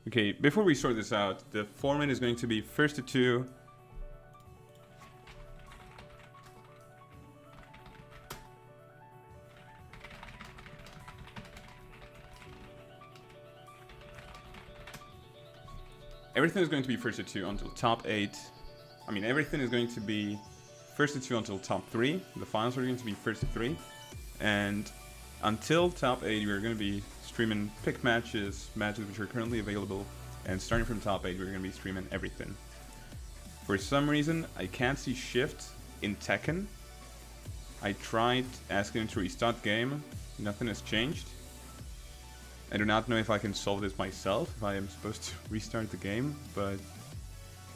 Okay, before we sort this out, the format is going to be first to two. Everything is going to be first to two until top 8. I mean, everything is going to be first to 2 until top 3. The finals are going to be first to 3. And until top 8, we're going to be streaming pick matches which are currently available. And starting from top 8, we're going to be streaming everything. For some reason, I can't see Shift in Tekken. I tried asking him to restart game. Nothing has changed. I do not know if I can solve this myself, if I am supposed to restart the game, but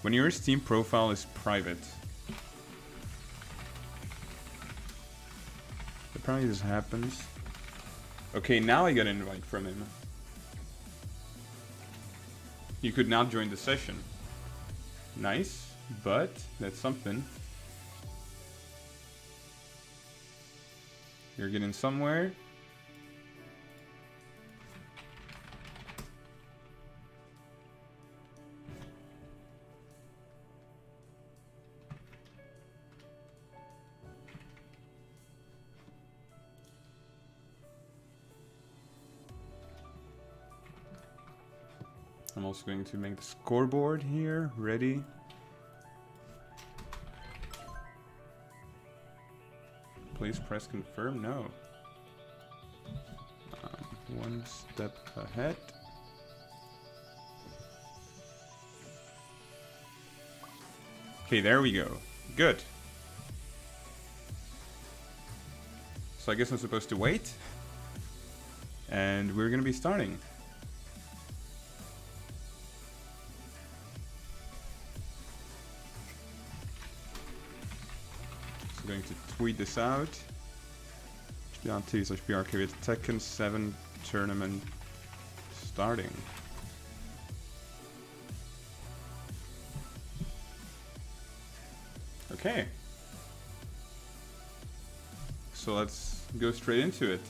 when your Steam profile is private, apparently this happens. Okay, now I got an invite from him. You could not join the session. Nice, but that's something. You're getting somewhere. I'm also going to make the scoreboard here ready. Please press confirm. No. One step ahead. Okay, there we go. Good. So I guess I'm supposed to wait. And we're gonna be starting. Going to tweet this out. HBR with Tekken 7 tournament starting. Okay. So let's go straight into it.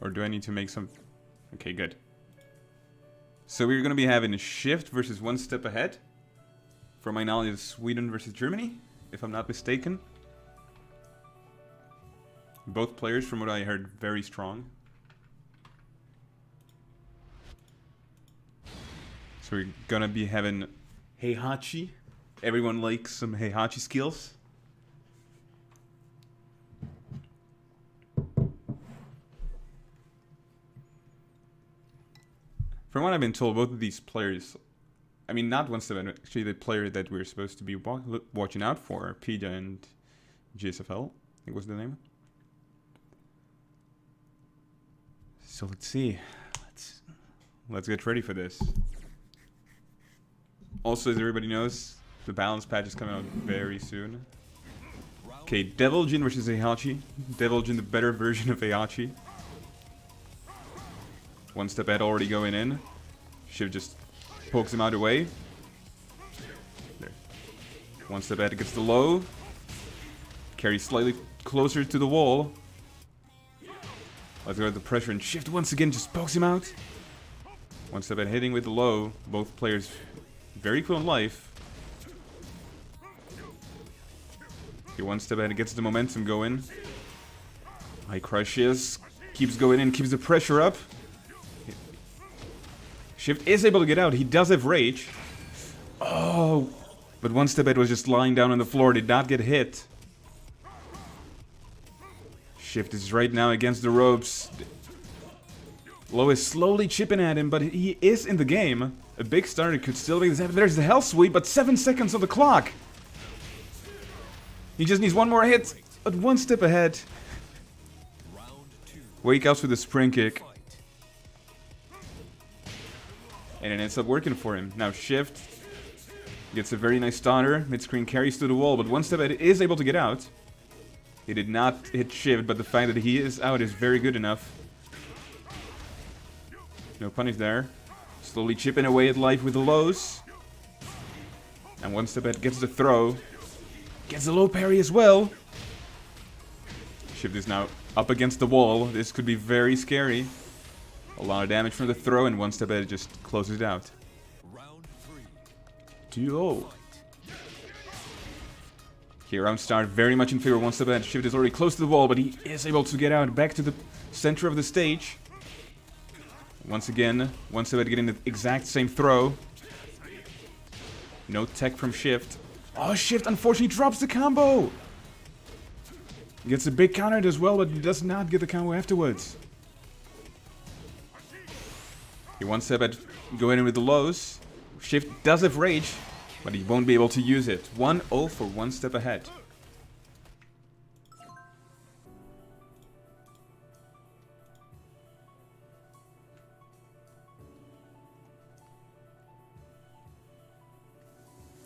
Or do I need to make some... Okay, good. So we're going to be having a Shift versus One Step Ahead. For my knowledge, it's Sweden versus Germany, if I'm not mistaken. Both players, from what I heard, very strong. So we're going to be having Heihachi. Everyone likes some Heihachi skills. From what I've been told, both of these players, I mean, not One Step Ahead, actually the player that we're supposed to be watching out for, Pida and GSFL, I think was the name. So let's see. Let's get ready for this. Also, as everybody knows, the balance patch is coming out very soon. Okay, Devil Jin versus Heihachi. Devil Jin, the better version of Heihachi. One Step Ahead already going in. Shiv just pokes him out of the way. There. One Step Ahead gets the low. Carries slightly closer to the wall. Let's go with the pressure, and Shift once again just pokes him out. One Step Ahead hitting with the low. Both players very cool in life. Okay, One Step Ahead gets the momentum going. High crushes. Keeps going in, keeps the pressure up. Shift is able to get out. He does have rage. Oh, but One Step Ahead was just lying down on the floor. Did not get hit. Shift is right now against the ropes. Low is slowly chipping at him, but he is in the game. A big starter could still make this happen. There's the Hell Sweep, but 7 seconds on the clock. He just needs one more hit, but One Step Ahead. Wake ups with a spring kick. And it ends up working for him. Now Shift gets a very nice stunner. Mid-screen carries to the wall, but One Step Ahead is able to get out. He did not hit Shift, but the fact that he is out is very good enough. No punish there. Slowly chipping away at life with the lows. And one step ahead gets the throw. Gets the low parry as well. Shift is now up against the wall. This could be very scary. A lot of damage from the throw, and one step ahead just closes it out. 2-0. Here, round start very much in favor of one step ahead. Shift is already close to the wall, but he is able to get out back to the center of the stage. Once again, one step ahead getting the exact same throw. No tech from Shift. Oh, Shift unfortunately drops the combo. Gets a big counter as well, but he does not get the combo afterwards. He one step ahead going in with the lows. Shift does have rage, but he won't be able to use it. 1-0 for one step ahead.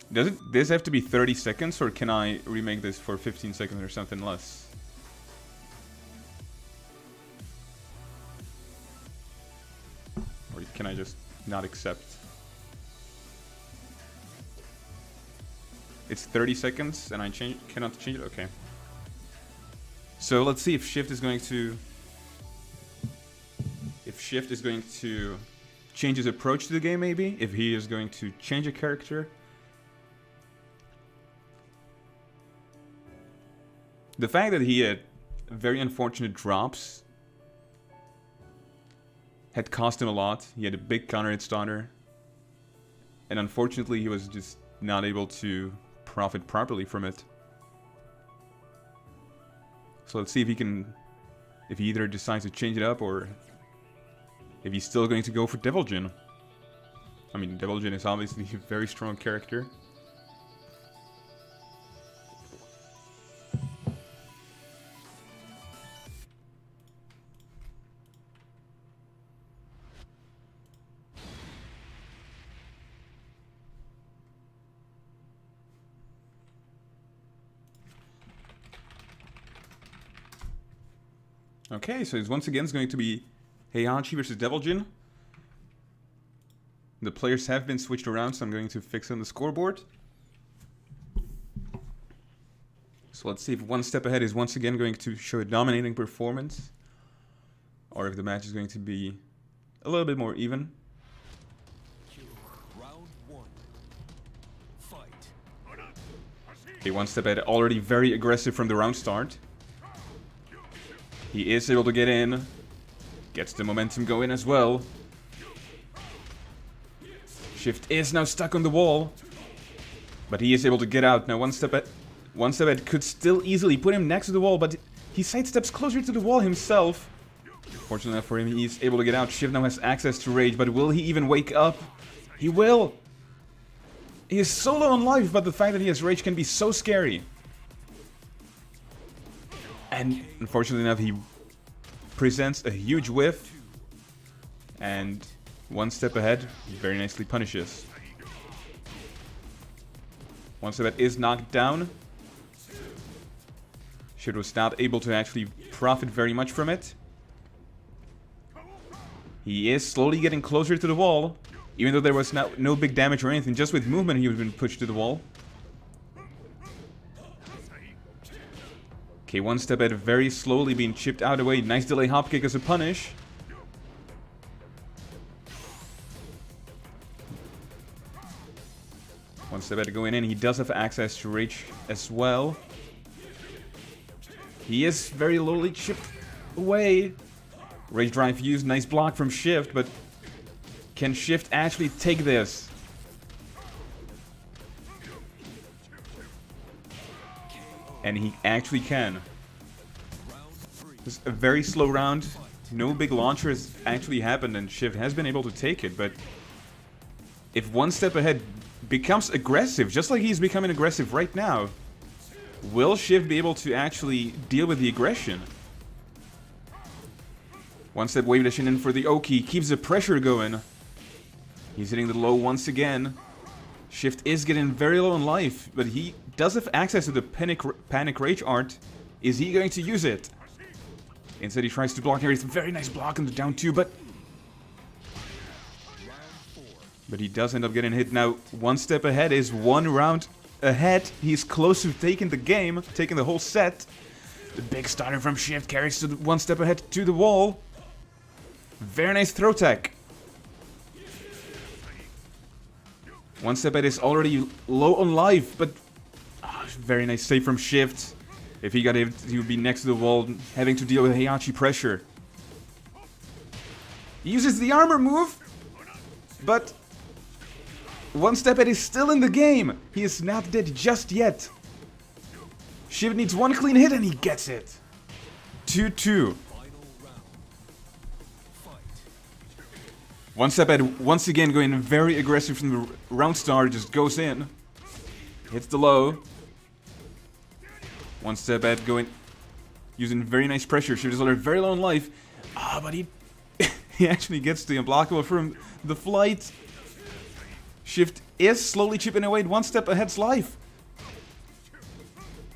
Does this have to be 30 seconds, or can I remake this for 15 seconds or something less? Or can I just not accept? It's 30 seconds and I cannot change it? Okay. So let's see if Shift is going to... If Shift is going to change his approach to the game, maybe? If he is going to change a character? The fact that he had very unfortunate drops had cost him a lot. He had a big counter hit starter. And unfortunately he was just not able to profit properly from it. So let's see if he can... If he either decides to change it up or... If he's still going to go for Devil Jin. I mean, Devil Jin is obviously a very strong character. Okay, so it's once again going to be Heihachi versus Devil Jin. The players have been switched around, so I'm going to fix on the scoreboard. So let's see if one step ahead is once again going to show a dominating performance, or if the match is going to be a little bit more even. Round one. Fight. Okay, one step ahead, already very aggressive from the round start. He is able to get in. Gets the momentum going as well. Shift is now stuck on the wall. But he is able to get out. Now one step ahead could still easily put him next to the wall, but he sidesteps closer to the wall himself. Fortunately for him, he is able to get out. Shift now has access to rage, but will he even wake up? He will! He is so low on life, but the fact that he has rage can be so scary. And unfortunately enough, he presents a huge whiff. And one step ahead, very nicely punishes. One step ahead is knocked down. Shift was not able to actually profit very much from it. He is slowly getting closer to the wall. Even though there was no big damage or anything, just with movement he was being pushed to the wall. Okay, one step ahead, very slowly being chipped out of the way. Nice delay hop kick as a punish. One step ahead going in. He does have access to rage as well. He is very lowly chipped away. Rage drive used. Nice block from Shift, but can Shift actually take this? And he actually can. This is a very slow round. No big launcher has actually happened and Shift has been able to take it, but if one step ahead becomes aggressive, just like he's becoming aggressive right now, will Shift be able to actually deal with the aggression? One step wave dashing in for the Oki, keeps the pressure going. He's hitting the low once again. Shift is getting very low in life, but he does have access to the Panic Rage art. Is he going to use it? Instead he tries to block here. It's a very nice block on the down 2, but But he does end up getting hit. Now, one step ahead is one round ahead. He's close to taking the game, taking the whole set. The big starter from Shift carries to one step ahead to the wall. Very nice throw tech. One step ahead is already low on life, but very nice save from Shift. If he got hit, he would be next to the wall, having to deal with Heihachi pressure. He uses the armor move, but one step ahead is still in the game. He is not dead just yet. Shift needs one clean hit and he gets it. 2-2. One step ahead, once again going very aggressive from the round start, just goes in. Hits the low. One step ahead going, using very nice pressure. Shift is already very low in life. But he he actually gets the unblockable from the flight. Shift is slowly chipping away at one step ahead's life.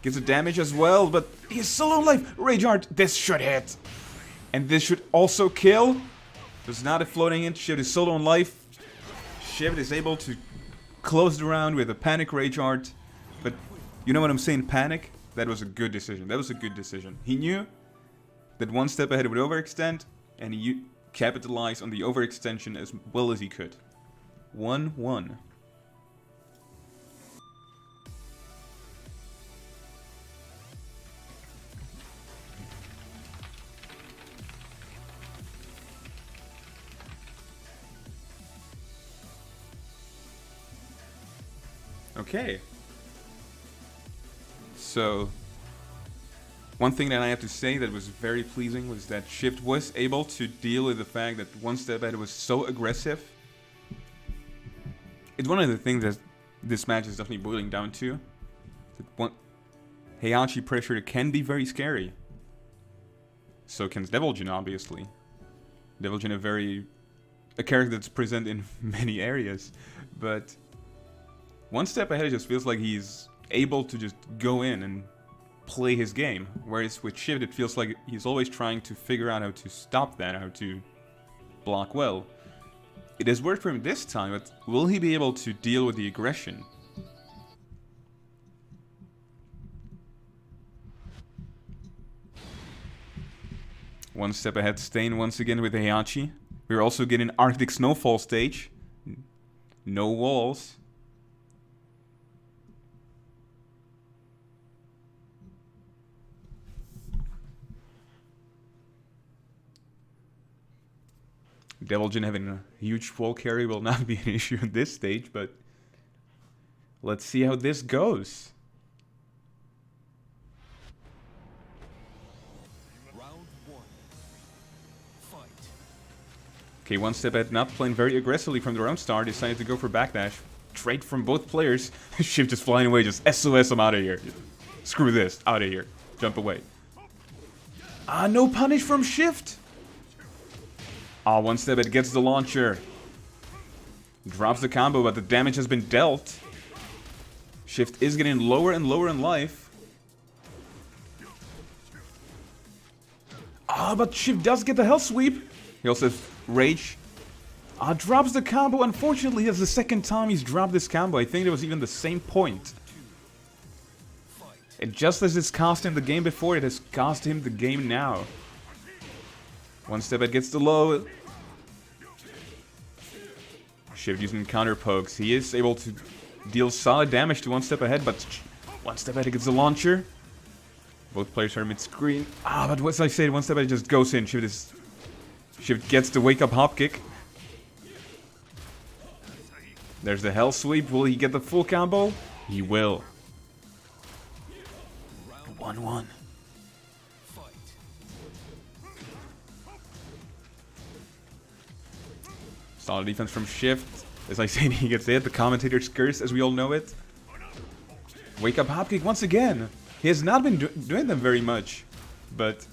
Gets a damage as well, but he's so low in life. Rage Art, this should hit. And this should also kill. There's not a floating in. Shift is so low in life. Shift is able to close the round with a Panic Rage Art. But you know what I'm saying, Panic? That was a good decision. That was a good decision. He knew that one step ahead would overextend, and he capitalized on the overextension as well as he could. 1-1. Okay. So, one thing that I have to say that was very pleasing was that Shift was able to deal with the fact that one step ahead was so aggressive. It's one of the things that this match is definitely boiling down to. That Heihachi pressure can be very scary. So can Deviljin, obviously. Deviljin a character that's present in many areas, but one step ahead just feels like he's able to just go in and play his game. Whereas with Shift, it feels like he's always trying to figure out how to stop that, how to block well. It has worked for him this time, but will he be able to deal with the aggression? One step ahead, Stain once again with Heihachi. We're also getting Arctic Snowfall stage. No walls. Deviljin having a huge wall carry will not be an issue at this stage, but let's see how this goes. Round 1. Fight. Okay, one step ahead, not playing very aggressively from the round start, decided to go for backdash. Trade from both players. Shift just flying away, just SOS, I'm out of here. Screw this, out of here. Jump away. No punish from Shift. One step ahead gets the launcher. Drops the combo, but the damage has been dealt. Shift is getting lower and lower in life. But Shift does get the hell sweep. He also has Rage. Drops the combo. Unfortunately, that's the second time he's dropped this combo. I think it was even the same point. And just as it's cost him the game before, it has cost him the game now. One step ahead gets the low. Shift using counter pokes. He is able to deal solid damage to one step ahead, but one step ahead gets the launcher. Both players are mid-screen. But what I said, one step ahead just goes in. Shift gets the wake-up hop kick. There's the hell sweep. Will he get the full combo? He will. 1-1. Solid defense from Shift. As I said, he gets hit. The commentator's curse, as we all know it. Wake up hop kick once again. He has not been doing them very much, but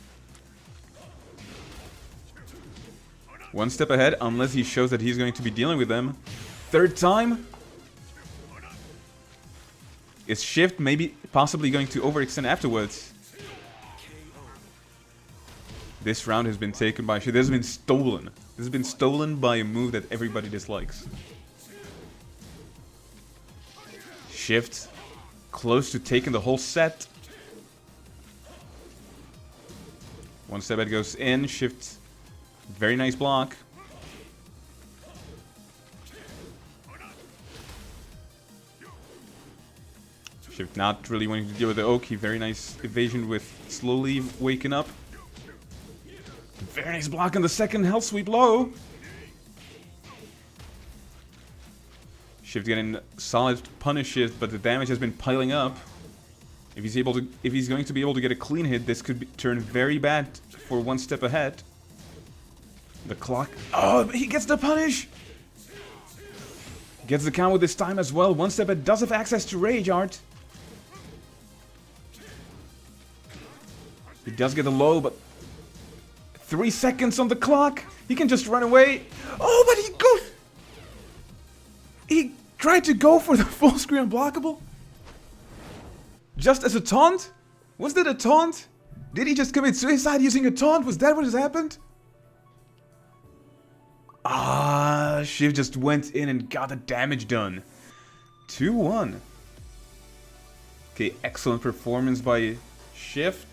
one step ahead, unless he shows that he's going to be dealing with them. Third time. Is Shift maybe possibly going to overextend afterwards? This round has been taken by Shift. This has been stolen. This has been stolen by a move that everybody dislikes. Shift close to taking the whole set. One step it goes in, Shift, very nice block. Shift not really wanting to deal with the Oki, very nice evasion with slowly waking up. Very nice block on the second health sweep low. Shift getting solid punish shift, but the damage has been piling up. If he's going to be able to get a clean hit, this could turn very bad for one step ahead. The clock. Oh, he gets the punish. Gets the count with this time as well. One step ahead does have access to Rage Art. He does get a low, but 3 seconds on the clock. He can just run away. Oh, but he goes. He tried to go for the full screen unblockable. Just as a taunt? Was that a taunt? Did he just commit suicide using a taunt? Was that what has happened? Ah, Shiv just went in and got the damage done. 2-1. Okay, excellent performance by Shift.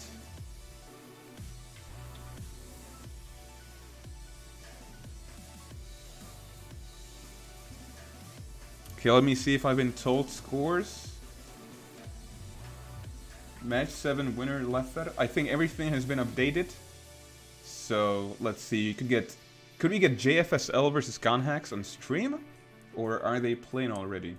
Okay, let me see if I've been told scores. Match 7 winner left. I think everything has been updated. So let's see. Could we get JFSL versus Conhax on stream, or are they playing already?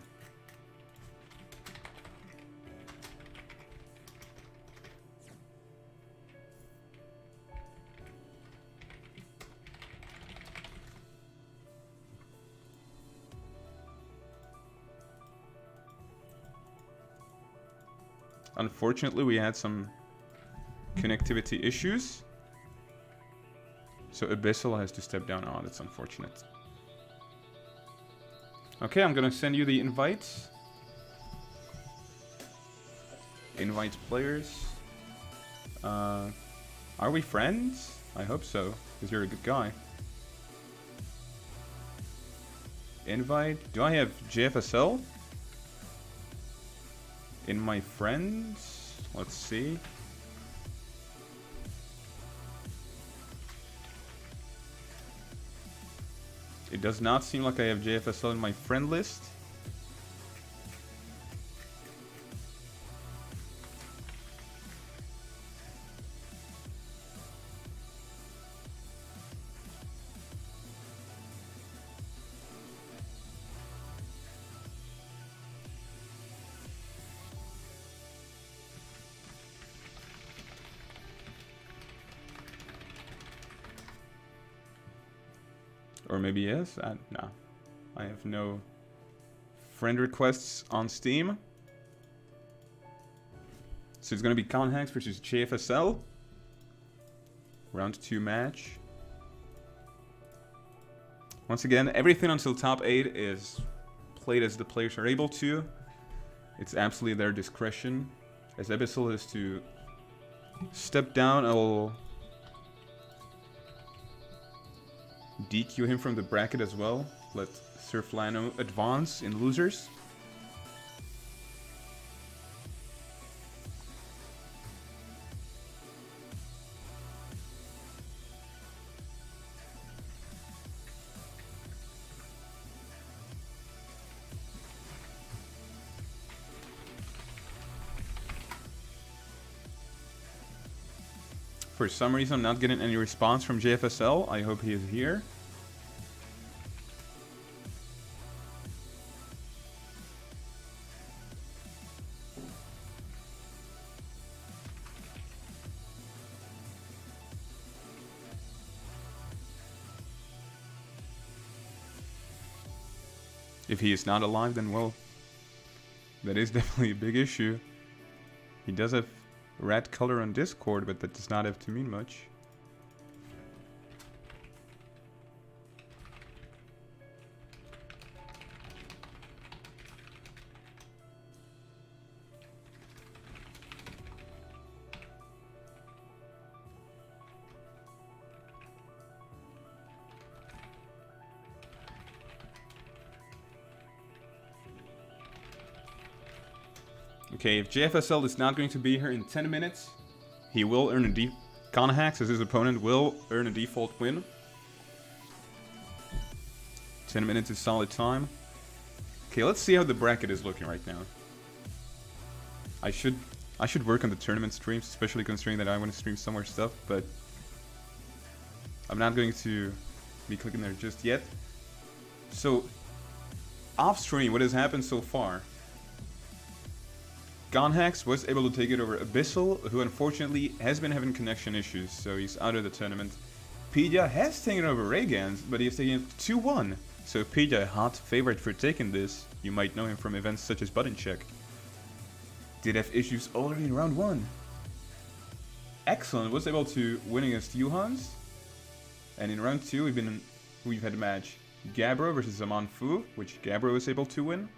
Unfortunately, we had some connectivity issues. So Abyssal has to step down. Oh, that's unfortunate. Okay, I'm gonna send you the invites. Invite players. Are we friends? I hope so, because you're a good guy. Invite. Do I have JFSL? In my friends? Let's see. It does not seem like I have JFSL in my friend list. Or maybe yes. No. I have no friend requests on Steam. So it's going to be Conhax versus JFSL. Round 2 match. Once again, everything until top 8 is played as the players are able to. It's absolutely their discretion. As Abyssal is to step down, I'll DQ him from the bracket as well. Let Surflano advance in losers. For some reason, I'm not getting any response from JFSL. I hope he is here. If he is not alive, then well, that is definitely a big issue. He does have red color on Discord, but that does not have to mean much. Okay, if JFSL is not going to be here in 10 minutes, he will earn a Conhax, as his opponent will earn a default win. 10 minutes is solid time. Okay, let's see how the bracket is looking right now. I should work on the tournament streams, especially considering that I want to stream some more stuff, but I'm not going to be clicking there just yet. So, off stream, what has happened so far? Conhax was able to take it over Abyssal, who unfortunately has been having connection issues, so he's out of the tournament. Pidya has taken over Ragans, but he has taken it 2-1. So Pidya, a hot favorite for taking this. You might know him from events such as Button Check. Did have issues already in round 1. Excellent, was able to win against Yuhans. And in round 2 we've had a match Gabbro versus Zaman Fu, which Gabbro was able to win.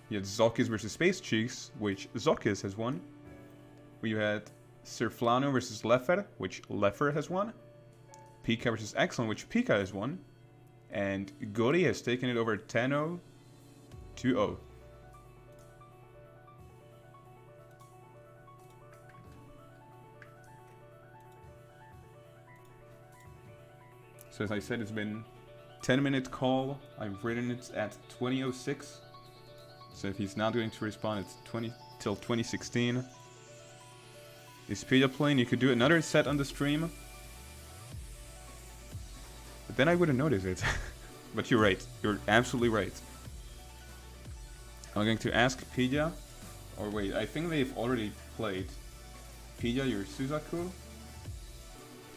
We had Zokis versus Space Cheeks, which Zokis has won. We had Sir Flano versus Lefer, which Lefer has won. Pika versus Excellent, which Pika has won. And Gori has taken it over Tenno 2-0. So as I said, it's been 10-minute call. I've written it at 20:06. So if he's not going to respond, it's 20 till 2016. Is Pidya playing? You could do another set on the stream. But then I wouldn't notice it. But you're right. You're absolutely right. I'm going to ask Pidya. Or wait, I think they've already played. Pidya, you're Suzaku?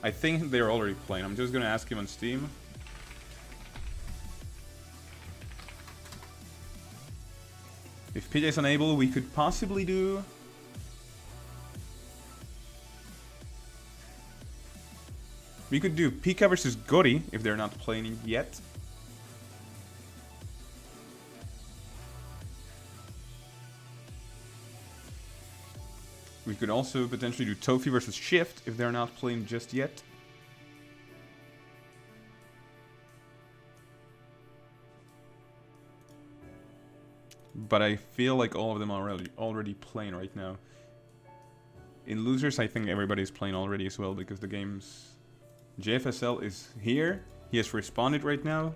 I think they're already playing. I'm just going to ask him on Steam. If Pidya is unable, we could possibly do... We could do Pika versus Gori, if they're not playing yet. We could also potentially do Tofi versus Shift, if they're not playing just yet. But I feel like all of them are already playing right now. In losers, I think everybody's playing already as well, because the game's... JFSL is here. He has responded right now.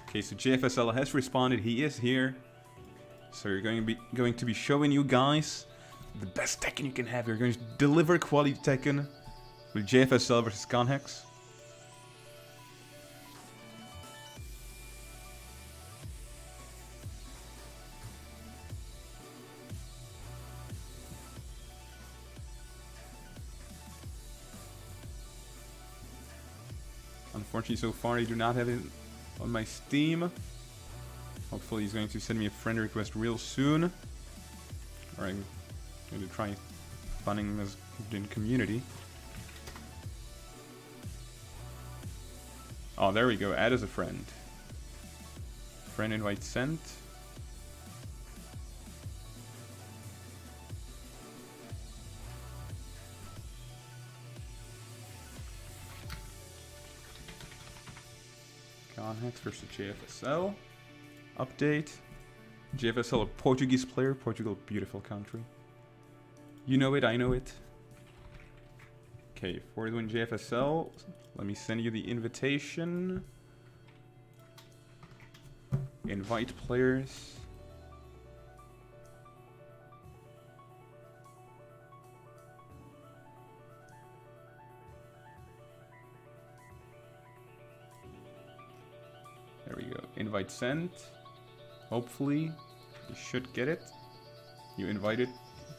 Okay, so JFSL has responded. He is here. So you're going to be showing you guys the best Tekken you can have. You're going to deliver quality Tekken with JFSL versus Conhex. Unfortunately, so far I do not have it on my Steam. Hopefully he's going to send me a friend request real soon. Or I'm going to try funning him as in community. Oh, there we go. Add as a friend. Friend invite sent. Conhex versus JFSL. Update. JFSL, a Portuguese player. Portugal, beautiful country. You know it, I know it. Okay, for the win JFSL, let me send you the invitation. Invite players. There we go. Invite sent. Hopefully, you should get it. You invited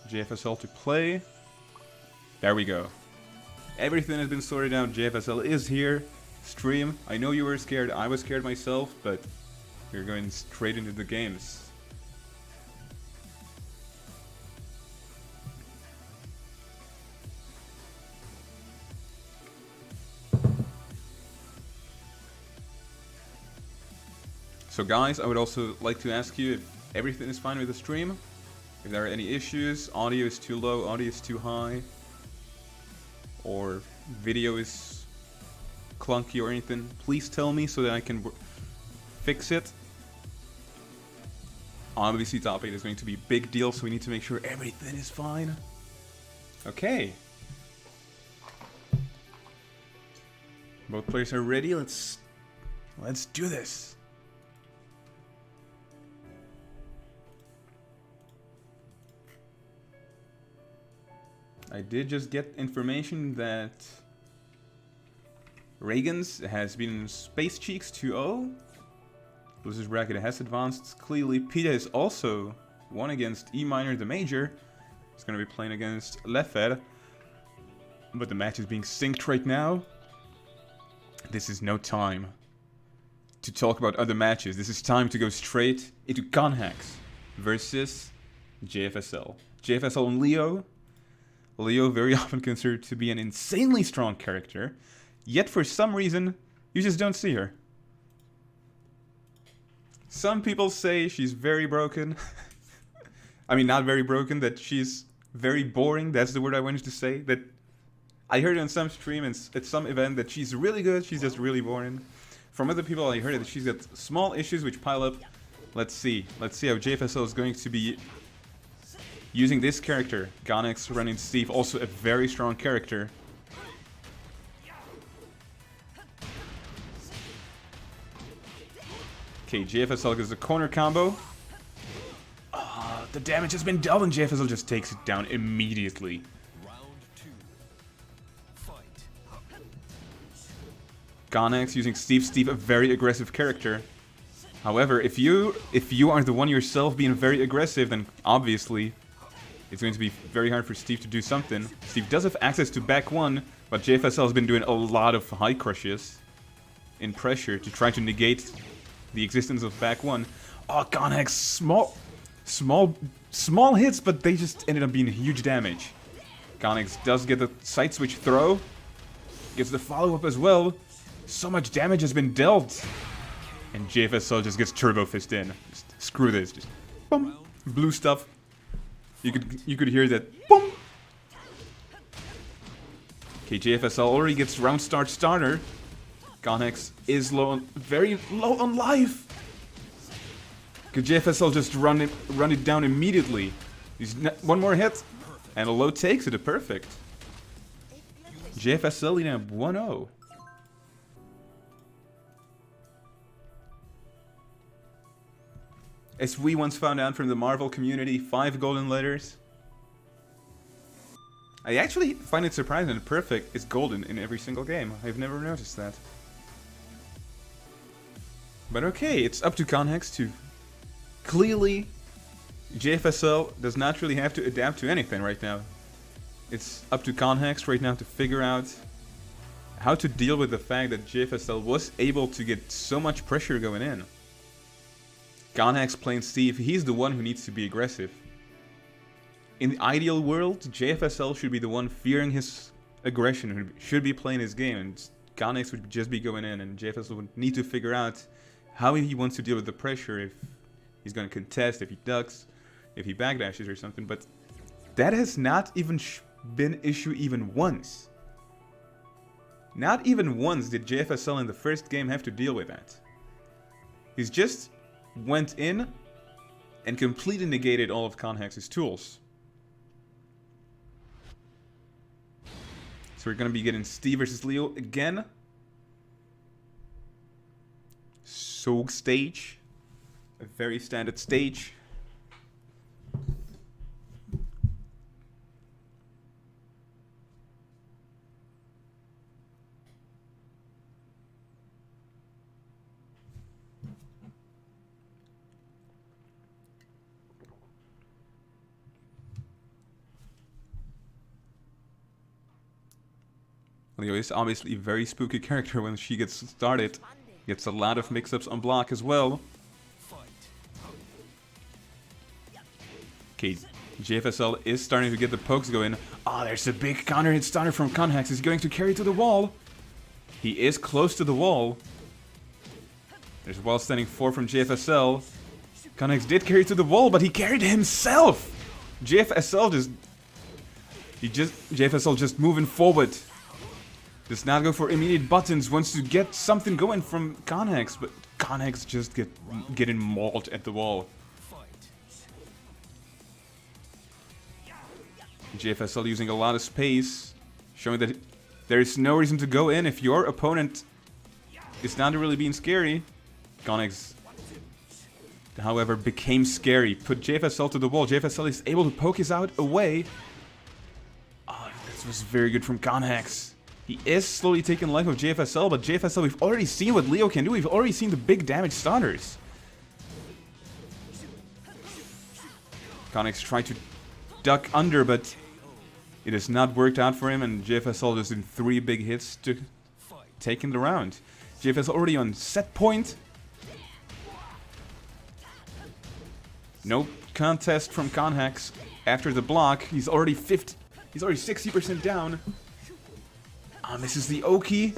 JFSL to play. There we go. Everything has been sorted out. JFSL is here. Stream. I know you were scared. I was scared myself, but we're going straight into the games. So guys, I would also like to ask you if everything is fine with the stream. If there are any issues, audio is too low, audio is too high, or video is clunky or anything, please tell me so that I can fix it. Obviously top 8 is going to be a big deal, so we need to make sure everything is fine. Okay. Both players are ready. Let's do this. I did just get information that Ragans has been in Space Cheeks 2-0. Blizzard's bracket has advanced. Clearly, Pita is also won against E Minor the Major. He's going to be playing against Lefer. But the match is being synced right now. This is no time to talk about other matches. This is time to go straight into Conhex versus JFSL. JFSL and Leo. Leo very often considered to be an insanely strong character, yet for some reason, you just don't see her. Some people say she's very broken. I mean, not very broken, that she's very boring. That's the word I wanted to say. That I heard on some stream and at some event that she's really good, she's just really boring. From other people, I heard that she's got small issues which pile up. Let's see. Let's see how JFSL is going to be using this character. Ganex running Steve, also a very strong character. Okay, JFSL gets a corner combo. The damage has been dealt and JFSL just takes it down immediately. Round 2. Fight. Ganex using Steve. Steve, a very aggressive character. However, if you are the one yourself being very aggressive, then obviously it's going to be very hard for Steve to do something. Steve does have access to back 1, but JFSL has been doing a lot of high crushes in pressure to try to negate the existence of back 1. Oh, Ganex, small hits, but they just ended up being huge damage. Ganex does get the side switch throw, gets the follow-up as well. So much damage has been dealt. And JFSL just gets Turbo Fist in. Just screw this. Just boom. Blue stuff. You could hear that. Boom. Okay, JFSL already gets round starter. Ganex is very low on life. Could JFSL just run it down immediately? He's one more hit, and a low takes it. A perfect. JFSL leading up 1-0. As we once found out from the Marvel community, 5 golden letters. I actually find it surprising that perfect is golden in every single game. I've never noticed that. But okay, it's up to Conhex to... Clearly, JFSL does not really have to adapt to anything right now. It's up to Conhex right now to figure out how to deal with the fact that JFSL was able to get so much pressure going in. Conhex playing Steve, he's the one who needs to be aggressive. In the ideal world, JFSL should be the one fearing his aggression, who should be playing his game, and Conhex would just be going in, and JFSL would need to figure out how he wants to deal with the pressure, if he's going to contest, if he ducks, if he backdashes or something, but that has not even been issue even once. Not even once did JFSL in the first game have to deal with that. He's just went in and completely negated all of Conhex's tools. So we're going to be getting Steve versus Leo again. Soog stage. A very standard stage. Leo is obviously a very spooky character when she gets started. Gets a lot of mix-ups on block as well. Okay, JFSL is starting to get the pokes going. Ah, there's a big counter hit starter from Conhex. He's going to carry to the wall. He is close to the wall. There's a wall standing 4 from JFSL. Conhex did carry to the wall, but he carried himself. JFSL just moving forward. Does not go for immediate buttons, wants to get something going from Conhex, but Connex just getting mauled at the wall. Fight. JFSL using a lot of space, showing that there is no reason to go in if your opponent is not really being scary. Connex, however, became scary. Put JFSL to the wall. JFSL is able to poke his out away. Oh, this was very good from Connex. He is slowly taking life of JFSL, but JFSL, we've already seen what Leo can do. We've already seen the big damage starters. Connex tried to duck under, but it has not worked out for him, and JFSL just in 3 big hits to take him the round. JFSL already on set point. No contest from Connex after the block. He's already 60% down. This is the Oki.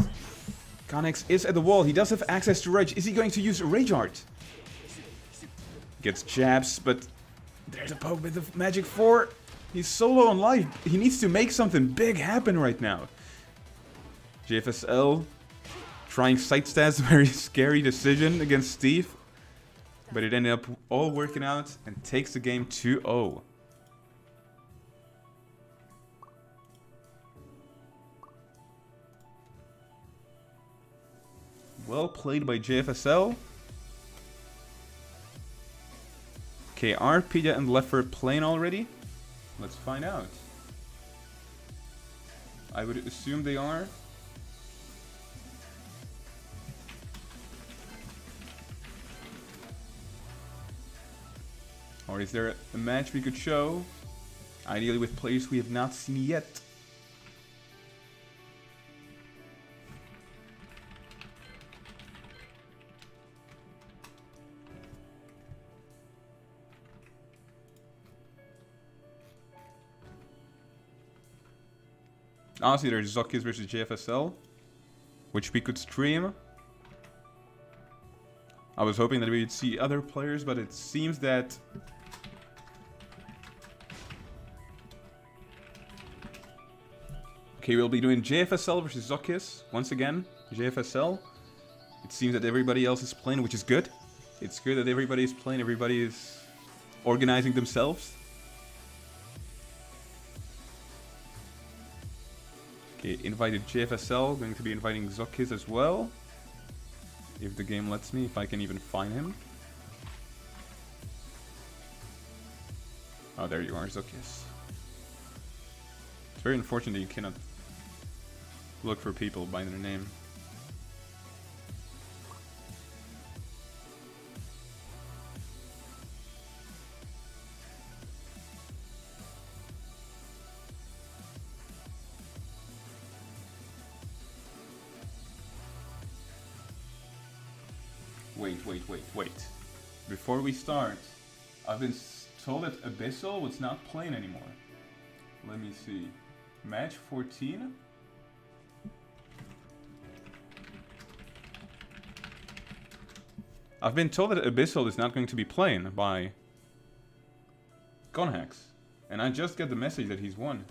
Connex is at the wall. He does have access to Rage. Is he going to use Rage Art? Gets jabs, but there's a poke with the Magic 4. He's so low on life. He needs to make something big happen right now. JFSL trying side stats. Very scary decision against Steve. But it ended up all working out and takes the game 2-0. Well played by JFSL. Okay, are Pidgeot and Leffer playing already? Let's find out. I would assume they are. Or is there a match we could show? Ideally with players we have not seen yet. Honestly, there's Zockies versus JFSL, which we could stream. I was hoping that we would see other players, but it seems that okay, we'll be doing JFSL versus Zockies once again. JFSL. It seems that everybody else is playing, which is good. It's good that everybody is playing. Everybody is organizing themselves. Okay, invited JFSL, going to be inviting Zockies as well. If the game lets me, if I can even find him. Oh, there you are, Zockies. It's very unfortunate that you cannot look for people by their name. Wait. Before we start, I've been told that Abyssal was not playing anymore. Let me see. Match 14? I've been told that Abyssal is not going to be playing by Conhex. And I just got the message that he's won.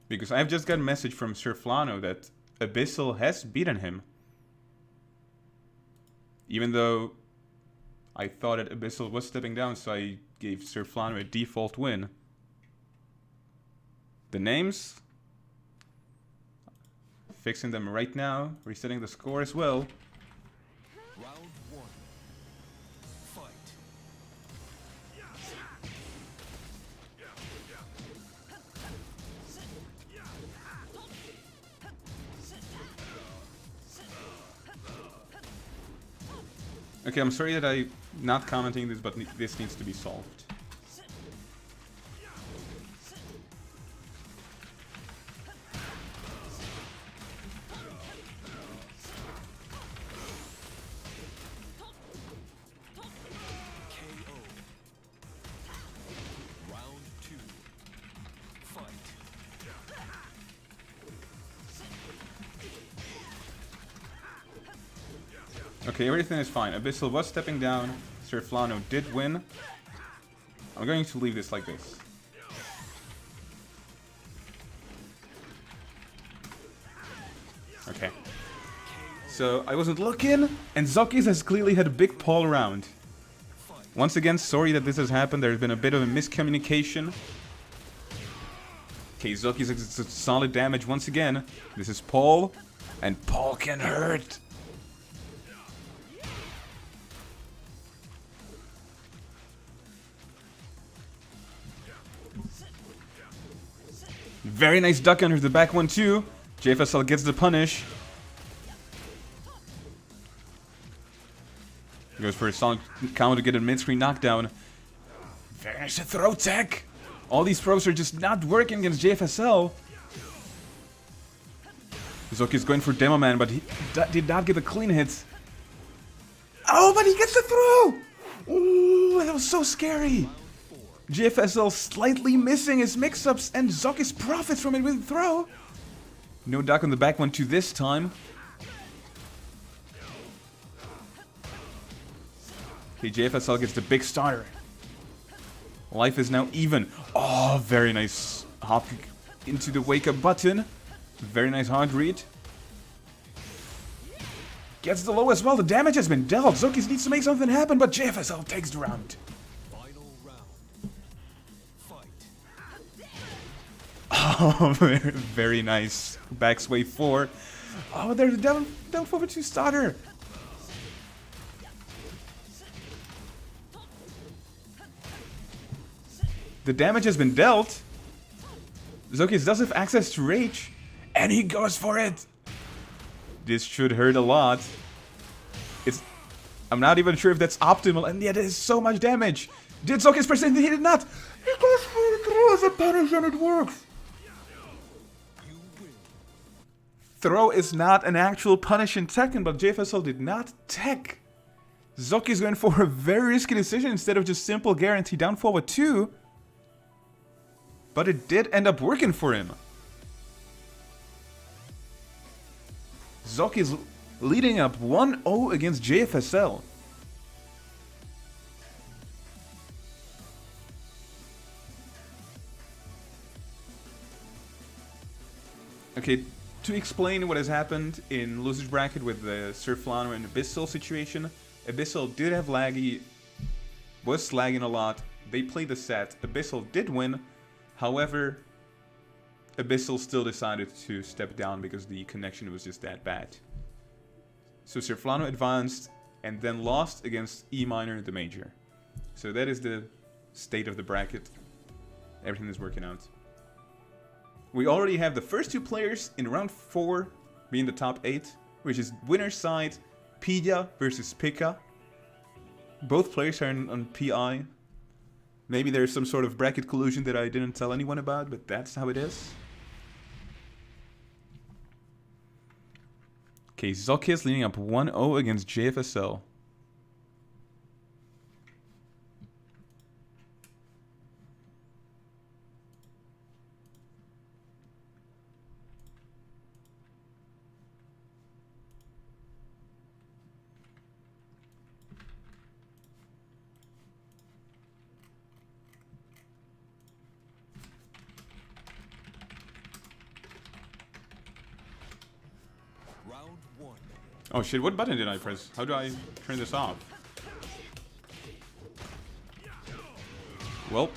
Because I've just got a message from Sir Flano that Abyssal has beaten him. Even though I thought that Abyssal was stepping down, so I gave Sir Flano a default win. The names? Fixing them right now, resetting the score as well. Round 1. Fight. Okay, I'm sorry that I'm not commenting this, but this needs to be solved. Okay, everything is fine. Abyssal was stepping down. Surflano did win. I'm going to leave this like this. Okay. So, I wasn't looking, and Zokis has clearly had a big pull around. Once again, sorry that this has happened. There's been a bit of a miscommunication. Okay, Zokis is solid damage once again. This is Paul, and Paul can hurt. Very nice duck under the back one too. JFSL gets the punish. Goes for a solid counter to get a mid-screen knockdown. Very nice throw tech. All these throws are just not working against JFSL. Zoki is going for Demo Man, but he did not get a clean hit. Oh, but he gets the throw! Ooh, that was so scary. JFSL slightly missing his mix-ups, and Zokis profits from it with a throw. No duck on the back one too this time. Okay, JFSL gets the big starter. Life is now even. Oh, very nice hop kick into the wake-up button. Very nice hard read. Gets the low as well. The damage has been dealt. Zokis needs to make something happen, but JFSL takes the round. Final round. Fight. Oh, very nice. Back sway 4. Oh, there's a down forward 2 starter. The damage has been dealt. Zokis does have access to rage, and he goes for it. This should hurt a lot. I'm not even sure if that's optimal, and yet it is so much damage. Did Zokis percent? He did not. He goes for the throw as a punish, and it works. Throw is not an actual punish in Tekken, but JFSL did not tech. Zokis going for a very risky decision instead of just simple guarantee down forward 2. But it did end up working for him. Zokis leading up 1-0 against JFSL. Okay, to explain what has happened in loser's bracket with the Surflano and Abyssal situation, Abyssal did have laggy, was lagging a lot. They played the set. Abyssal did win. However, Abyssal still decided to step down because the connection was just that bad. So Surflano advanced and then lost against E minor, the major. So that is the state of the bracket. Everything is working out. We already have the first 2 players in round 4 being the top 8, which is winner's side, Pidya versus Pika. Both players are on PI. Maybe there's some sort of bracket collusion that I didn't tell anyone about, but that's how it is. Okay, Zokis leading up 1-0 against JFSL. Round 1. Oh shit, what button did I press? How do I turn this off? Well.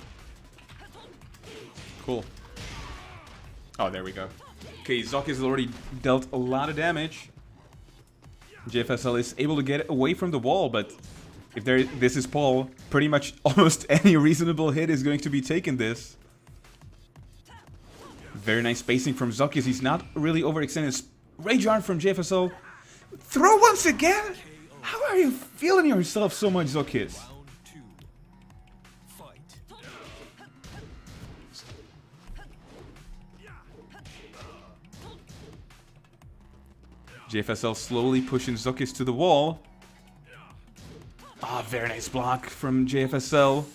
Cool. Oh, there we go. Okay, Zokis has already dealt a lot of damage. JFSL is able to get away from the wall, but if this is Paul, pretty much almost any reasonable hit is going to be taking this. Very nice spacing from Zokis. He's not really overextended. Rage arm from JFSL. Throw once again? How are you feeling yourself so much, Zokis? Round 2. Fight. JFSL slowly pushing Zokis to the wall. Ah, very nice block from JFSL.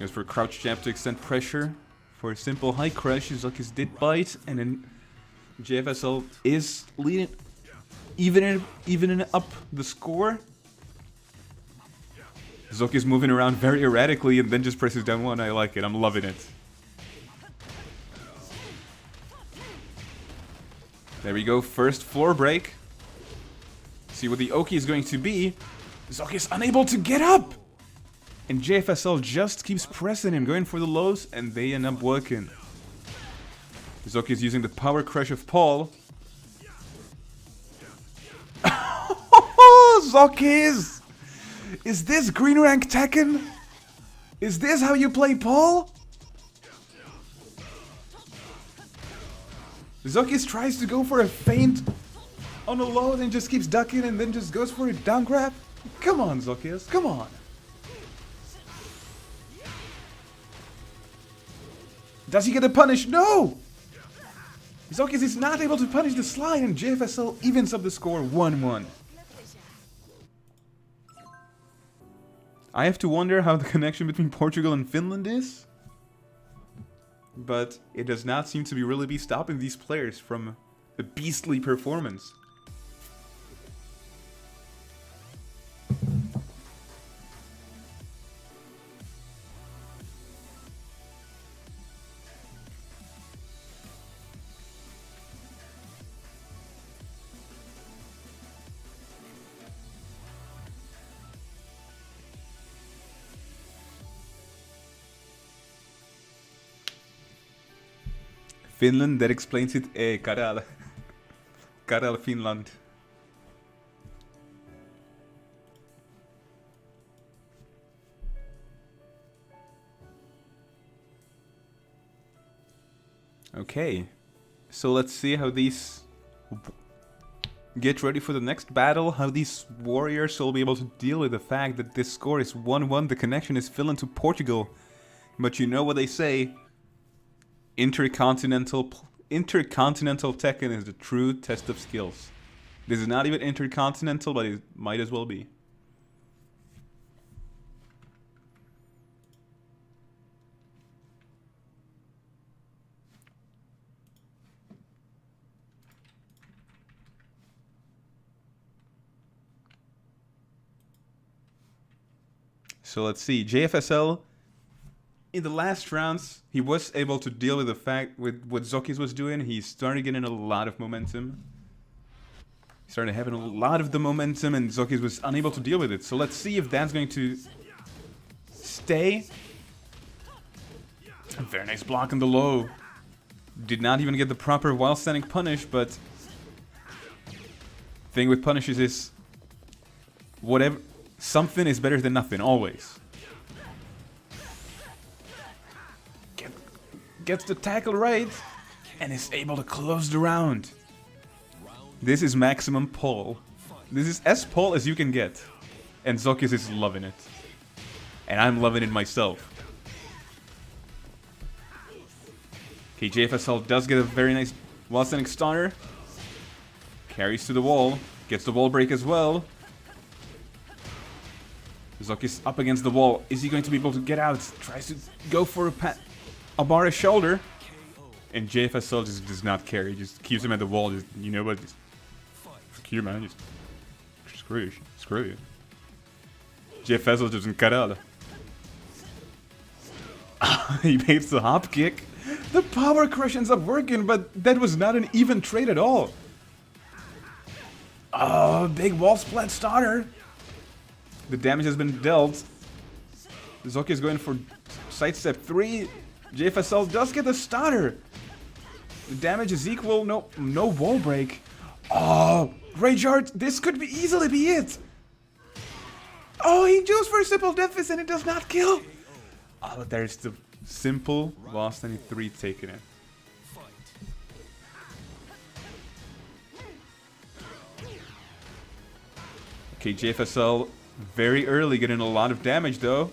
Goes for a crouch jab to extend pressure. For a simple high crush, Zokis did bite and then JFSL is leading, evening up the score. Zoki is moving around very erratically and then just presses down one. I like it. I'm loving it. There we go. First floor break. See what the Oki is going to be. Zoki is unable to get up. And JFSL just keeps pressing him, going for the lows, and they end up working. Zoki is using the power crush of Paul. Zoki is this green rank Tekken? Is this how you play Paul? Zokis tries to go for a feint on a low, then just keeps ducking and then just goes for a down grab. Come on, Zokis, come on. Does he get a punish? No! Zokis is not able to punish the slide, and JFSL evens up the score 1-1. I have to wonder how the connection between Portugal and Finland is. But it does not seem to really be stopping these players from a beastly performance. Finland, that explains it. Karal. Karal, Finland. Okay. So let's see how these... Get ready for the next battle, how these warriors will be able to deal with the fact that this score is 1-1, the connection is Finland to Portugal. But you know what they say... Intercontinental Tekken is the true test of skills. This is not even intercontinental, but it might as well be. So let's see, JFSL. In the last rounds, he was able to deal with the fact with what Zokis was doing. He started getting a lot of momentum. He started having a lot of the momentum, and Zokis was unable to deal with it. So let's see if that's going to stay. A very nice block on the low. Did not even get the proper while standing punish, but thing with punishes is whatever, something is better than nothing always. Gets the tackle right, and is able to close the round. This is maximum Paul. This is as Paul as you can get. And Zokis is loving it. And I'm loving it myself. Okay, JFSL does get a very nice while standing stunner. Carries to the wall. Gets the wall break as well. Zokis up against the wall. Is he going to be able to get out? Tries to go for a bar his shoulder, and JFSL just does not care. He just keeps him at the wall. Just, you know what? Just fuck you, man. Just screw you. Screw you. JFSL doesn't cut out. He makes the hop kick. The power crush ends up working, but that was not an even trade at all. Oh, big wall splat starter. The damage has been dealt. Zoki is going for sidestep 3. JFSL does get the starter. The damage is equal. No wall break. Oh, Rage Art. This could easily be it. Oh, he goes for a simple deficit and it does not kill. Oh, but there's the simple lost any 3 taking it. Okay, JFSL very early getting a lot of damage though.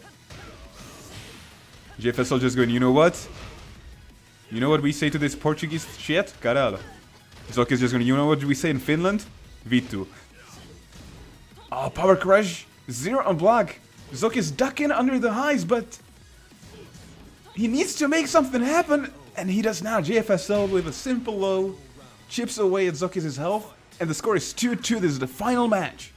JFSL just going, you know what? You know what we say to this Portuguese shit? Caralho. Zoki is just going, you know what we say in Finland? V2. Oh, power crush. 0 on block. Zoki is ducking under the highs, but he needs to make something happen, and he does now. JFSL with a simple low chips away at Zocchis' health, and the score is 2-2. This is the final match.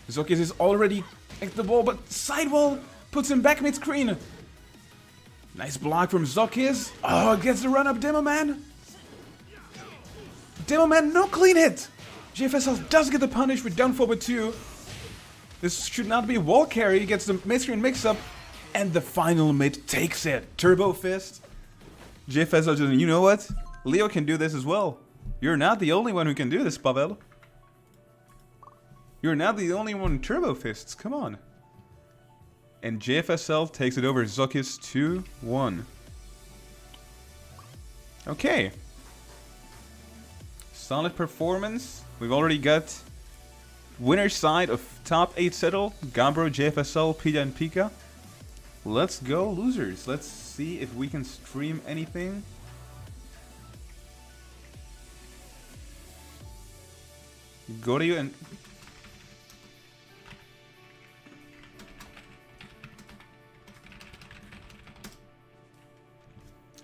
Zocchis is already at the ball, but sidewall puts him back mid-screen. Nice block from Zocchis. Oh, gets the run-up, Demoman. Demoman, no clean hit. JFSL does get the punish with down forward 2. This should not be wall carry. He gets the mid-screen mix-up, and the final mid takes it. Turbo Fist. JFSL just, you know what? Leo can do this as well. You're not the only one who can do this, Pavel. You're not the only one in Turbo Fists. Come on. And JFSL takes it over Zocchis 2-1. Okay. Solid performance. We've already got winner's side of top 8 settle. Gabro, JFSL, Pita and Pika. Let's go losers. Let's see if we can stream anything. Goryu and...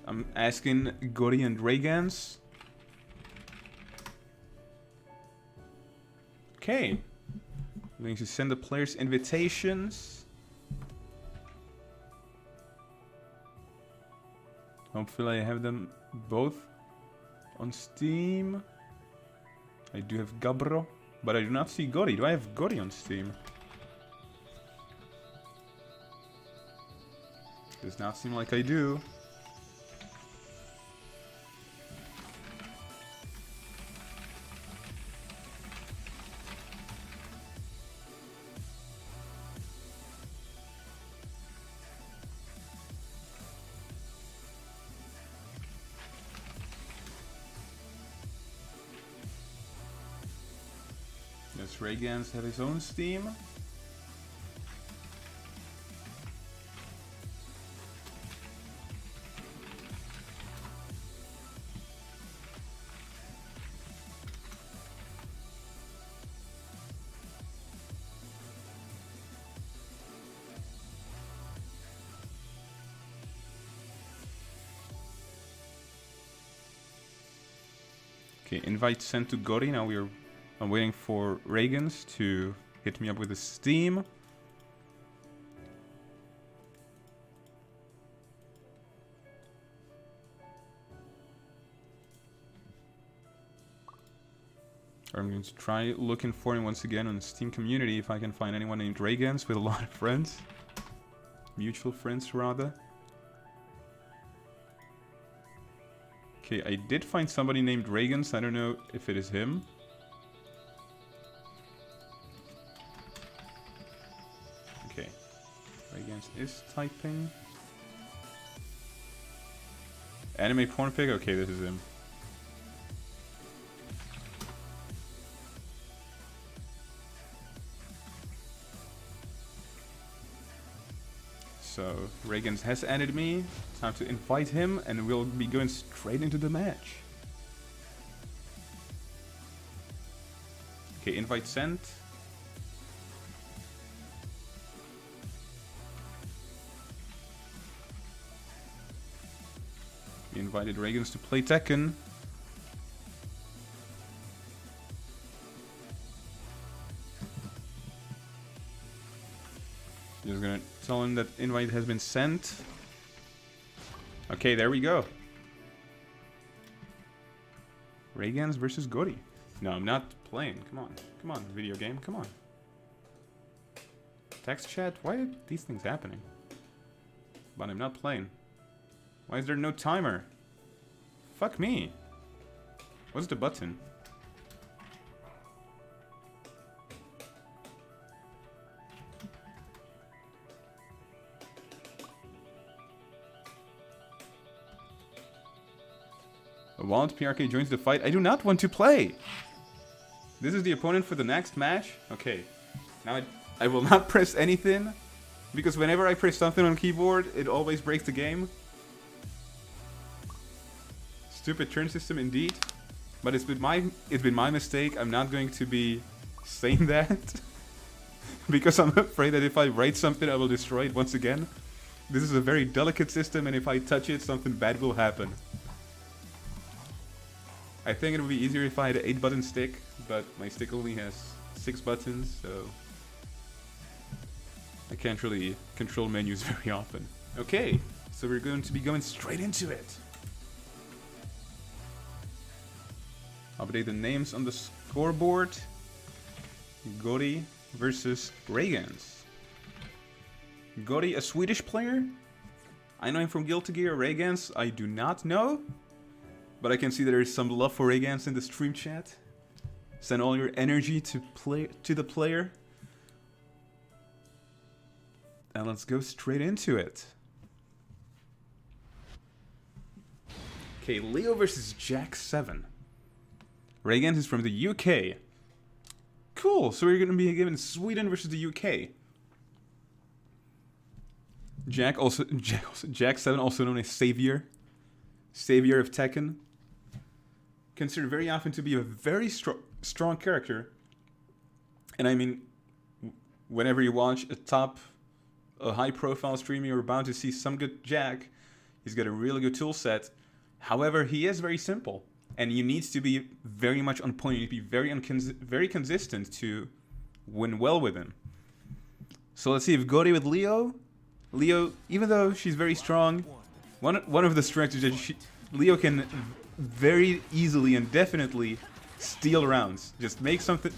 I'm asking Gory and Reagans. Okay. I'm going to send the players invitations. Hopefully I have them both on Steam. I do have Gabro, but I do not see Gory. Do I have Gory on Steam? Does not seem like I do. Does Reagans have his own Steam? Okay, invite sent to Gory. Now I'm waiting for Reagans to hit me up with a Steam. I'm going to try looking for him once again on the Steam community if I can find anyone named Reagans with a lot of friends. Mutual friends, rather. Okay, I did find somebody named Reagans. I don't know if it is him. Okay. Reagans is typing. Anime porn pic? Okay, this is him. So, Reagans has added me. Time to invite him, and we'll be going straight into the match. Okay, invite sent. We invited Reagans to play Tekken. Just gonna tell him that invite has been sent. Okay, there we go. Reagans versus Gory. No, I'm not playing. Come on. Come on, video game. Come on. Text chat? Why are these things happening? But I'm not playing. Why is there no timer? Fuck me. What's the button? Wild PRK joins the fight. I do not want to play. This is the opponent for the next match. Okay. Now I will not press anything. Because whenever I press something on keyboard, it always breaks the game. Stupid turn system indeed. But it's been my mistake. I'm not going to be saying that. Because I'm afraid that if I write something, I will destroy it once again. This is a very delicate system, and if I touch it, something bad will happen. I think it would be easier if I had an 8-button stick, but my stick only has 6 buttons, so I can't really control menus very often. Okay, so we're going to be going straight into it. Update the names on the scoreboard. Gori versus Raygans. Gori, a Swedish player? I know him from Guilty Gear. Raygans, I do not know. But I can see there is some love for Raygans in the stream chat. Send all your energy to the player. And let's go straight into it. Okay, Leo versus Jack 7. Raygans is from the UK. Cool, so we're going to be given Sweden versus the UK. Jack 7, also known as Savior. Savior of Tekken. Considered very often to be a very strong character. And I mean, whenever you watch a high-profile streamer, you're bound to see some good Jack. He's got a really good tool set. However, he is very simple. And you need to be very much on point. You need to be very consistent to win well with him. So let's see if Gori with Leo. Leo, even though she's very strong, one of the strengths is that Leo can very easily and definitely steal rounds. Just make something,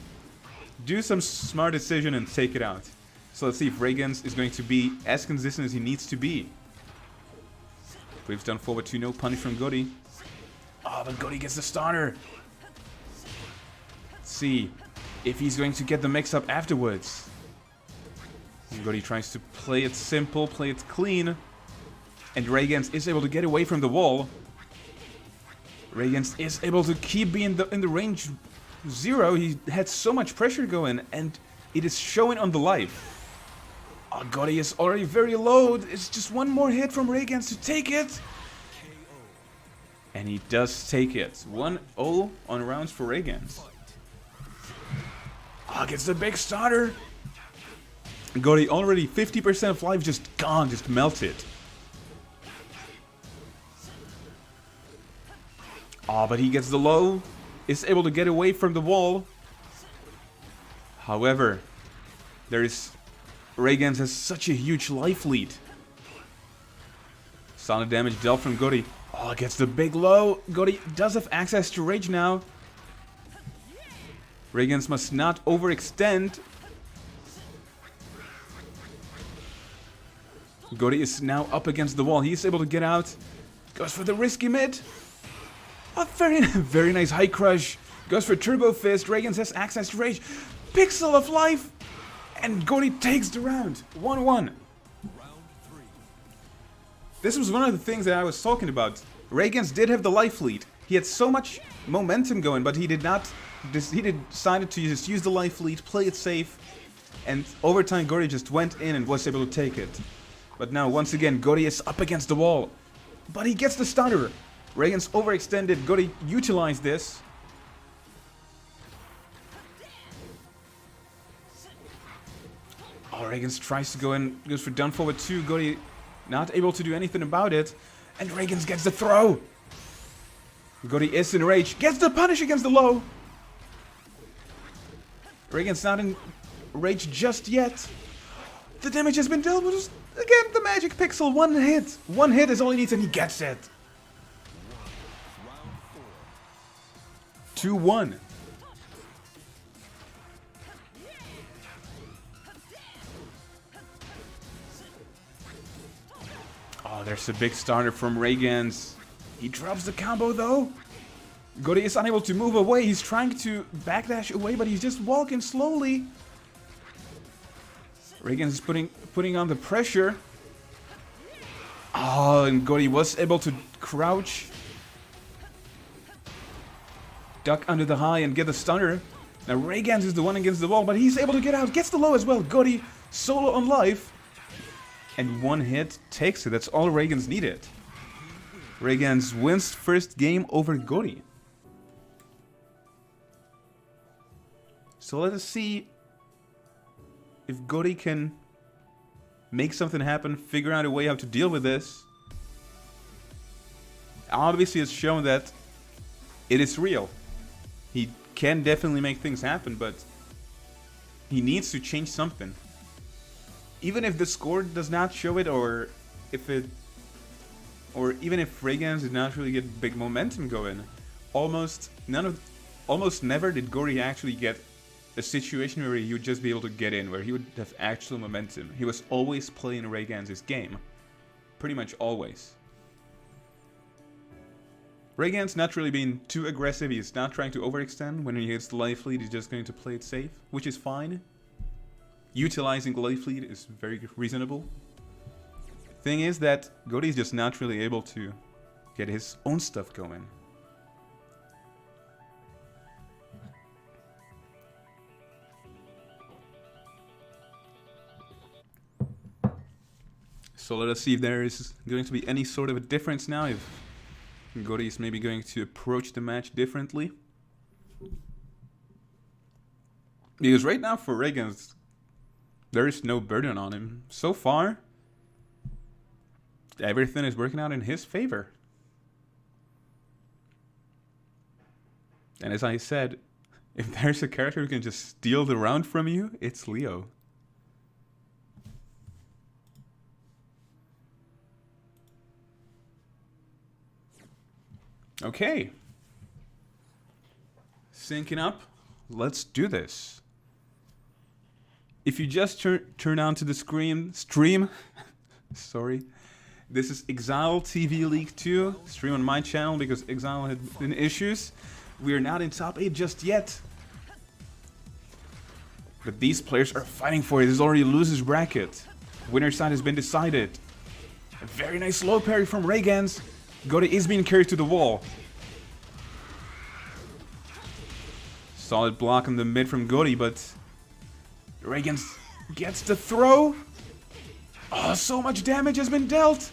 do some smart decision and take it out. So let's see if Raygans is going to be as consistent as he needs to be. Waves down forward to no punish from Gori. Oh, but Gori gets the starter. Let's see if he's going to get the mix-up afterwards. And Gori tries to play it simple, play it clean. And Raygans is able to get away from the wall. Raygans is able to keep being in the range 0. He had so much pressure going, and it is showing on the live. Oh, Gori is already very low. It's just one more hit from Raygans to take it. And he does take it. 1-0 on rounds for Raygans. Oh, gets the big starter. Gori already 50% of life just gone, just melted. Oh, but he gets the low. Is able to get away from the wall. However, Raygans has such a huge life lead. Solid damage dealt from Gori. Oh, gets the big low. Gori does have access to rage now. Raygans must not overextend. Gori is now up against the wall. He is able to get out. Goes for the risky mid. A very nice high crush. Goes for turbo fist. Raygans has access to rage. Pixel of life. And Gori takes the round. 1-1. This was one of the things that I was talking about. Raygans did have the life lead. He had so much momentum going, but he did not. He decided to just use the life lead, play it safe, and over time Gori just went in and was able to take it. But now once again Gori is up against the wall, but he gets the starter. Raygans overextended. Gori utilized this. Oh, Raygans tries to go in, goes for down forward 2. Gori not able to do anything about it. And Raygans gets the throw. Gori is in rage. Gets the punish against the low. Raygans not in rage just yet. The damage has been dealt with. Again, the magic pixel. One hit. One hit is all he needs and he gets it. 2-1. Oh, there's a big starter from Raygans. He drops the combo though. Gori is unable to move away. He's trying to backdash away, but he's just walking slowly. Raygans is putting on the pressure. Oh, and Gori was able to crouch, duck under the high, and get the stunner. Now Raygans is the one against the wall, but he's able to get out. Gets the low as well. Gori solo on life. And one hit takes it. That's all Raygans needed. Raygans wins first game over Gori. So let us see if Gori can make something happen, figure out a way how to deal with this. Obviously it's shown that it is real. He can definitely make things happen, but he needs to change something. Even if the score does not show it, or even if Rayguns did not really get big momentum going, almost never did Gory actually get a situation where he would just be able to get in, where he would have actual momentum. He was always playing Rayguns' game. Pretty much always. Rayguns not really being too aggressive, he's not trying to overextend. When he hits the life lead, he's just going to play it safe, which is fine. Utilizing the life lead is very reasonable. Thing is that Goody is just not really able to get his own stuff going. So let us see if there is going to be any sort of a difference now, if Gory is maybe going to approach the match differently. Because right now for Rayguns, there is no burden on him. So far, everything is working out in his favor. And as I said, if there's a character who can just steal the round from you, it's Leo. Okay. Syncing up. Let's do this. If you just turn on to the stream, sorry. This is Exile TV League 2, stream on my channel because Exile had been issues. We are not in top 8 just yet. But these players are fighting for it. This is already a loser's bracket. Winner's side has been decided. A very nice low parry from Rayguns. Gory is being carried to the wall. Solid block in the mid from Gory, but Rayguns gets the throw. Oh, so much damage has been dealt.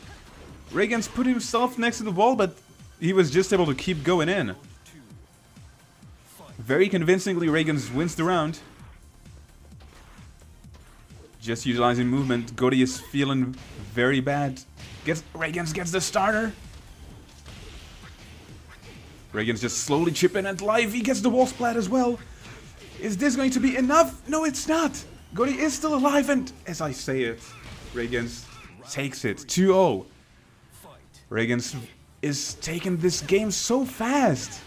Rayguns put himself next to the wall, but he was just able to keep going in. Very convincingly, Rayguns wins the round. Just utilizing movement, Gory is feeling very bad. Rayguns gets the starter. Rayguns just slowly chipping at life. He gets the wall splat as well. Is this going to be enough? No, it's not. Gory is still alive, and as I say it, Rayguns takes it. 2-0. Rayguns is taking this game so fast.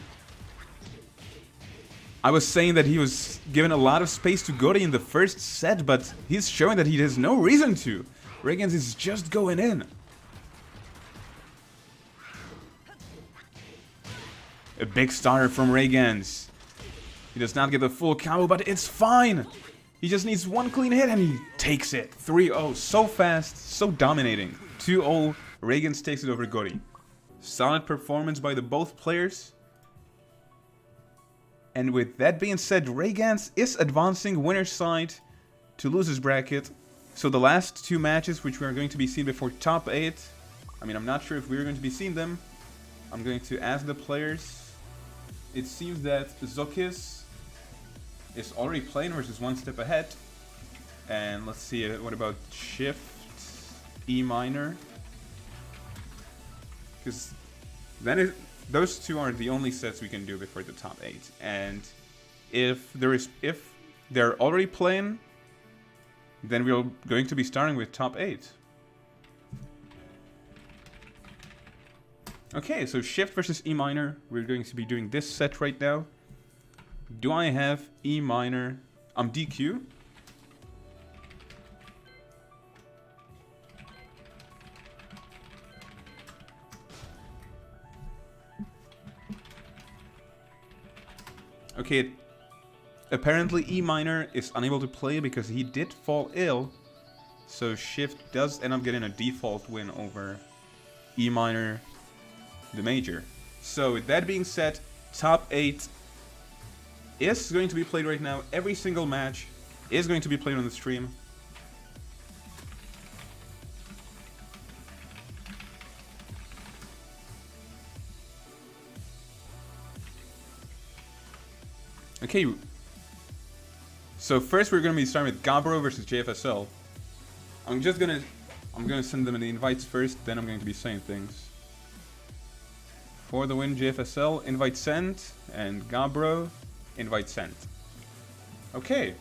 I was saying that he was given a lot of space to Gory in the first set, but he's showing that he has no reason to. Rayguns is just going in. A big starter from Rayguns. He does not get the full combo, but it's fine. He just needs one clean hit and he takes it. 3-0. So fast, so dominating. 2-0. Rayguns takes it over Gory. Solid performance by the both players. And with that being said, Rayguns is advancing winner's side to loser's bracket. So the last two matches, which we are going to be seeing before top 8. I mean, I'm not sure if we're going to be seeing them. I'm going to ask the players. It seems that Zokis is already playing versus one step ahead. And let's see, what about Shift, E minor? Because then those two are the only sets we can do before the top 8. And if they're already playing, then we're going to be starting with top 8. Okay, so Shift versus E minor. We're going to be doing this set right now. Do I have E minor? I'm DQ. Okay, apparently E minor is unable to play because he did fall ill. So Shift does end up getting a default win over E minor, the major. So with that being said, top 8 is going to be played right now. Every single match is going to be played on the stream. Okay, so first we're going to be starting with Gabro versus JFSL. I'm going to send them the invites first, then I'm going to be saying things. For the win, JFSL, invite sent, and Gabro, invite sent. Okay.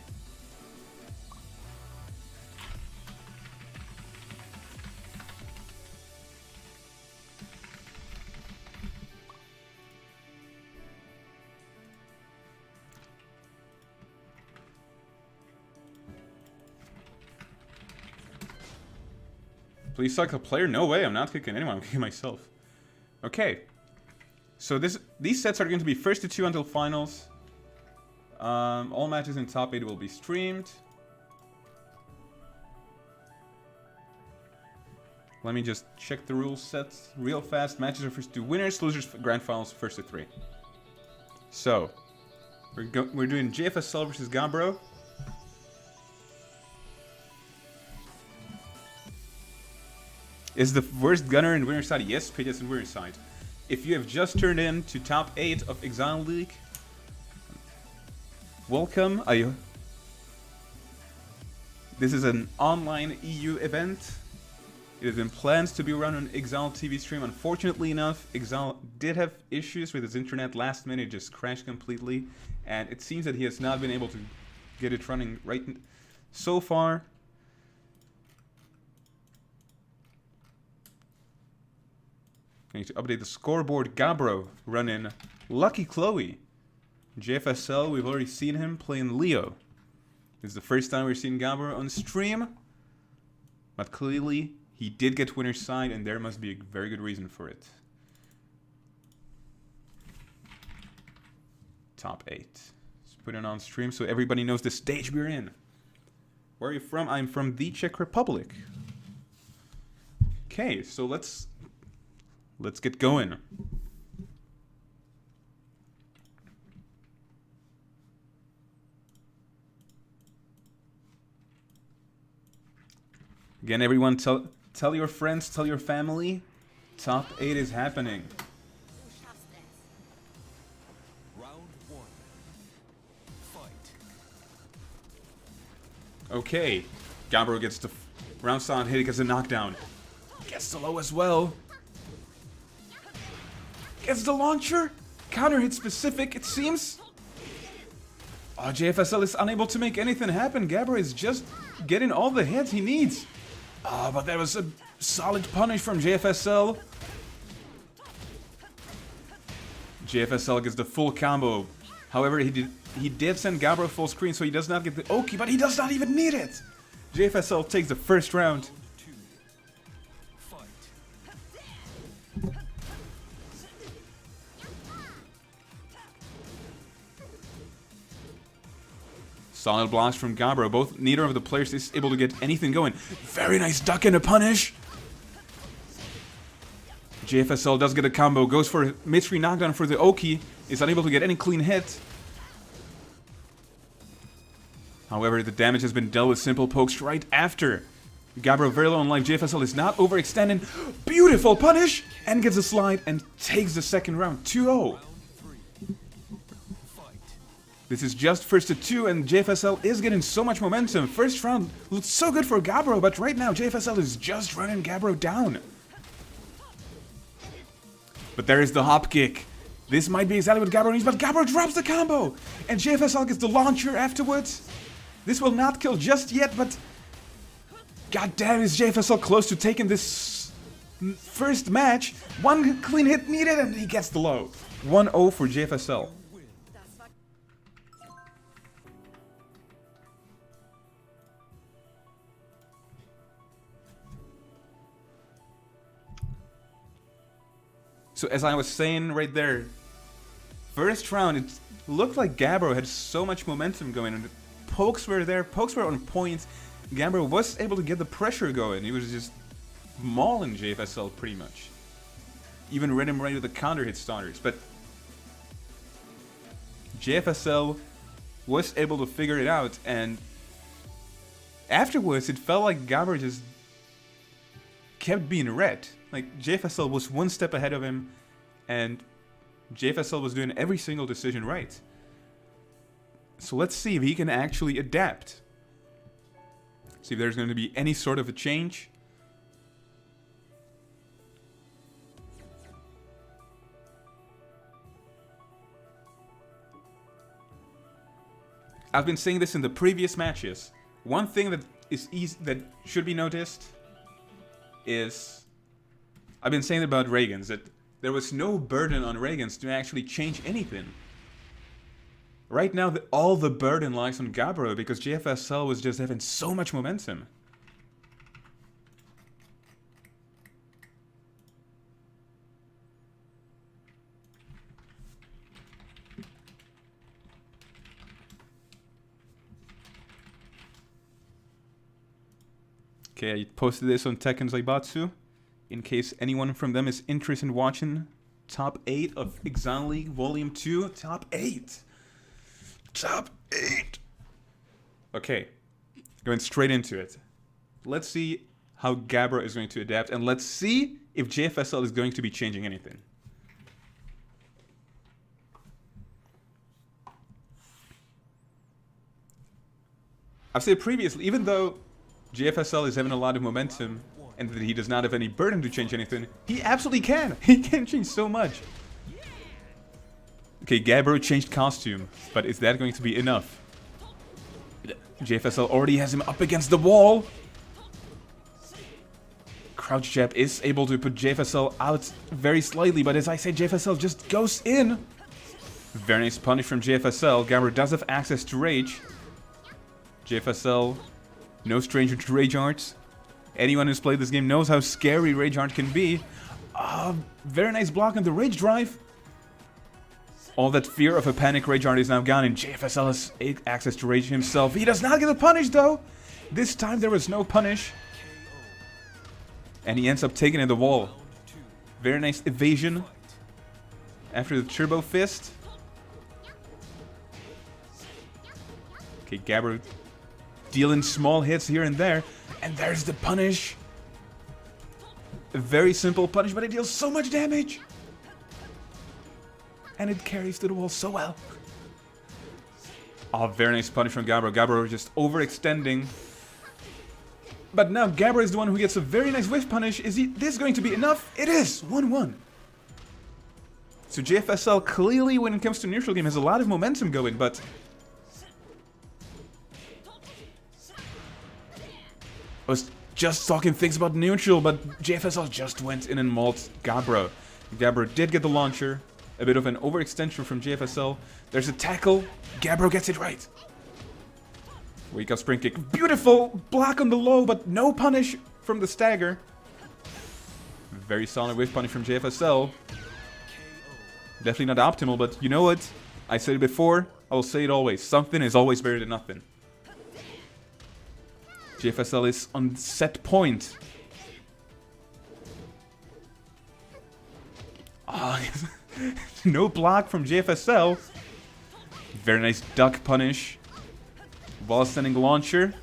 Please suck a player? No way, I'm not kicking anyone, I'm kicking myself. Okay. So these sets are going to be first to 2 until finals. All matches in top 8 will be streamed. Let me just check the rule sets real fast. Matches are first to winners, losers, grand finals, first to 3. So, we're doing JFSL versus Gabro. Is the worst gunner in winner's side? Yes, Pete is in winner's side. If you have just turned in to top 8 of Exile League, welcome. This is an online EU event. It has been planned to be run on Exile TV stream. Unfortunately enough, Exile did have issues with his internet last minute, just crashed completely. And it seems that he has not been able to get it running right so far. I need to update the scoreboard. Gabro run in Lucky Chloe. JFSL, we've already seen him playing Leo. This is the first time we've seen Gabro on stream. But clearly, he did get winner's side, and there must be a very good reason for it. Top 8. Let's put it on stream so everybody knows the stage we're in. Where are you from? I'm from the Czech Republic. Okay, so let's get going. Again, everyone, tell your friends, tell your family, top 8 is happening. Round 1. Fight. Okay, Gabro gets the round sound hit, gets a knockdown. Gets the low as well. Gets the launcher. Counter hit specific, it seems. Oh, JFSL is unable to make anything happen. Gabro is just getting all the hits he needs. Oh, but that was a solid punish from JFSL. JFSL gets the full combo. However, he did send Gabro full screen, so he does not get the Oki, but he does not even need it. JFSL takes the first round. 2. Fight. Solid blast from Gabro. Neither of the players is able to get anything going. Very nice duck and a punish. JFSL does get a combo. Goes for a mid-screen knockdown for the Oki. Is unable to get any clean hit. However, the damage has been dealt with simple pokes right after. Gabro very low on life. JFSL is not overextending. Beautiful punish! And gets a slide and takes the second round. 2-0. Round 3. Fight. This is just first to 2, and JFSL is getting so much momentum. First round looks so good for Gabro, but right now JFSL is just running Gabro down. But there is the hop kick. This might be exactly what Gabro needs, but Gabro drops the combo! And JFSL gets the launcher afterwards. This will not kill just yet, but... God damn, is JFSL close to taking this first match. One clean hit needed, and he gets the low. 1-0 for JFSL. So as I was saying right there, first round, it looked like Gabro had so much momentum going, and the pokes were there, pokes were on point. Gabro was able to get the pressure going. He was just mauling JFSL pretty much. Even read him right with the counter hit starters, but JFSL was able to figure it out, and afterwards it felt like Gabro just kept being red. Like, JFSL was one step ahead of him, and JFSL was doing every single decision right. So let's see if he can actually adapt. See if there's going to be any sort of a change. I've been saying this in the previous matches. One thing that is easy, that should be noticed is, I've been saying about Ragans, that there was no burden on Ragans to actually change anything. Right now, all the burden lies on Gabbro because JFSL was just having so much momentum. Okay, I posted this on Tekken Zaibatsu, in case anyone from them is interested in watching Top 8 of Exile League Volume 2. Top 8! Top 8! Okay, going straight into it. Let's see how Gabbro is going to adapt, and let's see if JFSL is going to be changing anything. I've said previously, even though JFSL is having a lot of momentum and that he does not have any burden to change anything, he absolutely can. He can change so much. Okay, Gabbro changed costume, but is that going to be enough? JFSL already has him up against the wall. Crouch jab is able to put JFSL out very slightly, but as I say, JFSL just goes in. Very nice punish from JFSL. Gabbro does have access to rage. JFSL, no stranger to rage arts. Anyone who's played this game knows how scary rage art can be. Very nice block on the rage drive. All that fear of a panic rage art is now gone, and JFSL has access to rage himself. He does not get a punish though. This time there was no punish. And he ends up taking in the wall. Very nice evasion after the turbo fist. Okay, Gabbro dealing small hits here and there. And there's the punish. A very simple punish, but it deals so much damage. And it carries to the wall so well. Oh, very nice punish from Gabbro. Gabbro just overextending. But now Gabbro is the one who gets a very nice whiff punish. Is this going to be enough? It is! 1-1. So JFSL clearly, when it comes to neutral game, has a lot of momentum going, but I was just talking things about neutral, but JFSL just went in and mauled Gabbro. Gabbro did get the launcher. A bit of an overextension from JFSL. There's a tackle. Gabbro gets it right. Wake up spring kick. Beautiful block on the low, but no punish from the stagger. Very solid whiff punish from JFSL. Definitely not optimal, but you know what? I said it before, I will say it always. Something is always better than nothing. JFSL is on set point. Oh, no block from JFSL. Very nice duck punish. Ball standing launcher.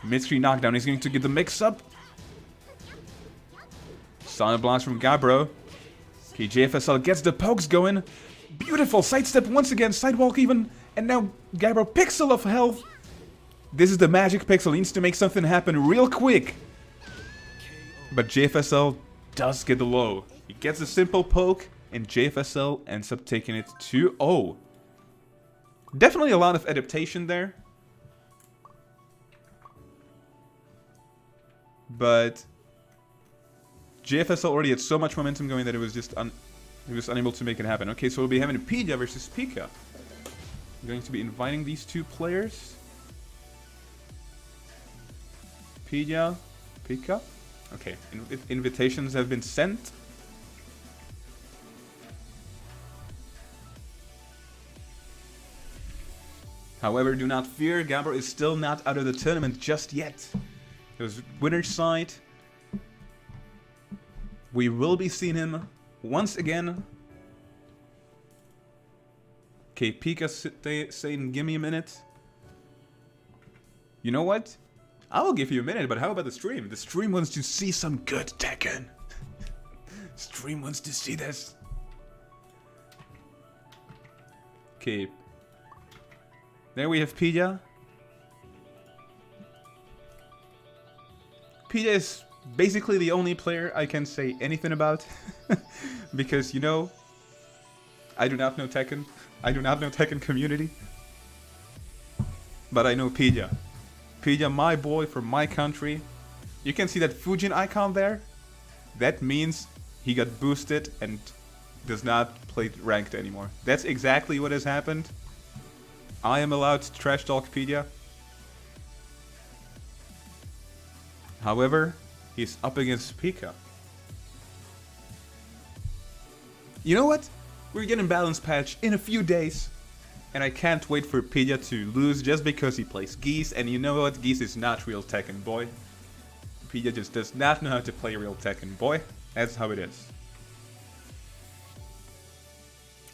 Mid-screen knockdown. He's going to get the mix-up. Solid blast from Gabbro. Okay, JFSL gets the pokes going. Beautiful sidestep once again. Sidewalk even. And now Gabbro pixel of health. This is the magic pixel. He needs to make something happen real quick. But JFSL does get the low. He gets a simple poke. And JFSL ends up taking it 2-0. Definitely a lot of adaptation there. But JFSL already had so much momentum going that it was just he was unable to make it happen. Okay, so we'll be having Pidgeot versus Pika. I'm going to be inviting these two players. Pidgeot, Pika. Okay, invitations have been sent. However, do not fear, Gabbro is still not out of the tournament just yet. It was winner's side. We will be seeing him once again. Okay, Pika saying, give me a minute. You know what? I will give you a minute, but how about the stream? The stream wants to see some good Tekken. Stream wants to see this. Okay. There we have Pidgeot. Pidgeot is basically the only player I can say anything about. Because, you know, I do not know Tekken. I do not know Tekken community. but I know Pidgeot. Pidgeot, my boy from my country. You can see that Fujin icon there? That means he got boosted and does not play ranked anymore. That's exactly what has happened. I am allowed to trash talk Pidgeot. However, he's up against Pika. You know what? We're getting Balance Patch in a few days. And I can't wait for Pidgeot to lose just because he plays Geese. And you know what? Geese is not real Tekken, boy. Pidgeot just does not know how to play real Tekken, boy. That's how it is.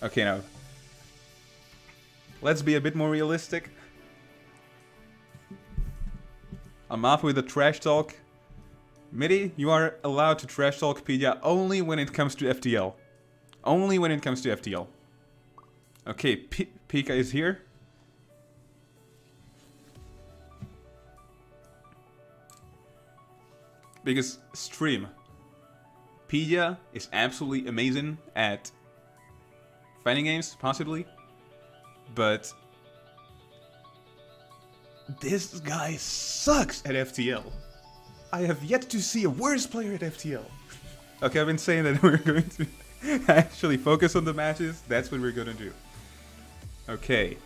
Okay, now. Let's be a bit more realistic. I'm off with the trash talk. Midi, you are allowed to trash talk Pidgeot only when it comes to FTL. Only when it comes to FTL. Okay, Pika is here. Because stream. Pidgeot is absolutely amazing at fighting games, possibly. But this guy sucks at FTL. I have yet to see a worse player at FTL. Okay, I've been saying that we're going to actually focus on the matches. That's what we're gonna do. Okay.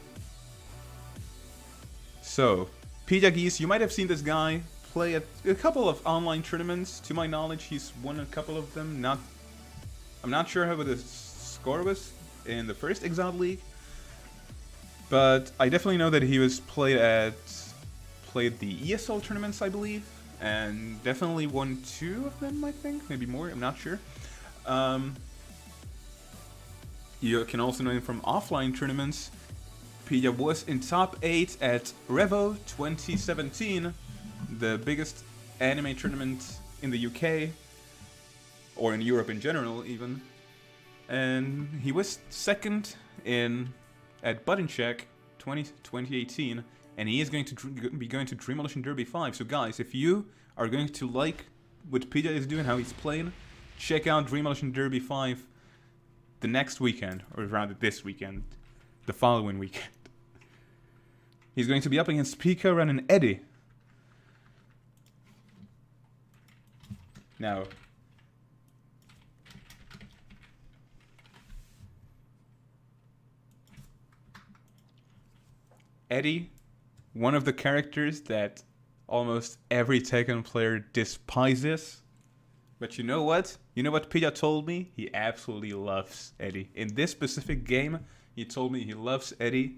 So, Pidgeot Geese, you might have seen this guy play at a couple of online tournaments. To my knowledge, he's won a couple of them. I'm not sure how the score was in the first Exiled League. But I definitely know that he was played the ESL tournaments, I believe, and definitely won 2 of them, I think, maybe more, I'm not sure. You can also know him from offline tournaments. Pidgeot was in top 8 at Revo 2017, the biggest anime tournament in the UK, or in Europe in general even. And he was second at Button Check 2018, and he is going to be going to Dreamology Derby 5. So guys, if you are going to like what Pidgeot is doing, how he's playing, check out Dreamology Derby 5 the next weekend, or rather this weekend, the following weekend. He's going to be up against Pika and Eddie. Now, Eddie, one of the characters that almost every Tekken player despises. But you know what? You know what Pidgeot told me? He absolutely loves Eddie. In this specific game, he told me he loves Eddie.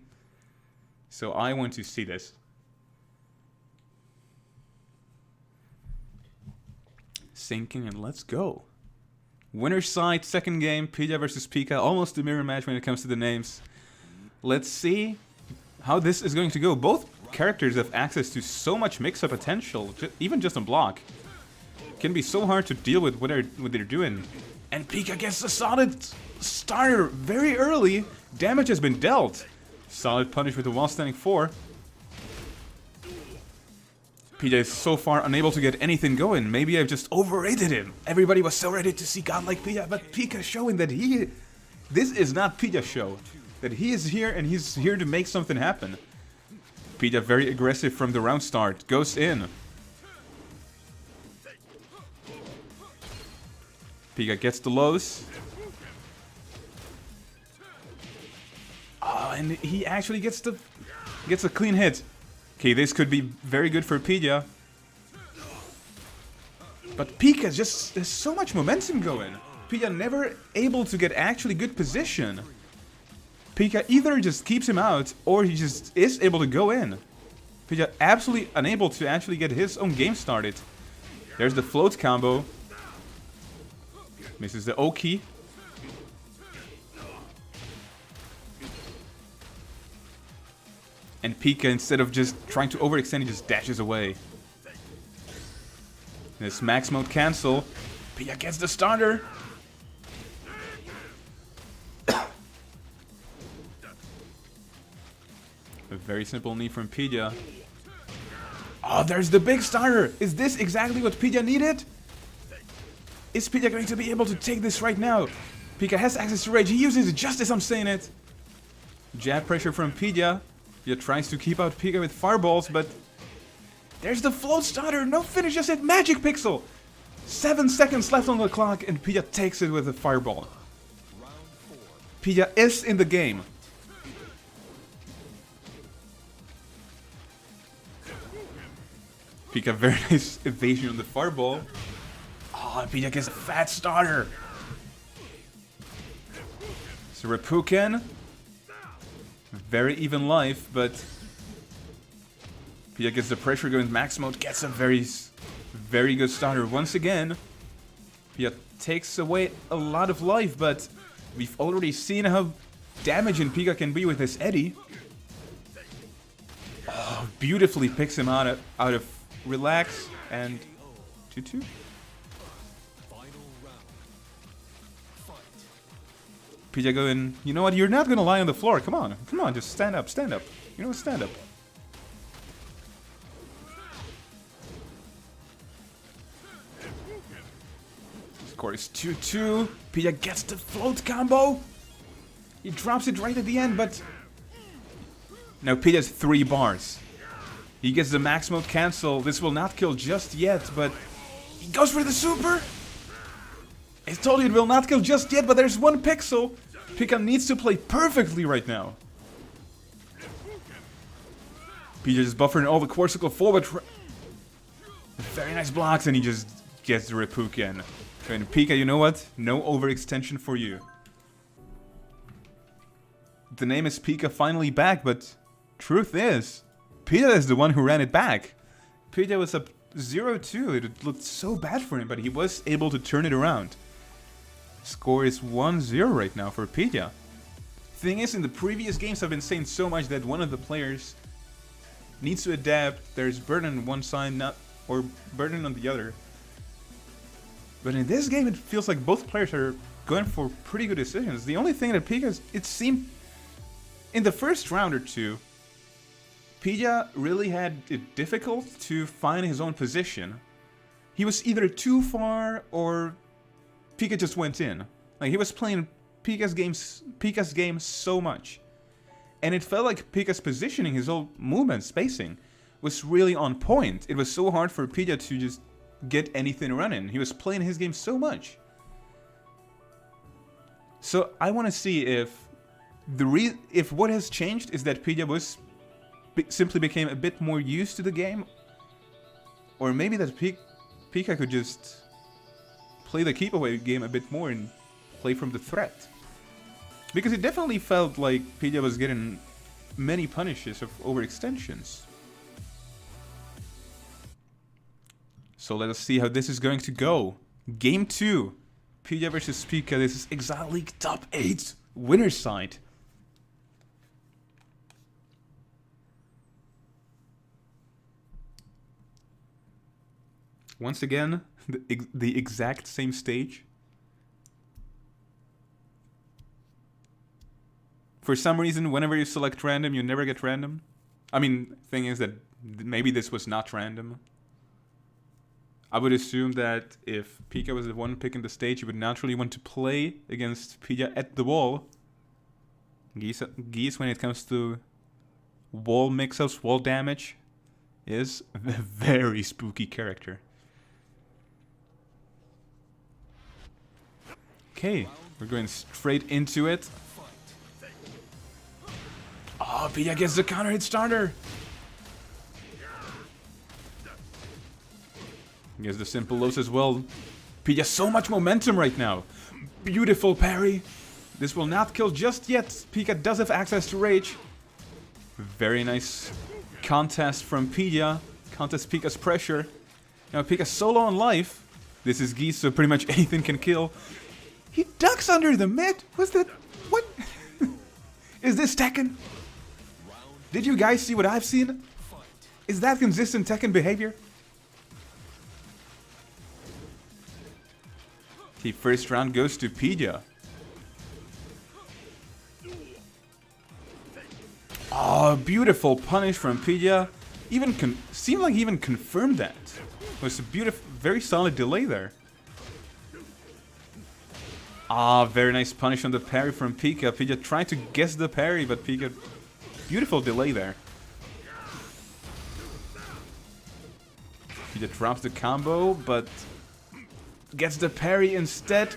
So I want to see this. Sinking, and let's go. Winner's side, second game, Pidgeot versus Pika. Almost a mirror match when it comes to the names. Let's see how this is going to go. Both characters have access to so much mix-up potential, even just on block. Can be so hard to deal with what they're doing. And Pika gets a solid starter very early. Damage has been dealt. Solid punish with the wall standing 4. Pika is so far unable to get anything going. Maybe I've just overrated him. Everybody was so ready to see godlike Pika, but Pika showing that this is not Pika's show. That he is here and he's here to make something happen. Pika very aggressive from the round start. Goes in. Pika gets the lows. Oh, and he actually gets a clean hit. Okay, this could be very good for Pika. But Pika just has so much momentum going. Pika never able to get actually good position. Pika either just keeps him out or he just is able to go in. Pika absolutely unable to actually get his own game started. There's the float combo. Misses the Oki. And Pika, instead of just trying to overextend, he just dashes away. This max mode cancel. Pika gets the starter. A very simple knee from Pika. Oh, there's the big starter. Is this exactly what Pika needed? Is Pika going to be able to take this right now? Pika has access to rage. He uses it just as I'm saying it. Jab pressure from Pika. Pika tries to keep out Pika with fireballs, but there's the float starter. No finish, just hit Magic Pixel. 7 seconds left on the clock, and Pika takes it with a fireball. Pika is in the game. Pika, very nice evasion on the fireball. Oh, Pika gets a fat starter. So Reppuken. Very even life, but Pika gets the pressure going max mode, gets a very good starter. Once again, Pika takes away a lot of life, but we've already seen how damaging Pika can be with his Eddy. Oh, beautifully picks him out of relax and 2-2. Pika going, you know what, you're not gonna lie on the floor, come on, just stand up, you know what, stand up. Score is 2-2, Pika gets the float combo, he drops it right at the end, but now Pika has 3 bars. He gets the max mode cancel, this will not kill just yet, but he goes for the super. I told you it will not kill just yet, but there's 1 pixel. Pika needs to play perfectly right now. Pika just buffering all the Corsical forward. Very nice blocks, and he just gets the Reppuken. And Pika, you know what? No overextension for you. The name is Pika finally back, but truth is, Pika is the one who ran it back. Pika was up 0-2. It looked so bad for him, but he was able to turn it around. Score is 1-0 right now for Pika. Thing is, in the previous games I've been saying so much that one of the players needs to adapt. There's burden on one side, or burden on the other. But in this game it feels like both players are going for pretty good decisions. The only thing that Pika, it seemed in the first round or two, Pika really had it difficult to find his own position. He was either too far or Pika just went in. Like, he was playing Pika's game so much. And it felt like Pika's positioning, his whole movement, spacing, was really on point. It was so hard for Pika to just get anything running. He was playing his game so much. So I want to see if what has changed is that Pika simply became a bit more used to the game, or maybe that Pika could just play the keep away game a bit more and play from the threat. Because it definitely felt like Pika was getting many punishes of overextensions. So let us see how this is going to go. Game 2. Pika versus Pika. This is Exile League Top 8 winner's side. Once again, the exact same stage. For some reason, whenever you select random, you never get random. I mean, thing is that maybe this was not random. I would assume that if Pika was the one picking the stage, you would naturally want to play against Pika at the wall. Geese, when it comes to wall mix-ups, wall damage, is a very spooky character. Okay, we're going straight into it. Oh, Pika gets the counter hit starter. Gets the simple lows as well. Pika, so much momentum right now. Beautiful parry. This will not kill just yet. Pika does have access to rage. Very nice contest from Pika. Contest Pika's pressure. Now Pika's so low on life. This is Geese, so pretty much anything can kill. He ducks under the mid. What's that? What? Is this Tekken? Did you guys see what I've seen? Is that consistent Tekken behavior? The first round goes to Pika. Oh, beautiful punish from Pika. Even seemed like he even confirmed that. It was a beautiful, very solid delay there. Ah, very nice punish on the parry from Pika. Pika tried to guess the parry, but Pika Beautiful delay there. Pika drops the combo, but gets the parry instead.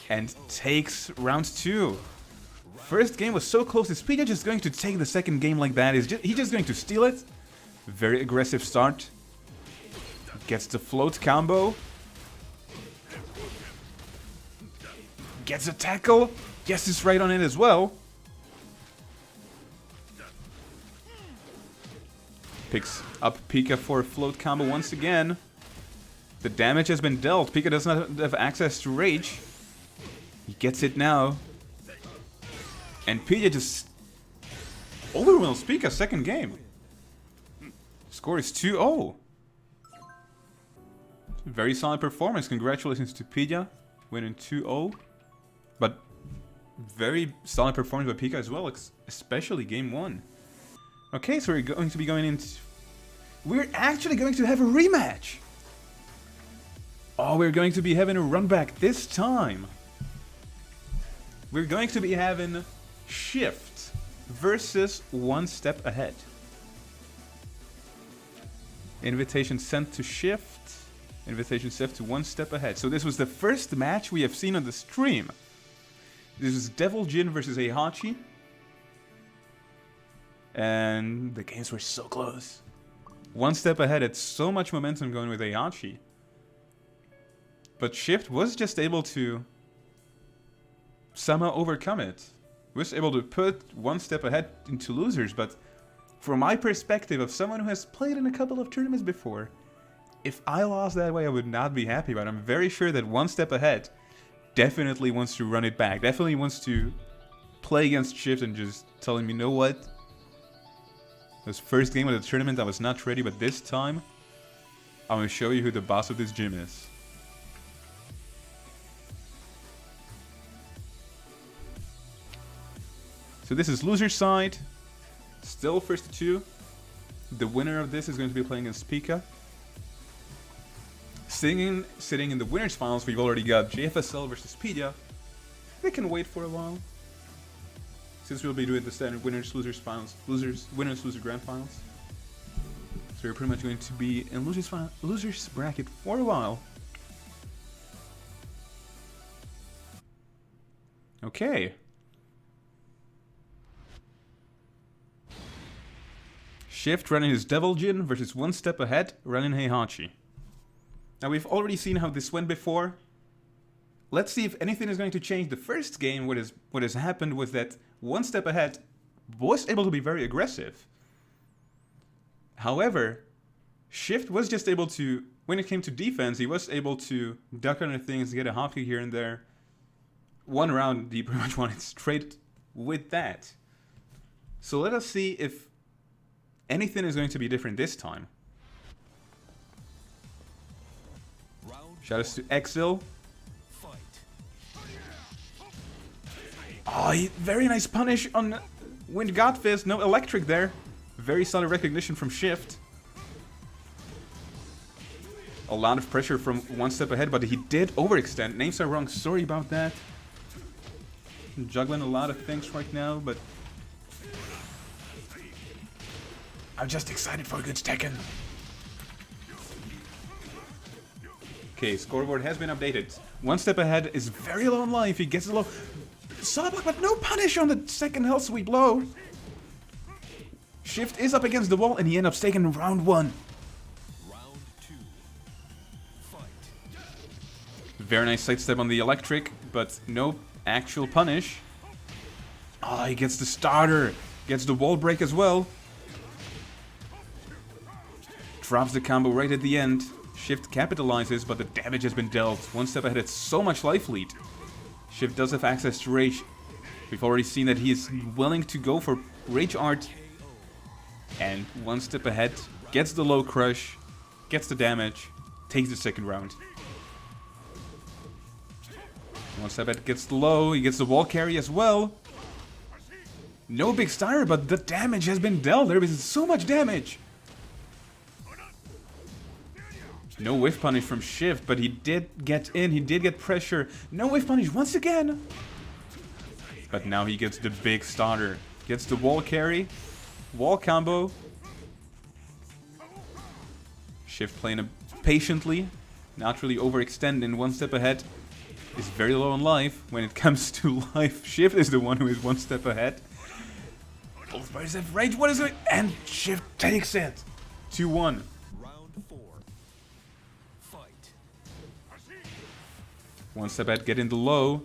And takes round 2. First game was so close. Is Pika just going to take the second game like that? Is he just going to steal it? Very aggressive start. Gets the float combo. Gets a tackle. Guesses right on it as well. Picks up Pika for a float combo once again. The damage has been dealt. Pika does not have access to rage. He gets it now. And Pika just overwhelms Pika second game. Score is 2-0. Very solid performance. Congratulations to Pika. Winning 2-0. But very solid performance by Pika as well, especially game 1. Okay, so we're going to be going into... We're actually going to have a rematch! Oh, we're going to be having a run back this time. We're going to be having Shift versus One Step Ahead. Invitation sent to Shift. Invitation sent to One Step Ahead. So this was the first match we have seen on the stream. This is Devil Jin versus Heihachi. And the games were so close. One Step Ahead had so much momentum going with Heihachi. But Shift was just able to somehow overcome it. Was able to put One Step Ahead into losers, but from my perspective of someone who has played in a couple of tournaments before, if I lost that way I would not be happy, but I'm very sure that One Step Ahead definitely wants to run it back. Definitely wants to play against Shift and just tell him, you know what? This first game of the tournament I was not ready, but this time I'm going to show you who the boss of this gym is. So this is loser side, still first to 2. The winner of this is going to be playing against Pika. Sitting in the winners finals, we've already got JFSL versus Pika. They can wait for a while, since we'll be doing the standard winners, losers, finals, winners, loser, grand finals. So we're pretty much going to be in losers bracket for a while. Okay. Shift running his Devil Jin versus One Step Ahead running Heihachi. Now we've already seen how this went before. Let's see if anything is going to change. The first game, what has happened was that One Step Ahead was able to be very aggressive. However, Shift was just able to, when it came to defense, he was able to duck under things, get a hotkey here and there. One round, he pretty much won it straight with that. So let us see if anything is going to be different this time. Shoutouts to Exil. Oh, very nice punish on Wind Godfist. No electric there. Very solid recognition from Shift. A lot of pressure from One Step Ahead, but he did overextend. Names are wrong. Sorry about that. I'm juggling a lot of things right now, but I'm just excited for a good Tekken. Okay, scoreboard has been updated. One Step Ahead is very low in life. He gets a low Sawbuck, but no punish on the second hell sweep low. Shift is up against the wall, and he ends up taking round 1. Round 2. Fight. Very nice sidestep on the electric, but no actual punish. Ah, he gets the starter. Gets the wall break as well. Drops the combo right at the end. Shift capitalizes, but the damage has been dealt. One Step Ahead had so much life lead. Shift does have access to Rage. We've already seen that he is willing to go for Rage Art. And One Step Ahead gets the low crush, gets the damage, takes the second round. One Step Ahead gets the low, he gets the wall carry as well. No big starter, but the damage has been dealt. There is so much damage. No whiff punish from Shift, but he did get in, he did get pressure. No whiff punish once again. But now he gets the big starter. Gets the wall carry. Wall combo. Shift playing patiently. Not really overextending, one step ahead. Is very low on life. When it comes to life, Shift is the one who is one step ahead. Both players have rage. What is it? And Shift takes it. 2-1. Round 4. Fight. One step ahead, get in the low.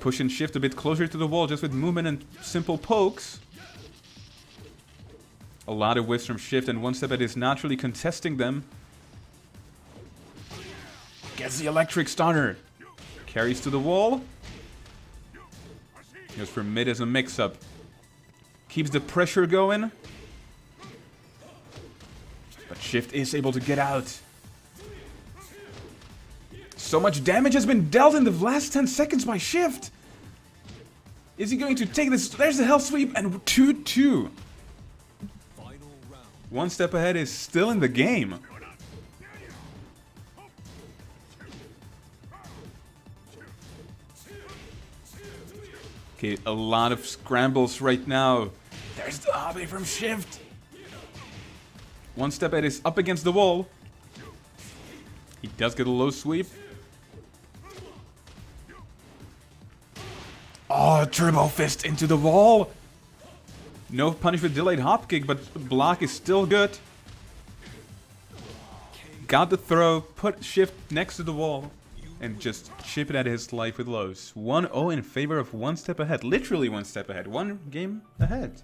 Push and Shift a bit closer to the wall just with movement and simple pokes. A lot of whiffs from Shift, and one step ahead is naturally contesting them. Gets the electric stunner. Carries to the wall. Goes for mid as a mix-up. Keeps the pressure going. But Shift is able to get out. So much damage has been dealt in the last 10 seconds by Shift. Is he going to take this? There's the hell sweep and 2-2. Final round. One step ahead is still in the game. Okay, a lot of scrambles right now. There's the hobby from Shift. One step ahead is up against the wall. He does get a low sweep. Oh, turbo fist into the wall. No punish with delayed hop kick, but block is still good. Got the throw, put Shift next to the wall, and just chip it at his life with lows. 1-0 in favor of one step ahead. Literally one step ahead. One game ahead.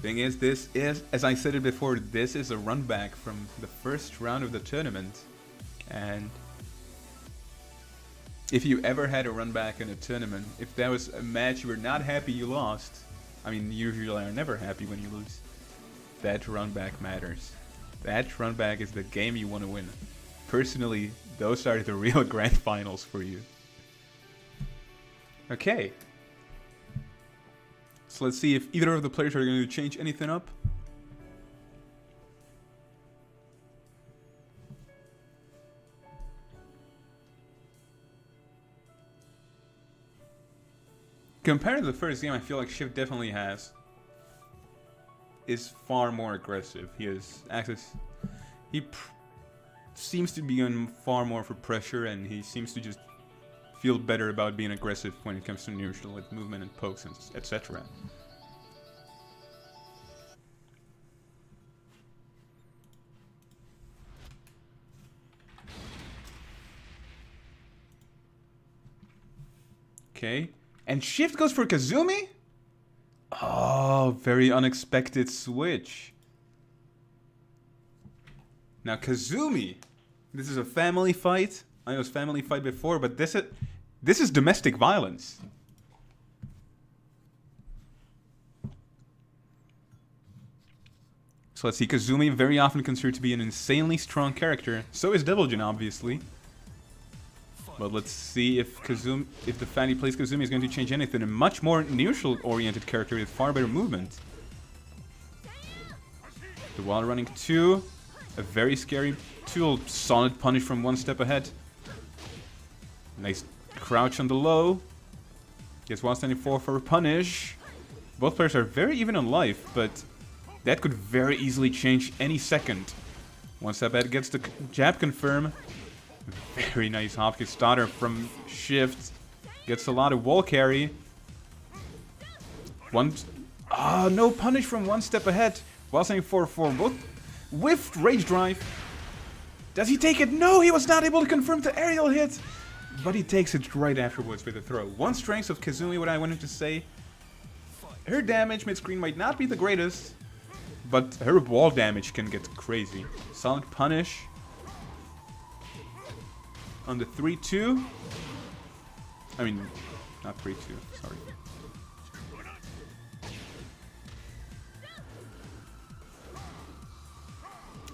Thing is, this is, as I said it before, this is a run back from the first round of the tournament. And if you ever had a run back in a tournament, if that was a match you were not happy you lost, I mean, usually I'm never happy when you lose, that run back matters. That run back is the game you want to win. Personally, those are the real grand finals for you. Okay. So let's see if either of the players are going to change anything up. Compared to the first game, I feel like Shift definitely is far more aggressive. He has access. He seems to be going far more for pressure, and he seems to just feel better about being aggressive when it comes to neutral with movement and pokes and etc. Okay. And Shift goes for Kazumi? Oh, very unexpected switch. Now Kazumi, this is a family fight. I know it was family fight before, but this is domestic violence. So let's see, Kazumi, very often considered to be an insanely strong character. So is Deviljin, obviously. But let's see if the fan he plays Kazumi is going to change anything. A much more neutral-oriented character with far better movement. The wall running 2. A very scary tool. Solid punish from one step ahead. Nice crouch on the low. Gets 174 for a punish. Both players are very even on life, but that could very easily change any second. One step ahead gets the jab confirm. Very nice hop kick starter from Shift. Gets a lot of wall carry. No punish from one step ahead. While saying 4-4. Both whiffed rage drive. Does he take it? No, he was not able to confirm the aerial hit. But he takes it right afterwards with a throw. One strength of Kazumi, what I wanted to say. Her damage mid-screen might not be the greatest, but her wall damage can get crazy. Solid punish. On the 3-2. I mean, not 3-2, sorry.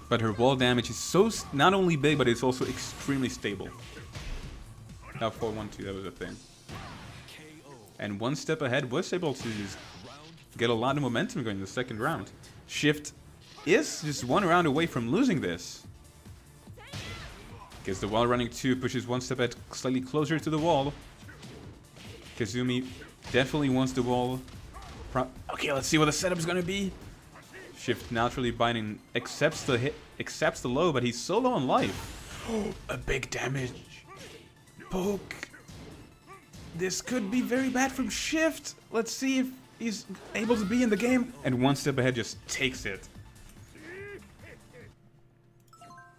But her wall damage is so not only big, but it's also extremely stable. Now 4-1-2, that was a thing. And one step ahead was able to just get a lot of momentum going in the second round. Shift is just one round away from losing this. Gets the wall running too, pushes one step ahead, slightly closer to the wall. Kazumi definitely wants the wall. Okay, let's see what the setup is gonna be. Shift naturally binding, accepts the hit, accepts the low, but he's so low on life. Oh, a big damage poke. This could be very bad from Shift. Let's see if he's able to be in the game. And one step ahead just takes it.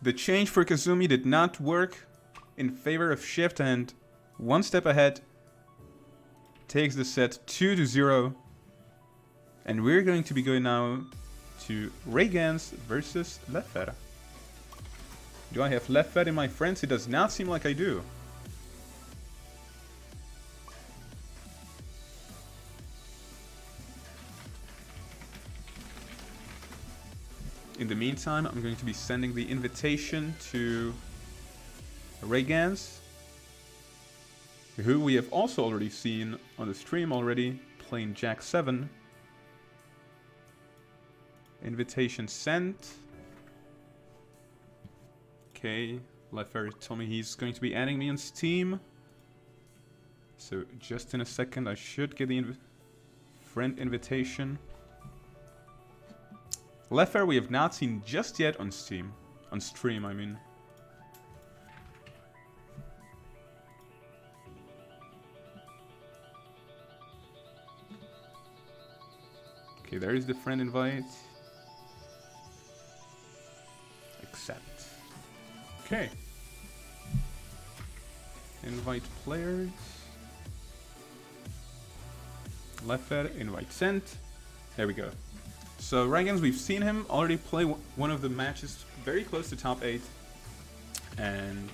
The change for Kazumi did not work in favor of Shift, and one step ahead takes the set 2-0. And we're going to be going now to Reigans versus Leffer. Do I have Leffer in my friends? It does not seem like I do. In the meantime, I'm going to be sending the invitation to Reigans, who we have also already seen on the stream already, playing Jack 7. Invitation sent. Okay, Leffer told me he's going to be adding me on Steam. So just in a second I should get the friend invitation. Leffer we have not seen just yet on Steam. On stream, I mean. Okay, there is the friend invite. Accept. Okay. Invite players. Leffer, invite sent. There we go. So Reigans, we've seen him already play one of the matches very close to top 8. And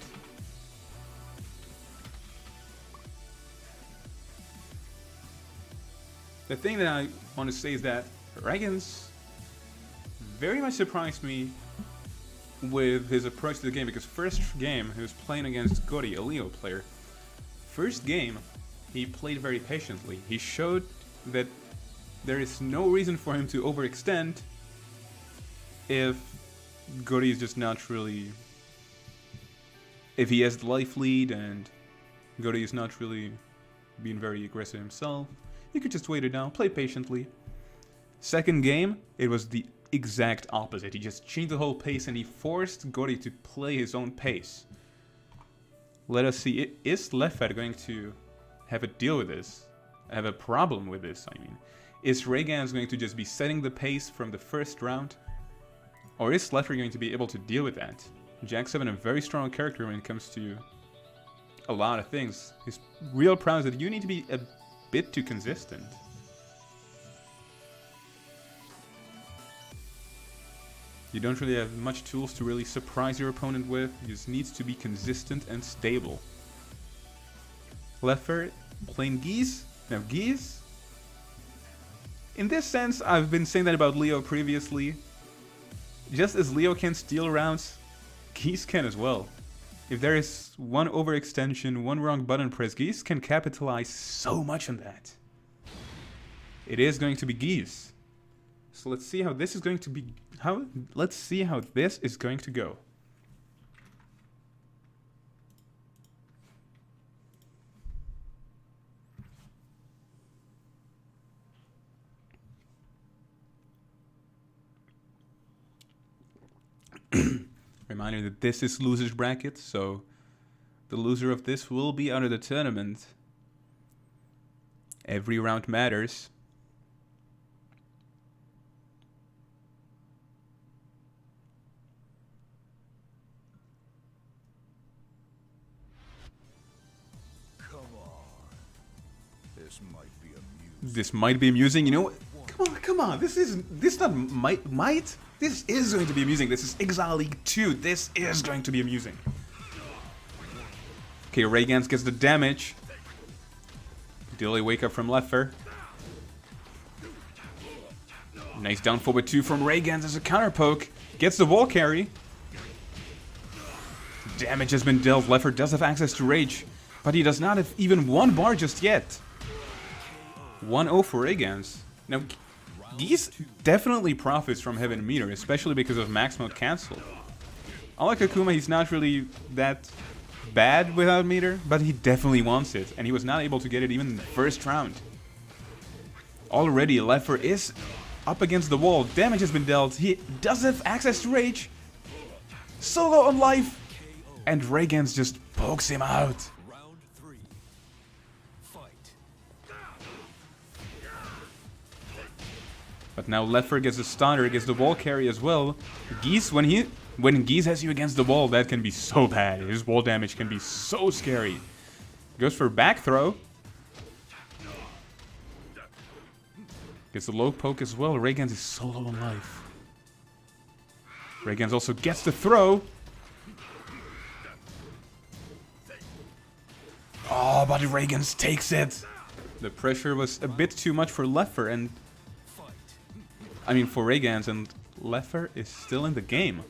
the thing that I want to say is that Reigans very much surprised me with his approach to the game, because first game he was playing against Gori, a Leo player. First game he played very patiently. He showed that there is no reason for him to overextend if Gori is just not really... If he has the life lead and Gori is not really being very aggressive himself, you could just wait it down, play patiently. Second game, it was the exact opposite. He just changed the whole pace and he forced Gori to play his own pace. Let us see, is Leffer going to have a deal with this? Have a problem with this, I mean. Is Reigans going to just be setting the pace from the first round? Or is Leffer going to be able to deal with that? Jack 7 a very strong character when it comes to a lot of things. His real problem is that you need to be a bit too consistent. You don't really have much tools to really surprise your opponent with. You just need to be consistent and stable. Leffer playing Geese. Now Geese, in this sense, I've been saying that about Leo previously. Just as Leo can steal rounds, Geese can as well. If there is one overextension, one wrong button press, Geese can capitalize so much on that. It is going to be Geese. So let's see how this is going to be. Let's see how this is going to go. Reminder that this is loser's bracket, so the loser of this will be out of the tournament. Every round matters. Come on. This might be amusing. This might be amusing, you know what? Come on, this not might. This is going to be amusing. This is Exile League 2. This is going to be amusing. Okay, Reigans gets the damage. Delay wake up from Leffer. Nice down forward 2 from Reigans as a counter poke. Gets the wall carry. Damage has been dealt. Leffer does have access to rage, but he does not have even one bar just yet. 1-0 for Reigans. Now, Geese definitely profits from having meter, especially because of max mode cancel. Unlike Akuma, he's not really that bad without meter, but he definitely wants it, and he was not able to get it even in the first round. Already, Leffer is up against the wall. Damage has been dealt. He does have access to rage. Solo on life, and Raygans just pokes him out. Round 3. Fight. But now Leffer gets a stunner, gets the wall carry as well. Geese, when Geese has you against the wall, that can be so bad. His wall damage can be so scary. Goes for back throw. Gets the low poke as well. Raygans is so low on life. Raygans also gets the throw. Oh, but Raygans takes it. The pressure was a bit too much for Leffer, and I mean for Raygans, and Leffer is still in the game.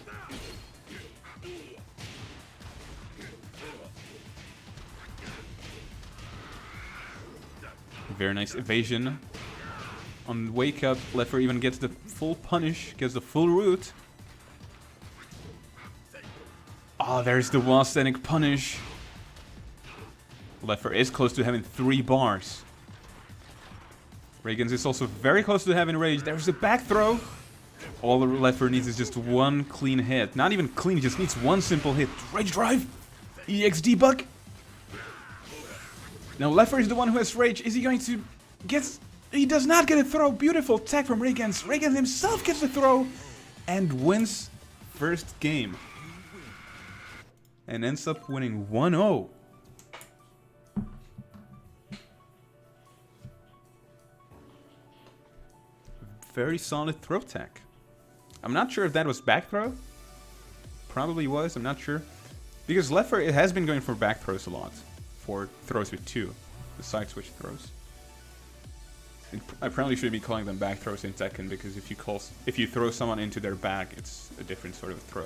Very nice evasion. On wake up, Leffer even gets the full punish, gets the full root. Oh, there's the Wall-Standing punish. Leffer is close to having 3 bars. Raygans is also very close to having rage. There's the back throw. All Leffer needs is just one clean hit. Not even clean, he just needs one simple hit. Rage drive! EX debug! Now Leffer is the one who has rage. Is he going to get... He does not get a throw. Beautiful attack from Raygans. Raygans himself gets the throw and wins first game. And ends up winning 1-0. Very solid throw tech. I'm not sure if that was back throw. Probably was, I'm not sure. Because Leffer, it has been going for back throws a lot. For throws with 2. The side switch throws. I probably shouldn't be calling them back throws in Tekken, because if you throw someone into their back, it's a different sort of throw.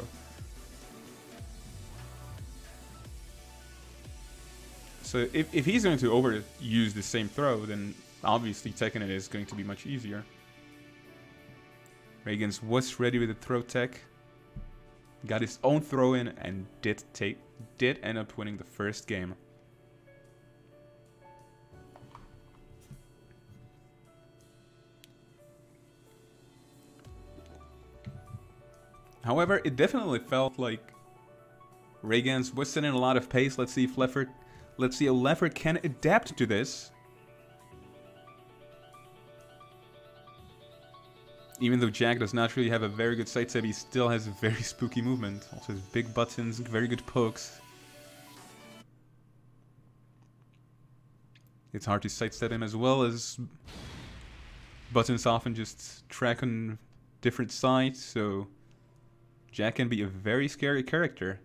So if he's going to overuse the same throw, then obviously Tekken it is going to be much easier. Raygans was ready with the throw tech, got his own throw in, and did end up winning the first game. However, it definitely felt like Raygans was setting a lot of pace. Let's see if Leffer can adapt to this. Even though Jack does not really have a very good sidestep, he still has a very spooky movement. Also has big buttons, very good pokes. It's hard to sidestep him, as well as buttons often just track on different sides, so Jack can be a very scary character.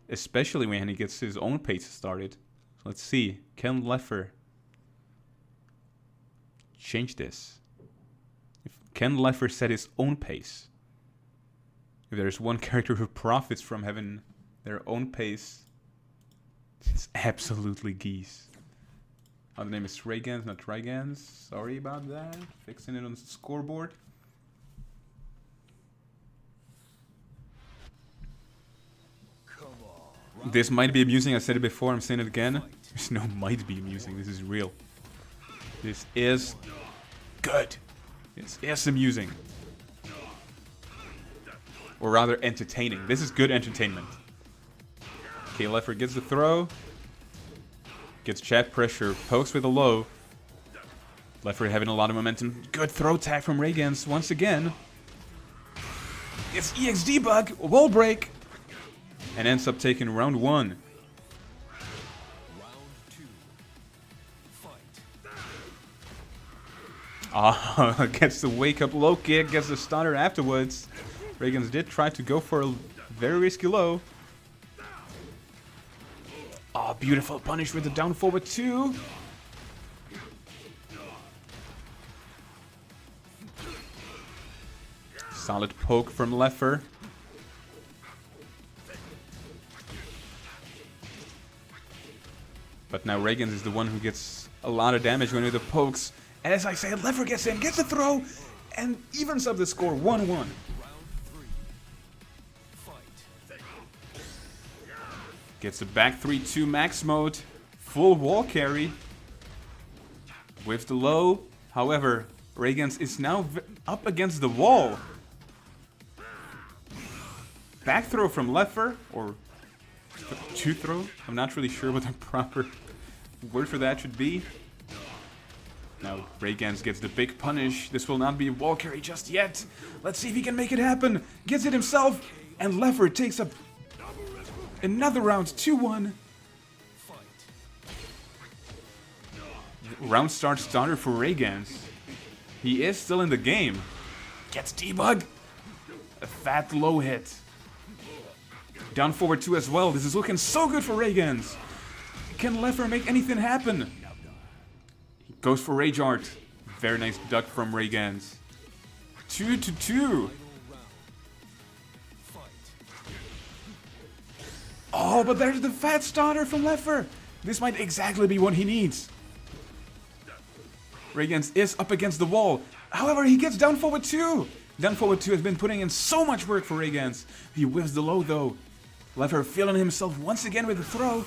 Especially when he gets his own pace started. So let's see, can Leffer change this? Can Leffer set his own pace? If there's one character who profits from having their own pace, it's absolutely Geese. Oh, the name is Raygans, not Rygans. Sorry about that. Fixing it on the scoreboard. This might be amusing, I said it before, I'm saying it again. There's no might be amusing, this is real. This is good. This is amusing. Or rather, entertaining. This is good entertainment. Okay, Leffer gets the throw. Gets check pressure, pokes with a low. Leffer having a lot of momentum. Good throw tag from Raygans once again. It's EX debug, wall break. And ends up taking round 1. Round 2. Fight. Gets the wake up low kick, gets the stunner afterwards. Raygans did try to go for a very risky low. Oh, beautiful punish with the down forward 2. Solid poke from Leffer. But now Raygans is the one who gets a lot of damage when with the pokes. And as I said, Leffer gets in, gets the throw, and evens up the score 1-1. Round 3. Fight. Gets a back 3-2 max mode. Full wall carry. With the low. However, Rayguns is now up against the wall. Back throw from Leffer, or two throw. I'm not really sure what the proper word for that should be. Now Rayguns gets the big punish. This will not be a wall carry just yet. Let's see if he can make it happen. Gets it himself, and Leffer takes up another round, 2-1. Round start starter for Rayguns. He is still in the game. Gets debug. A fat low hit. Down forward 2 as well. This is looking so good for Rayguns. Can Leffer make anything happen? He goes for Rage Art. Very nice duck from Rayguns. 2-2. Oh, but there's the fat starter from Leffer. This might exactly be what he needs. Rayguns is up against the wall. However, he gets down forward 2. Down forward 2 has been putting in so much work for Rayguns. He whiffs the low though. Leffer feeling himself once again with the throw.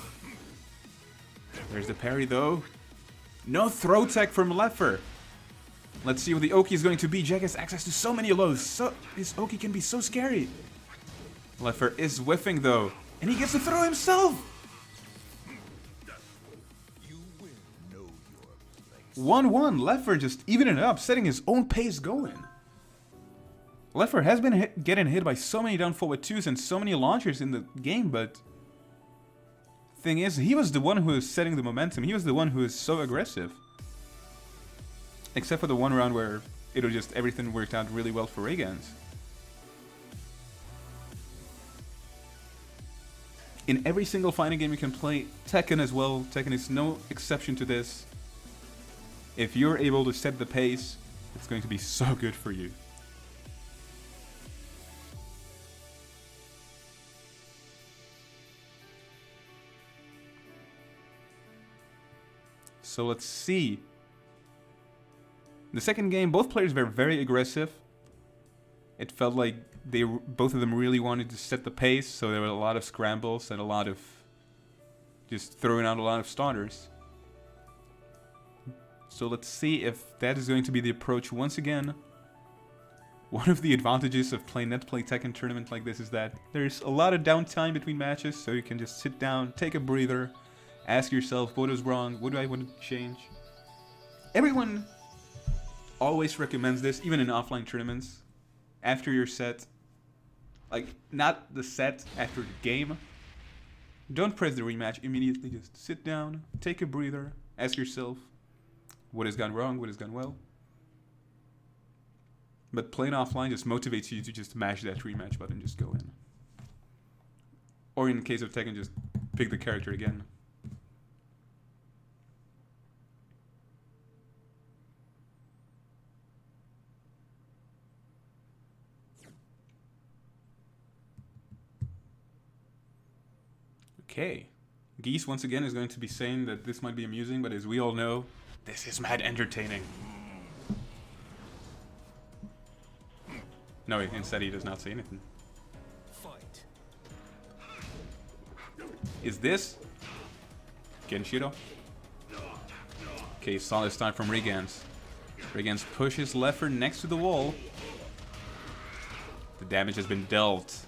There's the parry though. No throw tech from Leffer. Let's see what the Oki is going to be. Jack has access to so many lows. So his Oki can be so scary. Leffer is whiffing though. And he gets to throw himself. 1-1. Leffer just evening it up, setting his own pace going. Leffer has been getting hit by so many down forward 2s and so many launchers in the game, but thing is, he was the one who was setting the momentum. He was the one who was so aggressive. Except for the one round where it was just everything worked out really well for Rayguns. In every single fighting game you can play, Tekken as well, Tekken is no exception to this. If you're able to set the pace, it's going to be so good for you. So let's see. The second game, both players were very aggressive. It felt like both of them really wanted to set the pace, so there were a lot of scrambles and a lot of just throwing out a lot of starters. So let's see if that is going to be the approach once again. One of the advantages of playing Netplay Tekken tournament like this is that there's a lot of downtime between matches, so you can just sit down, take a breather, ask yourself what is wrong, what do I want to change. Everyone always recommends this, even in offline tournaments. After your set, like not the set after the game, don't press the rematch immediately, just sit down, take a breather, ask yourself what has gone wrong, what has gone well. But playing offline just motivates you to just mash that rematch button, just go in. Or in the case of Tekken, just pick the character again. Okay. Geese once again is going to be saying that this might be amusing, but as we all know, this is mad entertaining. No, instead he does not say anything. Fight. Is this Genshiro? Okay, solid start from Rayguns. Rayguns pushes Leffer next to the wall. The damage has been dealt.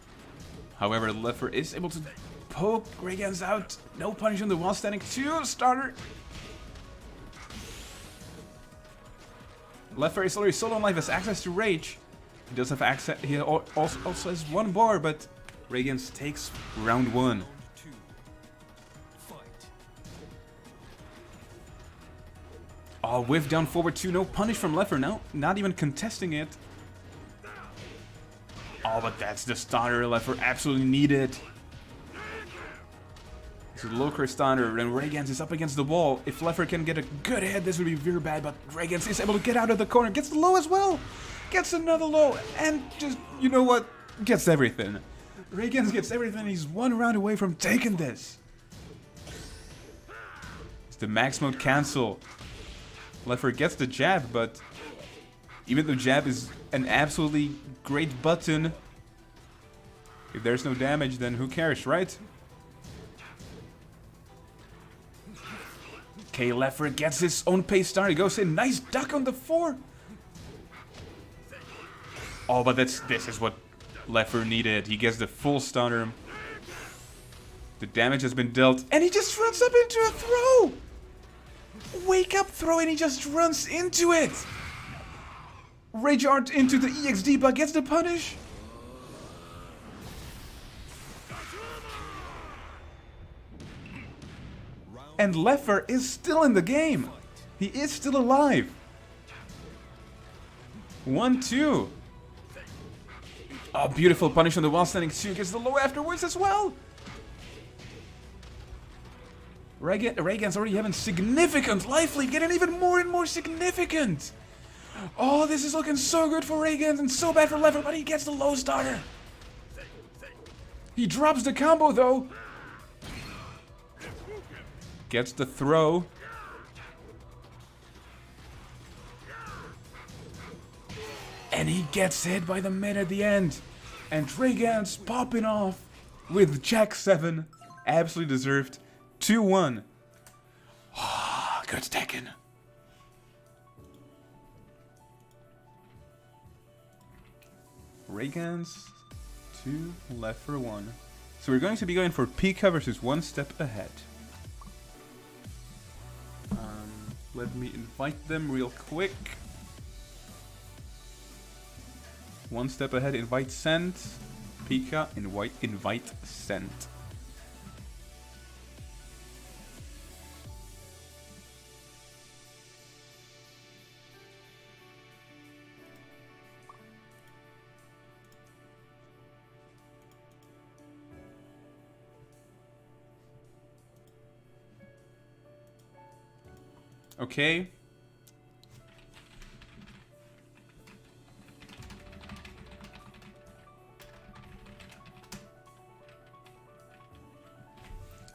However, Leffer is able to poke Rayguns out. No punish on the wall, standing 2 starter. Leffer is already solo on life, has access to Rage. He does have access, he also has 1 bar, but Rayguns takes round 1. Oh, whiff down forward 2, no punish from Leffer, no, not even contesting it. Oh, but that's the starter Leffer absolutely needed. It's a low curve starter, and Rayguns is up against the wall. If Leffer can get a good hit, this would be very bad, but Rayguns is able to get out of the corner, gets the low as well. Gets another low, and just, you know what, gets everything. Rayguns gets everything, he's 1 round away from taking this. It's the max mode cancel. Leffer gets the jab, but even though jab is an absolutely great button, if there's no damage, then who cares, right? Okay, Leffer gets his own pace start. He goes in. Nice duck on the 4. Oh, but this is what Leffer needed. He gets the full stunner. The damage has been dealt. And he just runs up into a throw. Wake up throw, and he just runs into it. Rage Art into the EXD, but gets the punish. And Leffer is still in the game. He is still alive. 1-2. Oh, beautiful punish on the while standing 2. Gets the low afterwards as well. Raygan's already having significant life lead, getting even more and more significant. Oh, this is looking so good for Raygan and so bad for Leffer, but he gets the low starter. He drops the combo though. Gets the throw. And he gets hit by the mid at the end. And Raygan's popping off with Jack 7. Absolutely deserved. 2-1. Ah, good Tekken. Raygan's 2, Leffer 1. So we're going to be going for Pika versus One Step Ahead. Let me invite them real quick. One Step Ahead, invite sent. Pika, invite sent. Okay.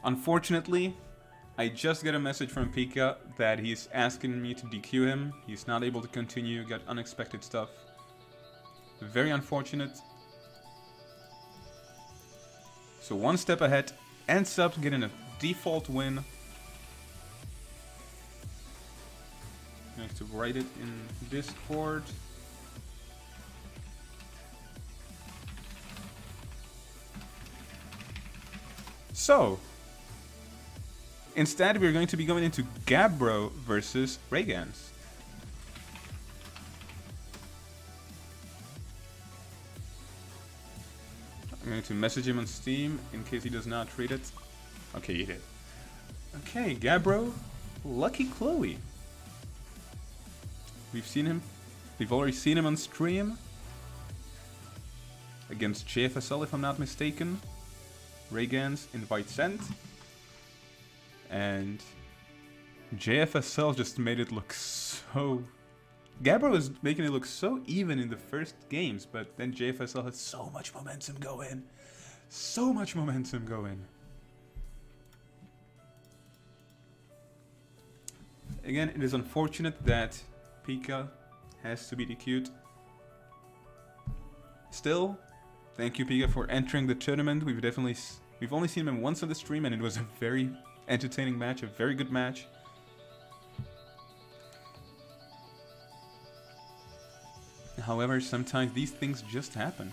Unfortunately, I just got a message from Pika that he's asking me to DQ him. He's not able to continue, got unexpected stuff. Very unfortunate. So One Step Ahead ends up getting a default win. I have to write it in Discord. So, instead we're going to be going into Gabbro versus Raygan's. I'm going to message him on Steam in case he does not read it. Okay, he did. Okay, Gabbro, Lucky Chloe. We've seen him. We've already seen him on stream. Against JFSL, if I'm not mistaken. Raygan's invite sent. And JFSL just made it look so... Gabbro was making it look so even in the first games, but then JFSL had so much momentum going. So much momentum going. Again, it is unfortunate that Pika has to be DQ'd. Still, thank you Pika for entering the tournament. We've only seen him once on the stream, and it was a very entertaining match, a very good match. However, sometimes these things just happen.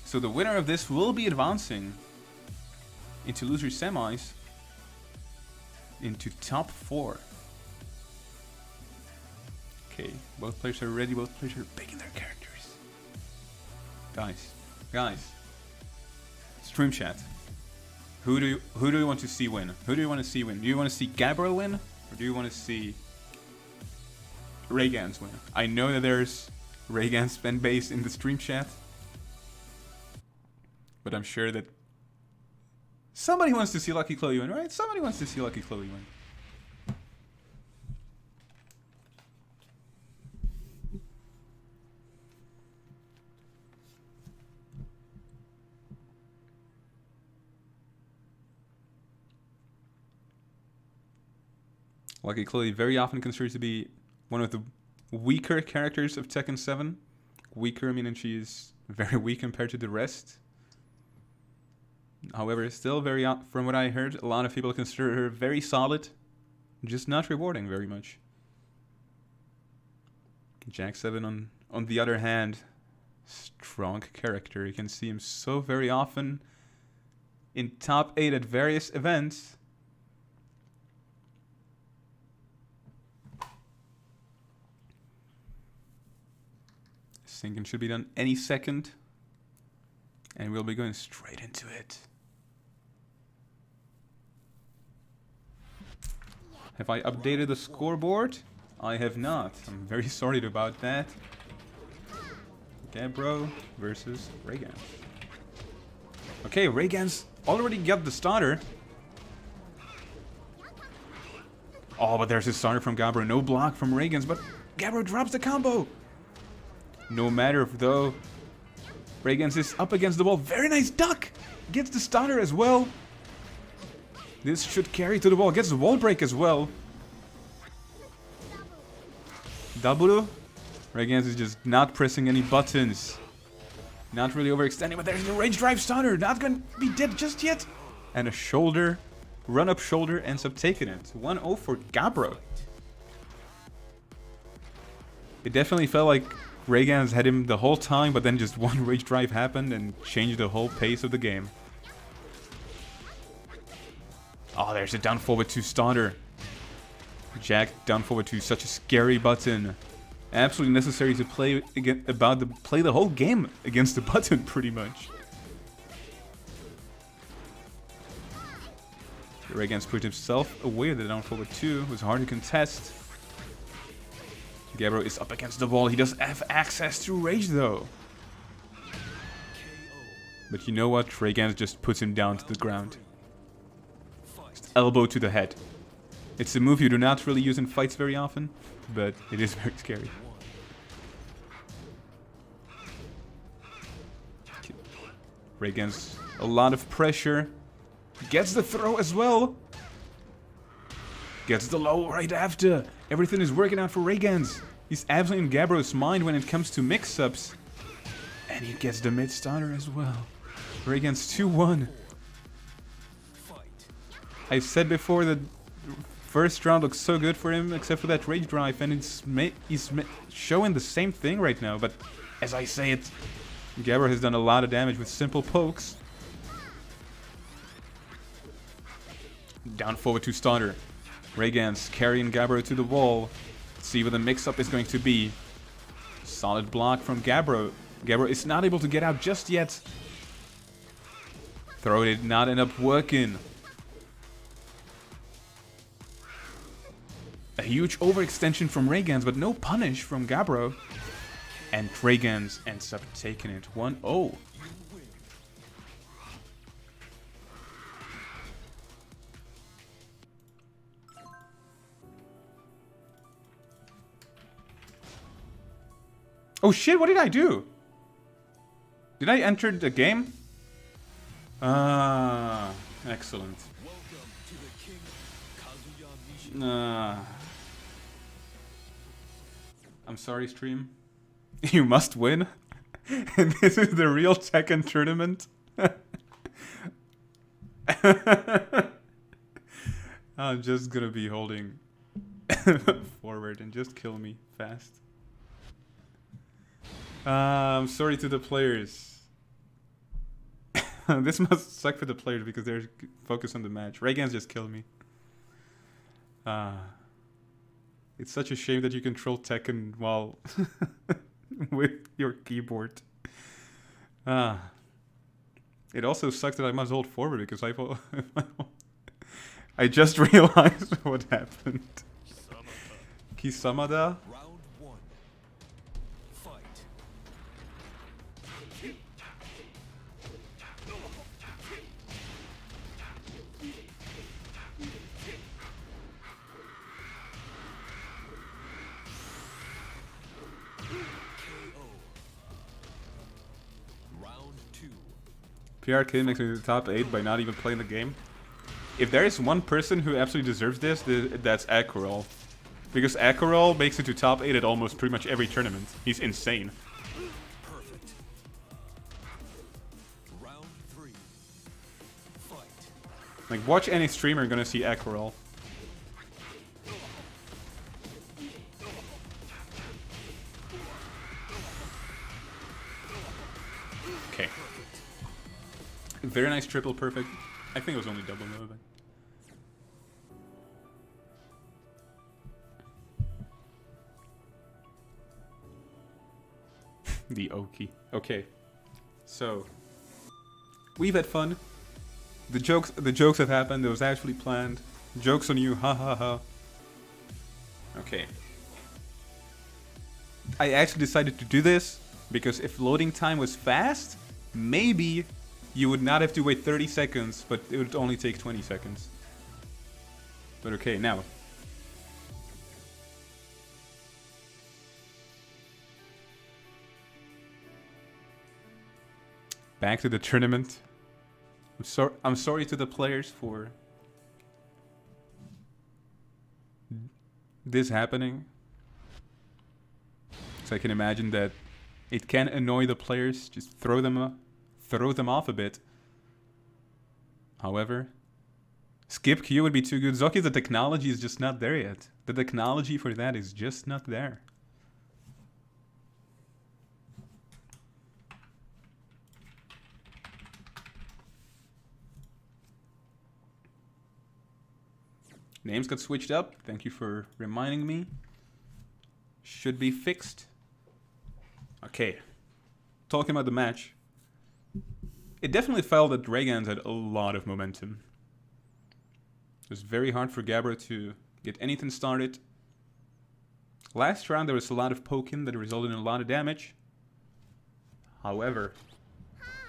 So the winner of this will be advancing into loser semis. Into top 4. Okay, both players are ready, both players are picking their characters. Guys. Stream chat. Who do you want to see win? Who do you want to see win? Do you want to see Gabbro win? Or do you want to see Raygan's win? I know that there's Raygan's fan base in the stream chat. But I'm sure that somebody wants to see Lucky Chloe win, right? Somebody wants to see Lucky Chloe win. Lucky Chloe very often considered to be one of the weaker characters of Tekken 7. Weaker, meaning she is very weak compared to the rest. However, still from what I heard, a lot of people consider her very solid, just not rewarding very much. Jack 7 on the other hand, strong character. You can see him so very often in top 8 at various events. Sinking should be done any second. And we'll be going straight into it. Have I updated the scoreboard? I have not. I'm very sorry about that. Gabbro versus Reigans. Okay, Reigans already got the starter. Oh, but there's a starter from Gabbro. No block from Reigans, but Gabbro drops the combo. No matter if though, Reigans is up against the wall. Very nice duck. Gets the starter as well. This should carry to the wall. Gets the wall break as well. Double. Reigans is just not pressing any buttons. Not really overextending, but there's the range drive stunner. Not gonna be dead just yet. And a shoulder. Run up shoulder ends up taking it. 1-0 for Gabbro. It definitely felt like Reigans had him the whole time, but then just one rage drive happened and changed the whole pace of the game. Oh, there's a down forward 2 starter. Jack down forward 2, such a scary button. Absolutely necessary to play play the whole game against the button, pretty much. Reigans put himself away with the down forward 2. It was hard to contest. Gabbro is up against the wall. He does have access to rage though. But you know what? Reigans just puts him down to the ground. Just elbow to the head. It's a move you do not really use in fights very often, but it is very scary. Reigans, a lot of pressure. Gets the throw as well. Gets the low right after. Everything is working out for Reigans. He's absolutely in Gabbro's mind when it comes to mix-ups. And he gets the mid starter as well. Reigans 2-1. I said before that first round looks so good for him, except for that rage drive, and he's showing the same thing right now. But as I say it, Gabbro has done a lot of damage with simple pokes. Down forward 2 starter. Reigans carrying Gabbro to the wall. Let's see what the mix-up is going to be. Solid block from Gabbro. Gabbro is not able to get out just yet. Throw did not end up working. A huge overextension from Reigans, but no punish from Gabbro. And Reigans ends up taking it 1-0. Oh shit, what did I do? Did I enter the game? Ah, excellent. I'm sorry, stream. You must win. And this is the real Tekken tournament. I'm just gonna be holding forward and just kill me fast. I'm sorry to the players. This must suck for the players because they're focused on the match. Reigans just killed me. It's such a shame that you control Tekken while with your keyboard. It also sucks that I must hold forward because I just realized what happened. Kisamada? Round 1. Fight. PRK makes me the top 8 by not even playing the game. If there is one person who absolutely deserves this, that's Akurol. Because Akurol makes it to top 8 at almost pretty much every tournament. He's insane. Perfect. Round 3. Like, watch any streamer gonna see Akrol. Okay. Very nice triple perfect. I think it was only double move. But... the Oki. Okay. So we've had fun. The jokes have happened. It was actually planned. Jokes on you. Ha ha ha. Okay. I actually decided to do this because if loading time was fast, maybe you would not have to wait 30 seconds, but it would only take 20 seconds. But okay, now. Back to the tournament. I'm sorry to the players for this happening. So I can imagine that it can annoy the players, just throw them off a bit. However, skip Q would be too good. Zoki, the technology is just not there yet. The technology for that is just not there. Names got switched up. Thank you for reminding me. Should be fixed. Okay. Talking about the match. It definitely felt that Ragans had a lot of momentum. It was very hard for Gabbro to get anything started. Last round there was a lot of poking that resulted in a lot of damage. However...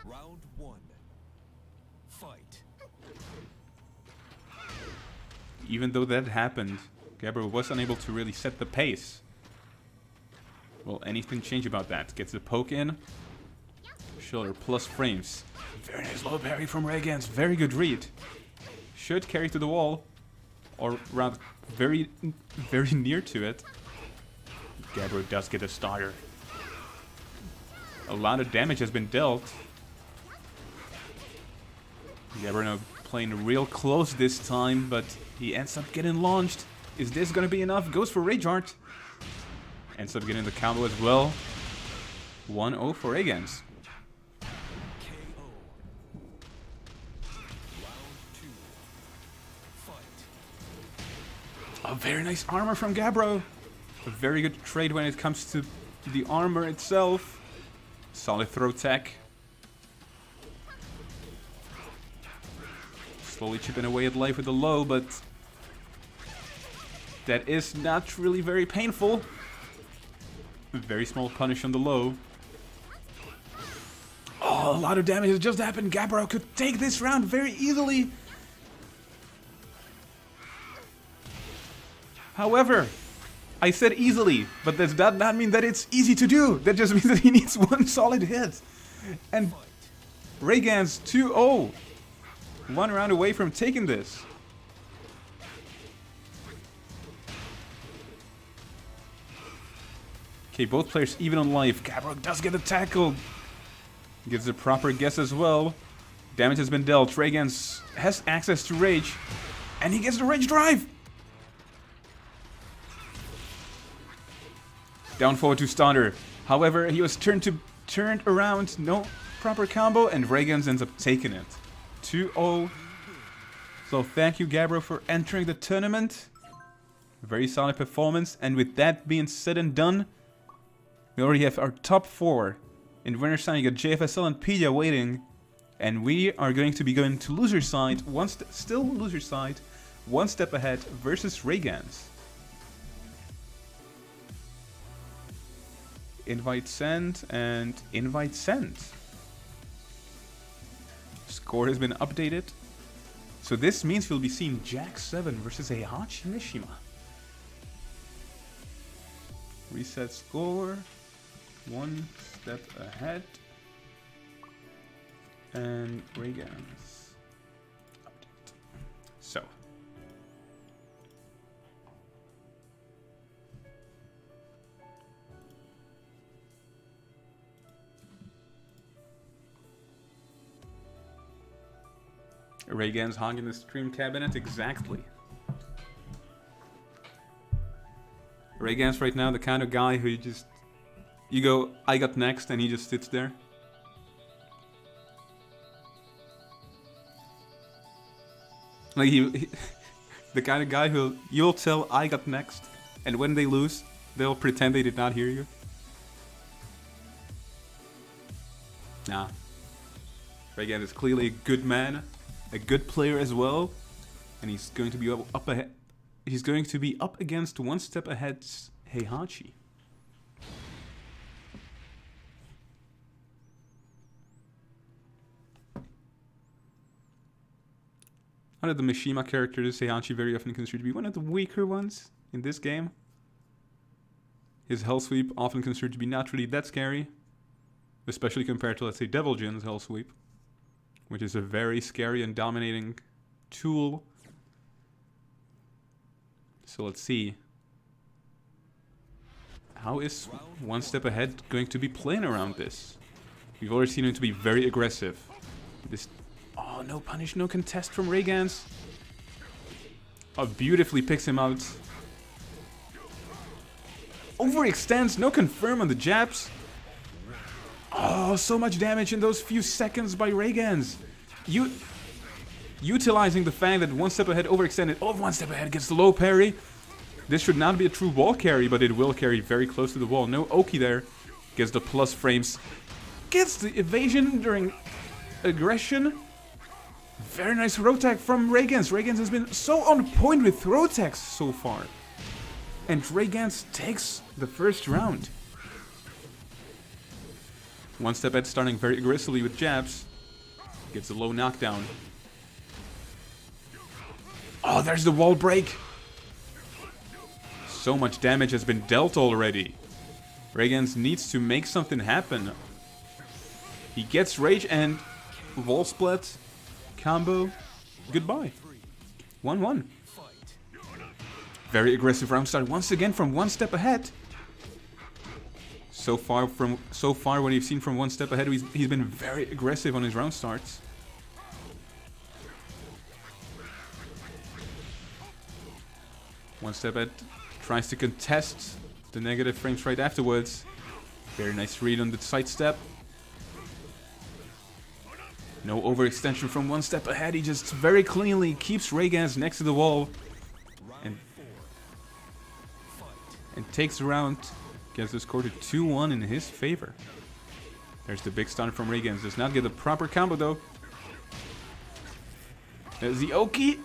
Round 1. Fight. Even though that happened, Gabbro was unable to really set the pace. Will anything change about that? Gets the poke in. Shoulder plus frames. Very nice low parry from Ragans. Very good read. Should carry to the wall. Or rather, very near to it. Gabbro does get a starter. A lot of damage has been dealt. Gabbro now playing real close this time, but he ends up getting launched. Is this gonna be enough? Goes for Rage Art. Ends up getting the combo as well. 1-0 for Ragans. KO. Round 2. Fight. A very nice armor from Gabbro. A very good trade when it comes to the armor itself. Solid throw tech. Slowly chipping away at life with the low, but that is not really very painful. A very small punish on the low. Oh, a lot of damage has just happened. Gabbro could take this round very easily. However, I said easily, but does that not mean that it's easy to do? That just means that he needs one solid hit. And Ragans 2-0. 1 round away from taking this. Okay, both players even on life. Gabbro does get a tackle. Gets a proper guess as well. Damage has been dealt. Ragans has access to Rage. And he gets the Rage Drive. Down forward to Starter. However, he was turned around. No proper combo. And Ragans ends up taking it. 2-0. So thank you, Gabbro, for entering the tournament. Very solid performance. And with that being said and done, we already have our top 4. In winner's side, you got JFSL and Pedia waiting. And we are going to be going to loser side, still loser side, 1 step ahead versus Ragans. Invite sent and invite sent. Score has been updated. So this means we'll be seeing Jack 7 versus Heihachi Mishima. Reset score. 1 step ahead. And Ragans. Update. So. Raygan's hogging the stream cabinet, exactly. Raygan's right now the kind of guy who you go, I got next, and he just sits there. Like the kind of guy who you'll tell I got next, and when they lose, they'll pretend they did not hear you. Nah. Raygan is clearly a good man, a good player as well, and he's going to be up ahead. He's going to be up against one step ahead's Heihachi. One of the Mishima characters, Heihachi very often considered to be one of the weaker ones in this game. His Hell Sweep often considered to be not really that scary, especially compared to, let's say, Devil Jin's Hell Sweep, which is a very scary and dominating tool. So let's see. How is one step ahead going to be playing around this? We've already seen him to be very aggressive. This, oh, no punish, no contest from Raygan's. Oh, beautifully picks him out. Overextends, no confirm on the jabs. Oh, so much damage in those few seconds by Raygan's. Utilizing the fact that one step ahead overextended. Oh, one step ahead gets the low parry. This should not be a true wall carry, but it will carry very close to the wall. No Oki there. Gets the plus frames. Gets the evasion during aggression. Very nice throw tech from Raygan's. Raygan's has been so on point with throw techs so far. And Raygan's takes the first round. One step ahead starting very aggressively with jabs. Gets a low knockdown. Oh, there's the wall break. So much damage has been dealt already. Raygan's needs to make something happen. He gets rage and wall split. Combo. Goodbye. 1-1. Very aggressive round start once again from one step ahead. So far what we've seen from one step ahead, he's been very aggressive on his round starts. One step ahead tries to contest the negative frames right afterwards. Very nice read on the sidestep. No overextension from one step ahead. He just very cleanly keeps Raygan's next to the wall. And takes the round. Gets the score to 2-1 in his favor. There's the big stun from Raygan's. Does not get the proper combo though. There's the Oki.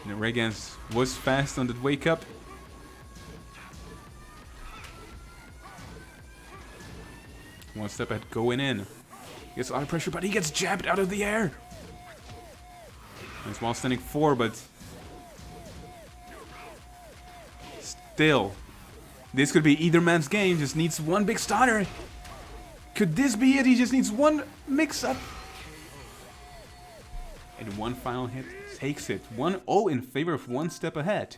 And Raygan's was fast on the wake up. One step ahead going in. Gets a lot of pressure, but he gets jabbed out of the air. Nice while standing 4, but still, this could be either man's game. Just needs one big stunner. Could this be it? He just needs one mix-up. And one final hit takes it. 1-0 in favor of one step ahead.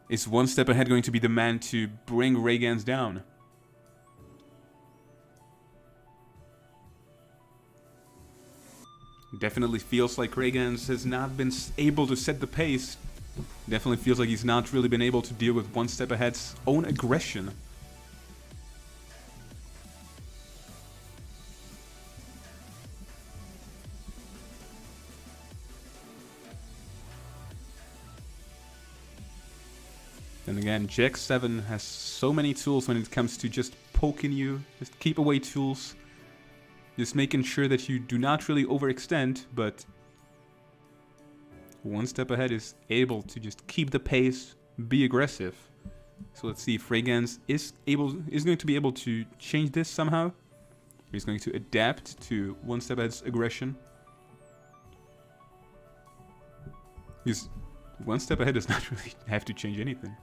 Is one step ahead going to be the man to bring Raygan's down? Definitely feels like Raygan's has not been able to set the pace. Definitely feels like he's not really been able to deal with one step ahead's own aggression. Then again, Jax7 has so many tools when it comes to just poking you, just keep away tools. Just making sure that you do not really overextend, but one step ahead is able to just keep the pace, be aggressive. So let's see if Raygan's is going to be able to change this somehow. He's going to adapt to one step ahead's aggression. Because one step ahead does not really have to change anything.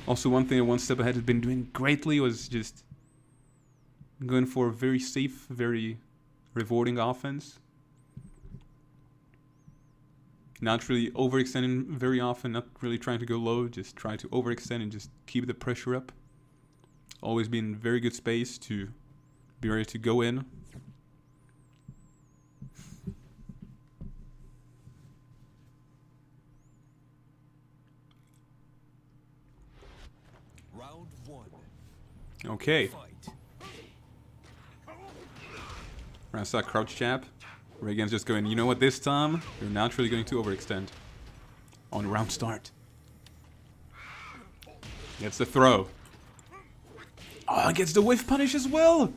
Also, one thing that one step ahead has been doing greatly was just going for a very safe, very rewarding offense. Not really overextending very often, not really trying to go low, just try to overextend and just keep the pressure up. always been very good space to be ready to go in. Round 1. Okay. Fight. Rasa crouch jab. Reagan's just going, you know what, this time you're naturally going to overextend. On round start. Gets the throw. Oh, gets the whiff punish as well.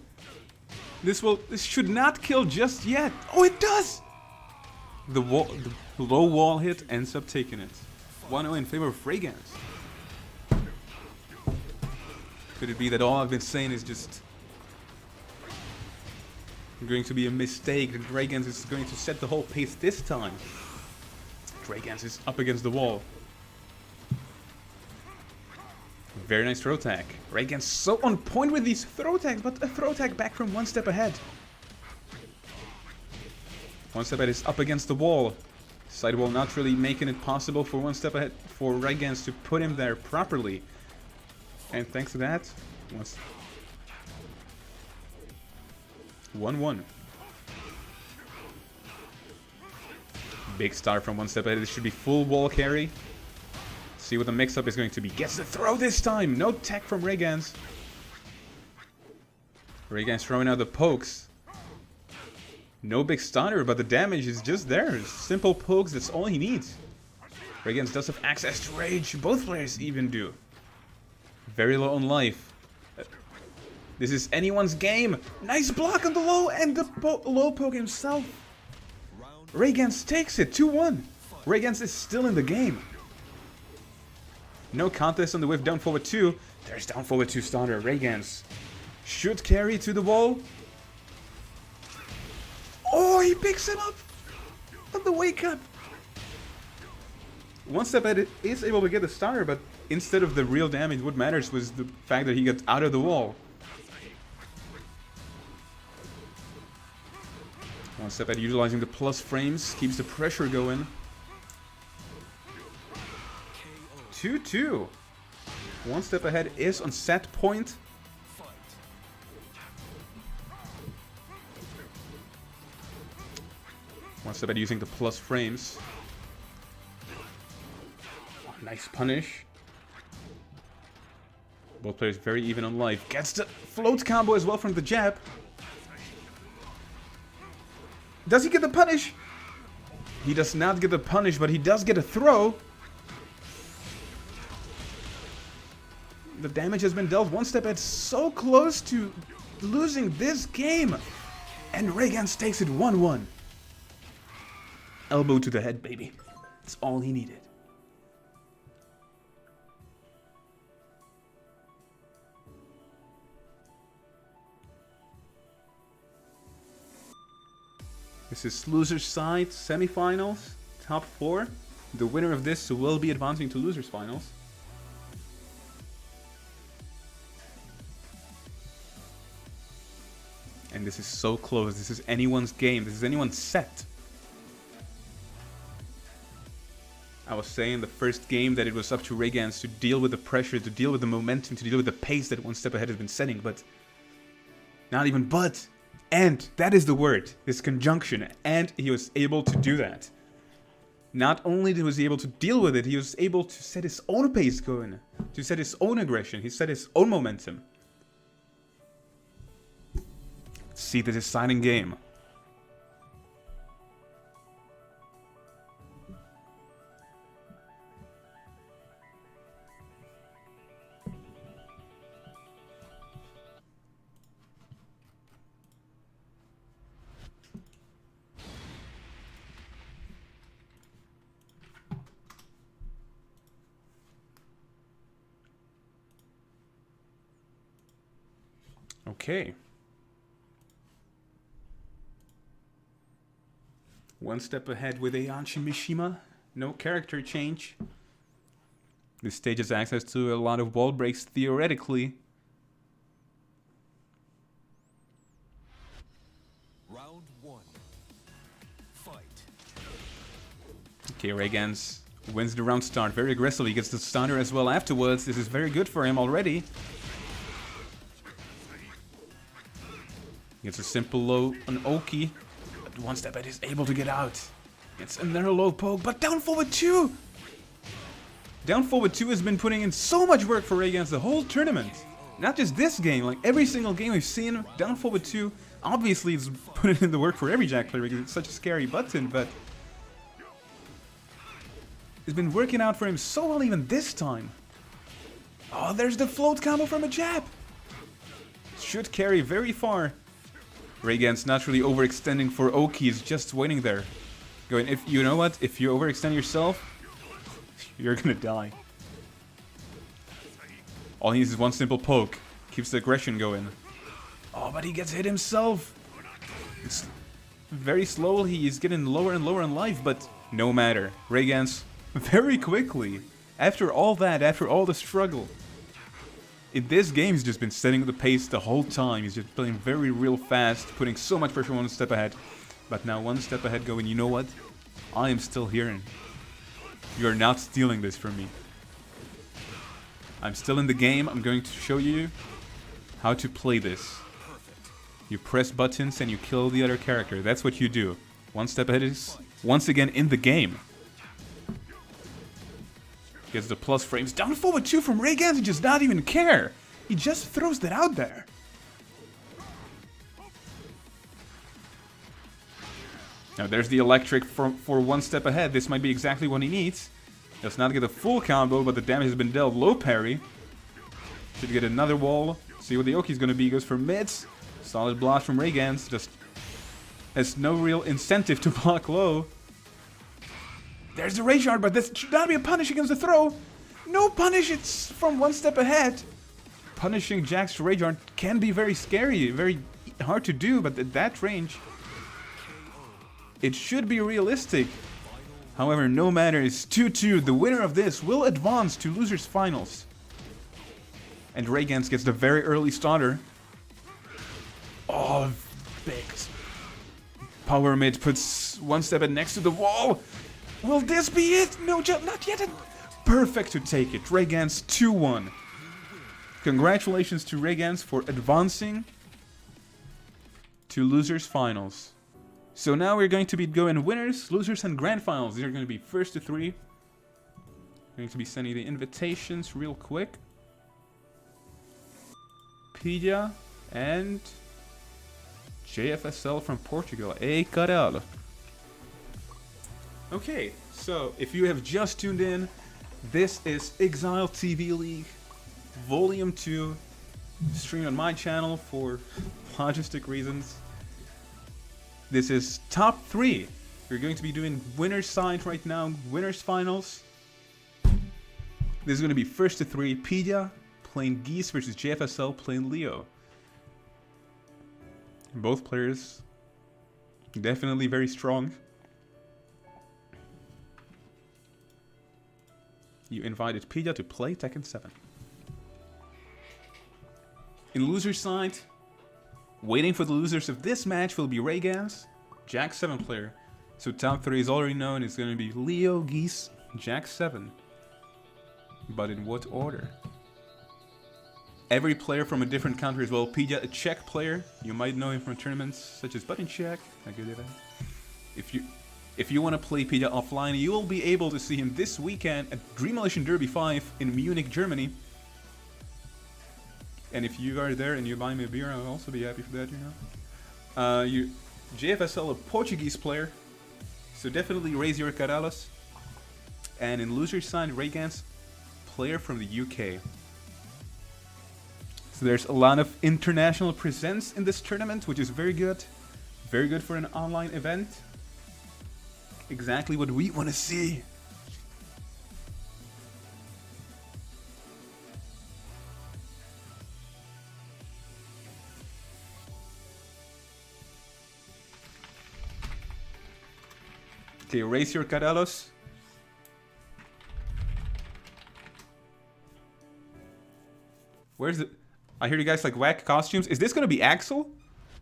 This should not kill just yet. Oh, it does. The low wall hit ends up taking it. 1-0 in favor of Reagan's. Could it be that all I've been saying is just going to be a mistake? That Reagan's is going to set the whole pace this time. Reagan's is up against the wall. Very nice throw tag. Reagan's so on point with these throw tags, but a throw tag back from one step ahead. One step ahead is up against the wall. Sidewall not really making it possible for one step ahead for Reagan's to put him there properly. And thanks to that, 1-1. Big star from one step ahead. This should be full wall carry. See what the mix-up is going to be. Gets the throw this time. No tech from Reagan's. Reagan's throwing out the pokes. No big stunner, but the damage is just there. Simple pokes, that's all he needs. Reagan's does have access to rage. Both players even do. Very low on life. This is anyone's game. Nice block on the low and the low poke himself. Reagan's takes it. 2-1. Reagan's is still in the game. No contest on the whiff down forward 2. There's down forward 2 starter. Reagan's should carry to the wall. Oh, he picks him up on the wake up. One step ahead is able to get the starter, but instead of the real damage, what matters was the fact that he got out of the wall. One step ahead utilizing the plus frames, keeps the pressure going. 2-2. One step ahead is on set point. One step ahead using the plus frames. Oh, nice punish. Both players very even on life. Gets the float combo as well from the jab. Does he get the punish? He does not get the punish, but he does get a throw. The damage has been dealt. One step ahead, so close to losing this game. And Reagan's takes it 1-1. Elbow to the head, baby. That's all he needed. This is loser's side semifinals, top 4. The winner of this will be advancing to losers finals. And this is so close. This is anyone's game. This is anyone's set. I was saying the first game that it was up to Reagan's to deal with the pressure, to deal with the momentum, to deal with the pace that one step ahead has been setting, but not even but. And that is the word, this conjunction, and he was able to do that. Not only was he able to deal with it, he was able to set his own pace going, to set his own aggression, he set his own momentum. Let's see the deciding game. Okay. One step ahead with Heihachi Mishima. No character change. This stage has access to a lot of wall breaks theoretically. Round 1. Fight. Okay, Reagan's wins the round start very aggressively. Gets the stunner as well afterwards. This is very good for him already. Gets a simple low on Oki. But one step ahead is able to get out. Gets another low poke, but down forward 2! Down forward 2 has been putting in so much work for Rayguns the whole tournament. Not just this game, like every single game we've seen, down forward 2, obviously it's putting in the work for every Jack player because it's such a scary button, but it's been working out for him so well even this time. Oh, there's the float combo from a jab! Should carry very far. Rayguns naturally overextending for Oki, is just waiting there. Going, if you know what, if you overextend yourself, you're gonna die. All he needs is one simple poke. Keeps the aggression going. Oh, but he gets hit himself. It's very slowly, he's getting lower and lower in life, but no matter. Rayguns, very quickly, after all that, after all the struggle, in this game he's just been setting the pace the whole time. He's just playing very real fast, putting so much pressure one step ahead. But now one step ahead going, you know what? I am still here. You're not stealing this from me. I'm still in the game. I'm going to show you how to play this. You press buttons and you kill the other character. That's what you do. One step ahead is once again in the game. Gets the plus frames. Down forward 2 from Rayguns. He does not even care. He just throws that out there. Now there's the electric for one step ahead. This might be exactly what he needs. Does not get a full combo, but the damage has been dealt. Low parry. Should get another wall. See what the Oki's gonna be. Goes for mids. Solid blast from Rayguns. Just has no real incentive to block low. There's the Rage Art, but this should not be a punish against the throw. No punish, it's from one step ahead. Punishing Jack's Rage Art can be very scary, very hard to do, but at that range, it should be realistic. However, no matter, it's 2-2. The winner of this will advance to losers finals. And Rayguns gets the very early starter. Oh, big. Power mid puts one step in next to the wall. Will this be it? No jump, not yet. Perfect to take it. Rayguns 2-1. Congratulations to Rayguns for advancing to losers finals. So now we're going to be going winners, losers, and grand finals. These are going to be first to 3. I'm going to be sending the invitations real quick. Pedia and JFSL from Portugal. Ei, caralho. Okay, so if you have just tuned in, this is Exile TV League Volume 2, streamed on my channel for logistic reasons. This is top 3. We're going to be doing winners side right now, winners finals. This is going to be first to 3, Pedia playing Geese versus JFSL playing Leo. Both players definitely very strong. You invited Pedia to play Tekken 7. In loser side, waiting for the losers of this match will be Rayguns, Jack 7 player. So top 3 is already known. It's going to be Leo, Geese, Jack 7. But in what order? Every player from a different country as well. Pedia, a Czech player. You might know him from tournaments such as Button Check. If you want to play Pedia offline, you will be able to see him this weekend at Dreamalition Derby 5 in Munich, Germany. And if you are there and you buy me a beer, I'll also be happy for that, you know. JFSL, a Portuguese player, so definitely raise your caralas. And in loser side, Rayguns, player from the UK. So there's a lot of international presence in this tournament, which is very good. Very good for an online event. Exactly what we want to see. Okay, raise your caralos. Where's the... I hear you guys like whack costumes. Is this going to be Axel?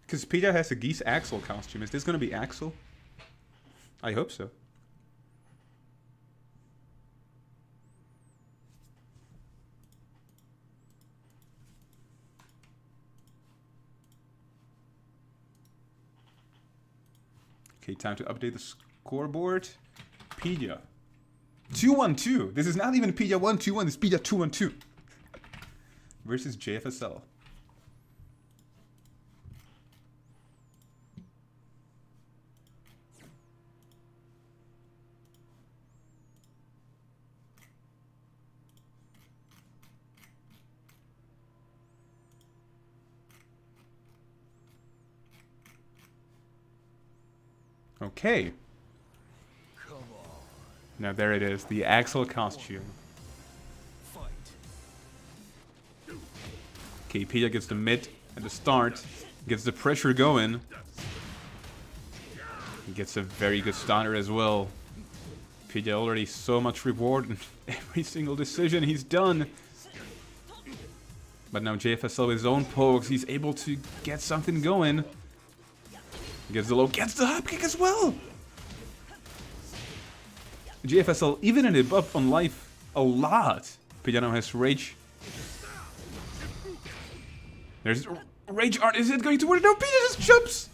Because Pedia has a Geese Axel costume. Is this going to be Axel? I hope so. Okay, time to update the scoreboard. Pidgeot. 2-1-2. This is not even Pidgeot 1-2-1, it's Pidgeot 2-1-2. Versus JFSL. Okay. Come on. Now there it is, the Axel costume. Fight. Okay, Pidgeot gets the mid at the start, gets the pressure going. He gets a very good starter as well. Pidgeot already so much reward in every single decision he's done. But now JFSL with his own pokes, he's able to get something going. Gets the low, gets the hop kick as well! JFSL even in the buff on life a lot. Pidgeot now has Rage. There's Rage Art, is it going to work? No, Pidgeot just jumps!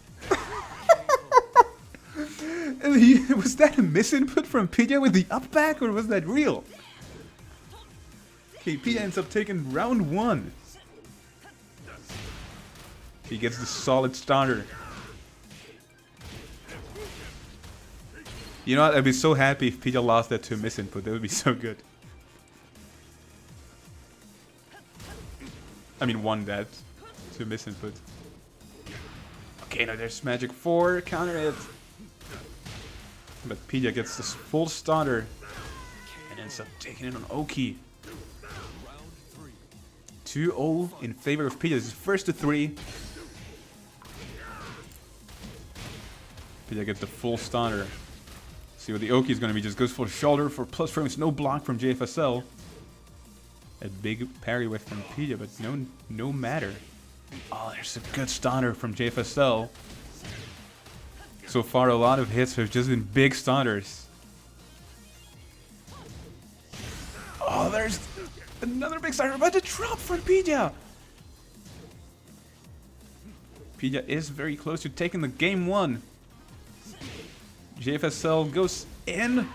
Was that a misinput from Pidgeot with the up back, or was that real? Okay, Pidgeot ends up taking round 1. He gets the solid starter. You know what, I'd be so happy if Pidgeot lost that to a misinput, that would be so good. I mean, won that to a misinput. Okay, now there's Magic 4, counter it. But Pidgeot gets this full starter and ends up taking it on Oki. 2-0 in favor of Pidgeot. This is first to 3. Pidgeot gets the full starter. See what the Oki is going to be. Just goes for the shoulder for plus frames. No block from JFSL. A big parry whiff from Pidgeot, but no matter. Oh, there's a good starter from JFSL. So far, a lot of hits have just been big starters. Oh, there's another big starter, but the drop from Pidgeot. Pidgeot is very close to taking the game 1. JFSL goes in,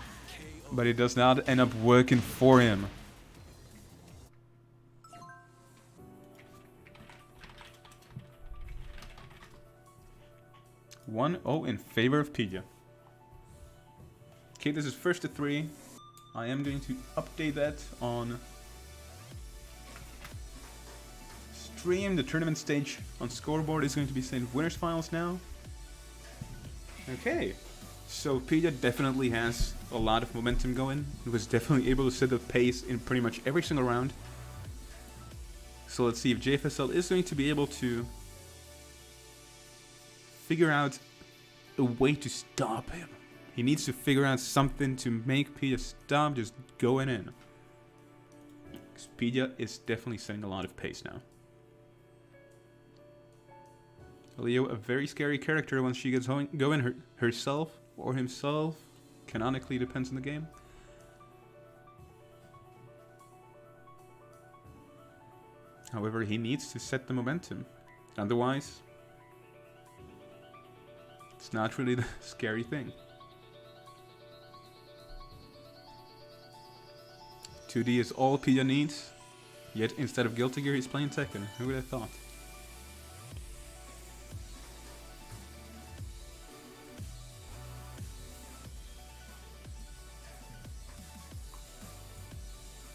but it does not end up working for him. (1-0) in favor of Pidgeot. Okay, this is first to 3. I am going to update that on stream. The tournament stage on scoreboard is going to be saying winners finals now. Okay. So Pidgeot definitely has a lot of momentum going. He was definitely able to set the pace in pretty much every single round. So let's see if JFSL is going to be able to figure out a way to stop him. He needs to figure out something to make Pidgeot stop just going in. Because Pidgeot is definitely setting a lot of pace now. Leo, a very scary character once she gets going herself. Or himself, canonically depends on the game. However, he needs to set the momentum. Otherwise, it's not really the scary thing. 2D is all Pidgeot needs, yet instead of Guilty Gear he's playing Tekken. Who would have thought?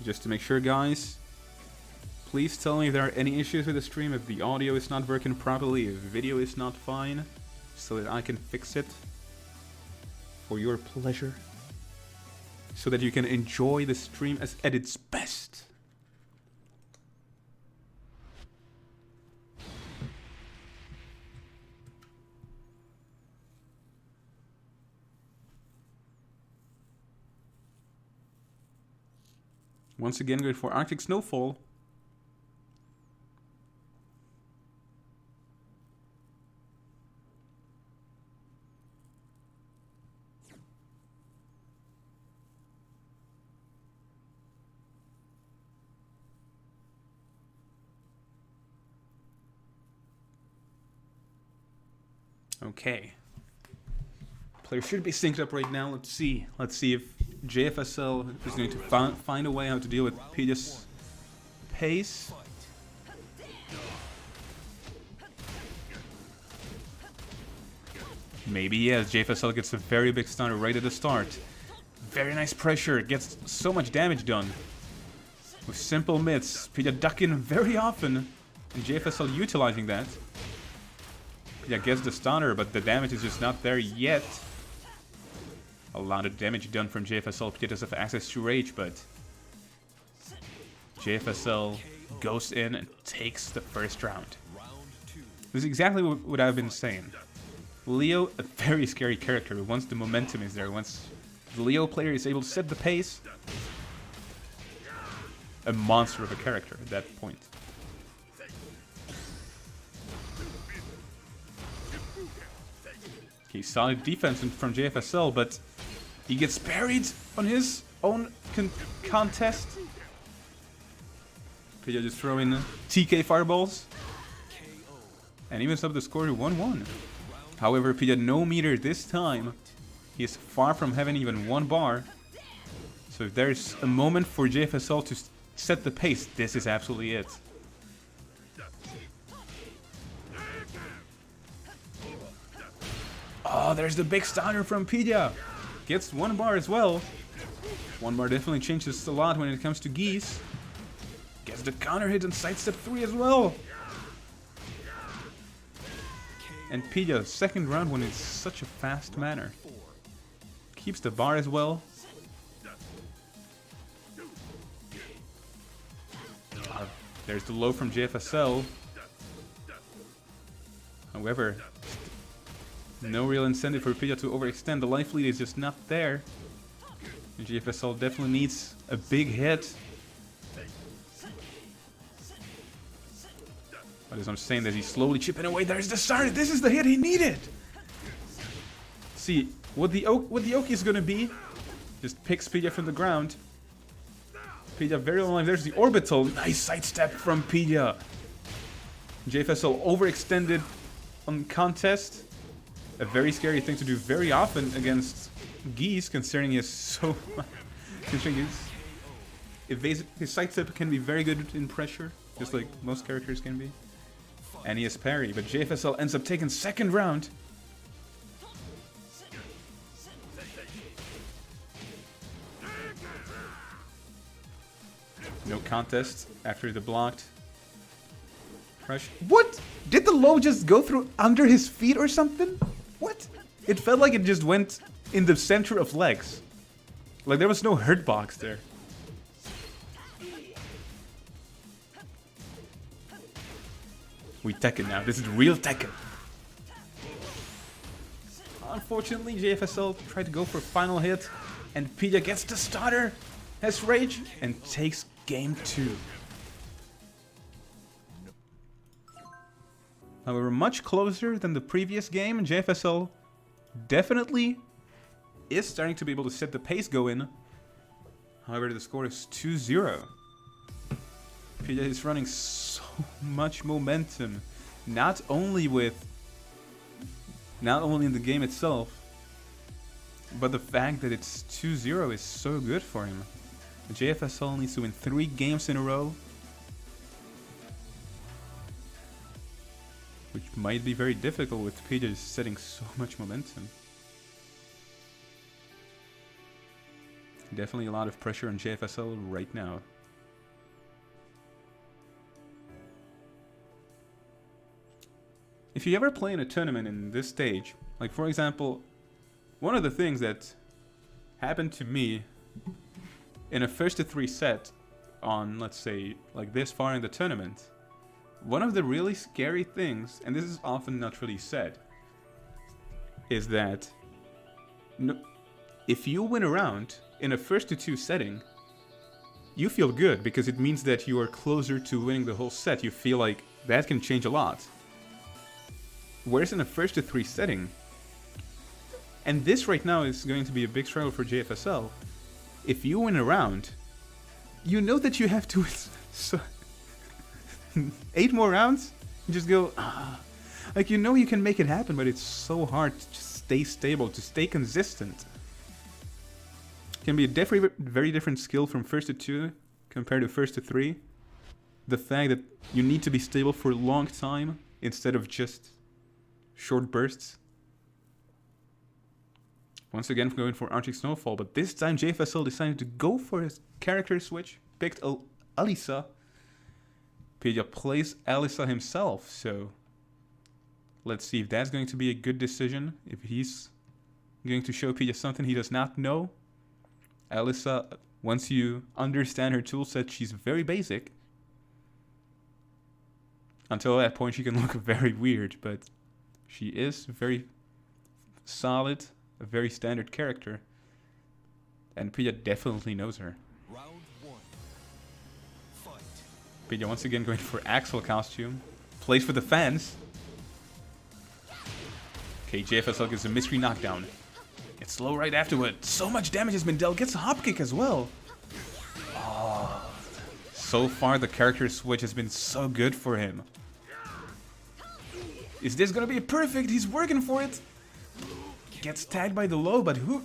Just to make sure, guys, please tell me if there are any issues with the stream, if the audio is not working properly, if video is not fine, so that I can fix it for your pleasure, so that you can enjoy the stream at its best. Once again, going for Arctic Snowfall. Okay. Players should be synced up right now. Let's see. Let's see if JFSL is going to find a way how to deal with Pidge's pace. Maybe, yes. JFSL gets a very big stunner right at the start. Very nice pressure. Gets so much damage done. With simple mids. Pidgeot ducking very often. And JFSL utilizing that. Pidgeot gets the stunner, but the damage is just not there yet. A lot of damage done from JFSL. Pidgeot does have access to Rage, but JFSL goes in and takes the first round. This is exactly what I've been saying. Leo, a very scary character. Once the momentum is there, once the Leo player is able to set the pace, a monster of a character at that point. Okay, solid defense from JFSL, but he gets parried on his own contest. Pidgeot just throwing TK fireballs. And evens up the score to 1-1. However, Pidgeot no meter this time. He is far from having even one bar. So if there's a moment for JFSL to set the pace, this is absolutely it. Oh, there's the big stunner from Pidgeot. Gets one bar as well. One bar definitely changes a lot when it comes to Geese. Gets the counter hit and sidestep 3 as well. And Pidgeot, second round when it's such a fast manner. Keeps the bar as well. There's the low from JFSL. However, no real incentive for Pidgeot to overextend. The life lead is just not there. And JFSL definitely needs a big hit. But as I'm saying that he's slowly chipping away, there's the start. This is the hit he needed. See, what the Oki is gonna be, just picks Pidgeot from the ground. Pidgeot very alive. There's the orbital. Nice sidestep from Pidgeot. JFSL overextended on contest. A very scary thing to do very often against Geese, considering he has so much. Considering his sidestep can be very good in pressure, just like most characters can be. And he has parry, but JFSL ends up taking second round. No contest after the blocked crush. What? Did the low just go through under his feet or something? What? It felt like it just went in the center of legs. Like there was no hurt box there. We Tekken now. This is real Tekken. Unfortunately, JFSL tried to go for a final hit, and Pidgeot gets the starter, has Rage, and takes game 2. However, much closer than the previous game, JFSL definitely is starting to be able to set the pace going. However, the score is 2-0. Pidgeot is running so much momentum, not only in the game itself, but the fact that it's 2-0 is so good for him. JFSL needs to win 3 games in a row, which might be very difficult with Pidgeot setting so much momentum. Definitely a lot of pressure on JFSL right now. If you ever play in a tournament in this stage, like for example, one of the things that happened to me in a first to 3 set on, let's say, like this far in the tournament, one of the really scary things, and this is often not really said, is that if you win a round in a first to 2 setting, you feel good because it means that you are closer to winning the whole set. You feel like that can change a lot. Whereas in a first to 3 setting, and this right now is going to be a big struggle for JFSL, if you win a round, you know that you have to win 8 more rounds and just go, like you know you can make it happen, but it's so hard to just stay stable, to stay consistent. Can be a very different skill from first to 2 compared to first to 3. The fact that you need to be stable for a long time instead of just short bursts. Once again going for Arctic Snowfall, but this time JFSL decided to go for his character switch, picked Alisa. Pidgeot plays Alisa himself, so let's see if that's going to be a good decision, if he's going to show Pidgeot something he does not know. Alisa, once you understand her toolset, she's very basic. Until that point she can look very weird, but she is very solid, a very standard character. And Pidgeot definitely knows her. Round 1. Fight. Pidgeot once again going for Axel costume. Plays for the fans. Okay, JFSL gives a mystery knockdown. It's slow right afterward. So much damage has been dealt. Gets a hop kick as well. Oh. So far the character switch has been so good for him. Is this gonna be perfect? He's working for it. Gets tagged by the low, but who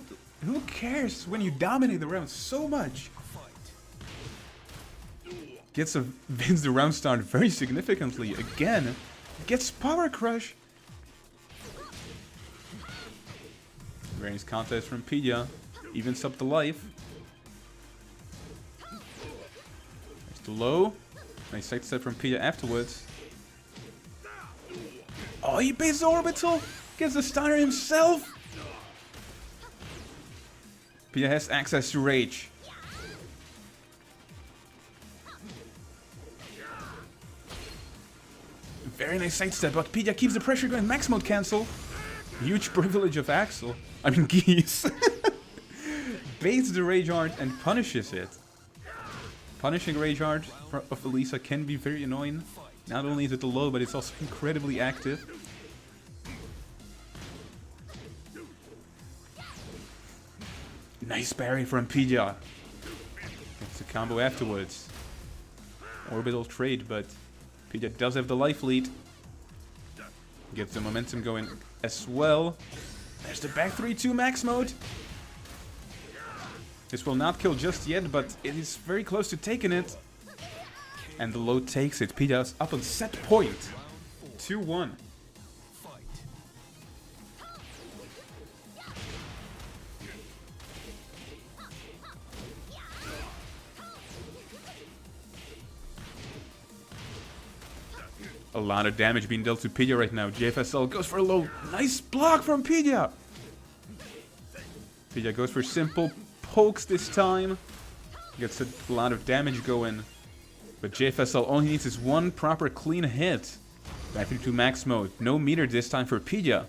cares when you dominate the round so much? Wins the round start very significantly again. Gets Power Crush. Very nice contest from Pidgeot. Evens up the life. There's the low. Nice side step from Pidgeot afterwards. Oh, he baits the orbital. Gets the stunner himself. Pidgeot has access to Rage. Very nice side step, but Pidgeot keeps the pressure going. Max mode cancel. Huge privilege of Axel. I mean Geese. Baits the Rage Art and punishes it. Punishing Rage Art of Alisa can be very annoying. Not only is it the low, but it's also incredibly active. Nice parry from Pidgeot. It's a combo afterwards. Orbital trade, but Pidgeot does have the life lead. Gets the momentum going as well. There's the back 3-2 max mode. This will not kill just yet, but it is very close to taking it. And the low takes it. Pidgeot's up on set point. 2-1. A lot of damage being dealt to Pidgeot right now. JFSL goes for a low. Nice block from Pidgeot. Pidgeot goes for simple pokes this time. Gets a lot of damage going. But JFSL only needs his one proper clean hit. Back into max mode. No meter this time for Pidgeot.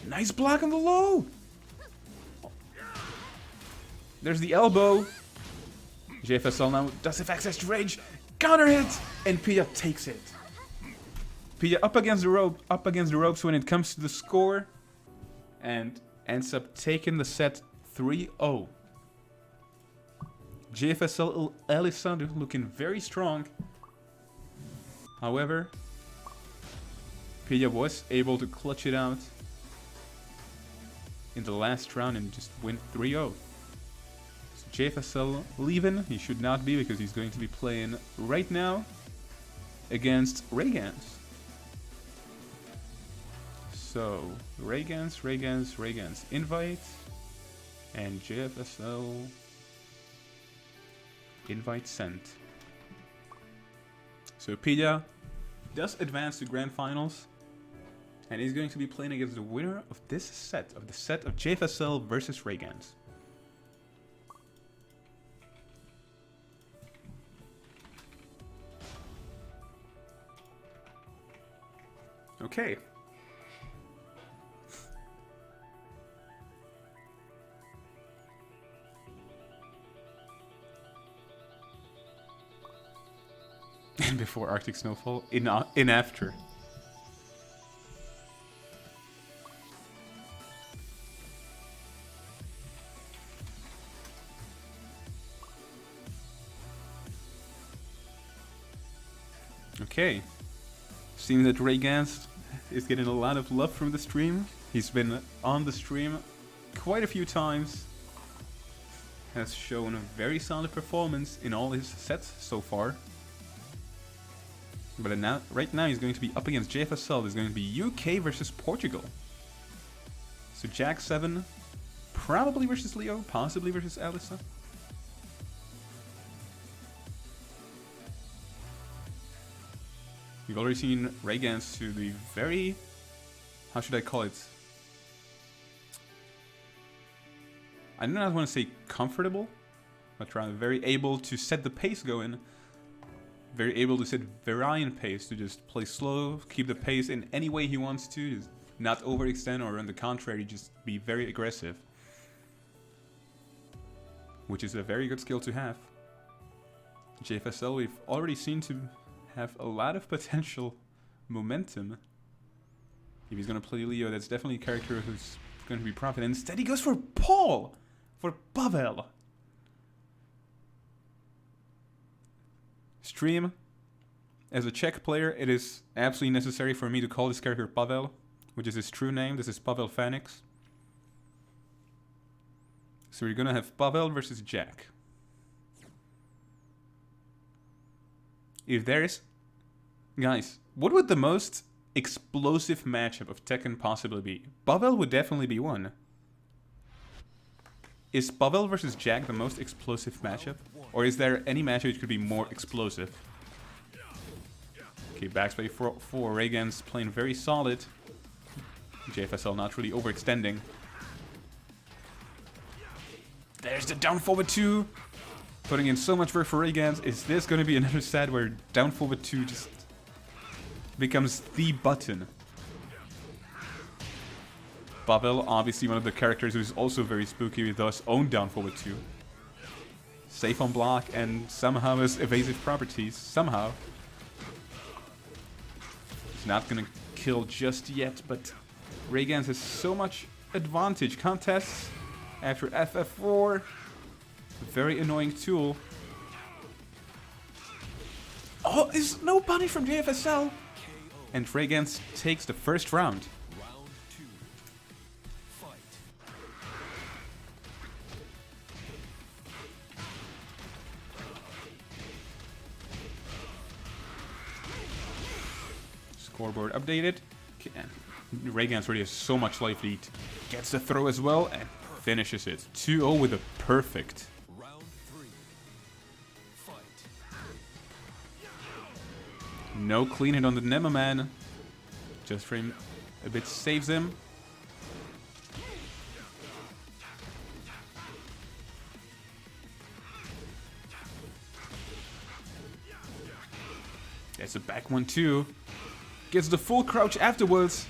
Nice block on the low. There's the elbow. JFSL now does have access to Rage. Counter hit. And Pidgeot takes it. Pidgeot up against the ropes when it comes to the score. And ends up taking the set 3-0. JFSL Alisa looking very strong. However, Pidgeot was able to clutch it out in the last round and just win 3-0. So JFSL leaving. He should not be because he's going to be playing right now against Ragans. So Ragans, invite, and JFSL invite sent. So Pidgeot does advance to Grand Finals, and he's going to be playing against the winner of this set, of the set of JFSL versus Ragans. Okay. And before Arctic Snowfall, in after. Okay. Seems that Ragans is getting a lot of love from the stream. He's been on the stream quite a few times. Has shown a very solid performance in all his sets so far. But now, right now he's going to be up against JFSL. There's going to be UK versus Portugal. So Jack 7, probably versus Leo, possibly versus Alyssa. We've already seen Raygans to be very, how should I call it? I do not want to say comfortable, but rather very able to set the pace going. Very able to set varying pace, to just play slow, keep the pace in any way he wants to, just not overextend, or on the contrary, just be very aggressive. Which is a very good skill to have. JFSL we've already seen to have a lot of potential momentum. If he's going to play Leo, that's definitely a character who's going to be profit. Instead he goes for Paul! For Pavel! Stream. As a Czech player, it is absolutely necessary for me to call this character Pavel, which is his true name. This is Pavel Phoenix. So we're gonna have Pavel versus Jack. If there is... Guys, what would the most explosive matchup of Tekken possibly be? Pavel would definitely be one. Is Pavel versus Jack the most explosive matchup? Or is there any matchup which could be more explosive? Okay, backspace for Raygan's playing very solid. JFSL not really overextending. There's the down forward 2. Putting in so much work for Raygan's. Is this going to be another set where down forward 2 just becomes the button? Pavel, obviously one of the characters who's also very spooky with us own down forward 2. Safe on block and somehow has evasive properties. Somehow. He's not gonna kill just yet, but Raygan's has so much advantage. Contests after FF4. A very annoying tool. Oh, there's no punish from JFSL. And Raygan's takes the first round. Round 2. Fight. Scoreboard updated. Raygan's already has so much life lead. Gets the throw as well and finishes it. 2-0 with a perfect. Round 3. Fight. No clean hit on the Nemoman. Just frame a bit saves him. There's a back one too. Gets the full crouch afterwards.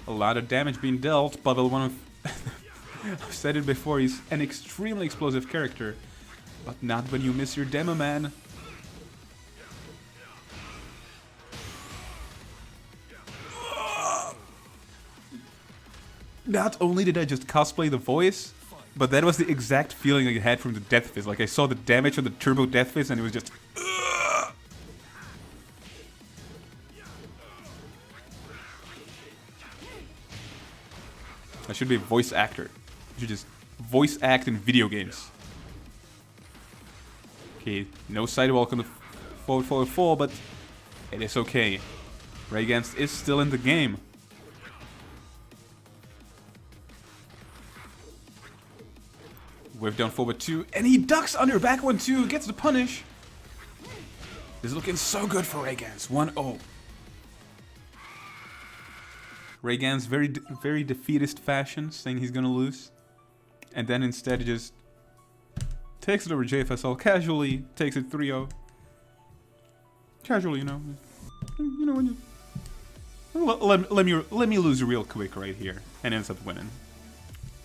A lot of damage being dealt. Pavel, one of... I've said it before, he's an extremely explosive character. But not when you miss your demo, man. Not only did I just cosplay the voice, but that was the exact feeling I had from the Death Fist. Like I saw the damage on the Turbo Death Fist and it was just... I should be a voice actor. I should just voice act in video games. Okay, no sidewalk on the forward fall, but it is okay. Raygan's is still in the game. Whip down forward 2, and he ducks under back 1-2, gets the punish. This is looking so good for Raygan's. 1-0. Raygan's very defeatist fashion, saying he's gonna lose. And then instead just takes it over JFSL casually, takes it 3-0. Casually, you know. You know, when you... Let me lose real quick right here, and ends up winning.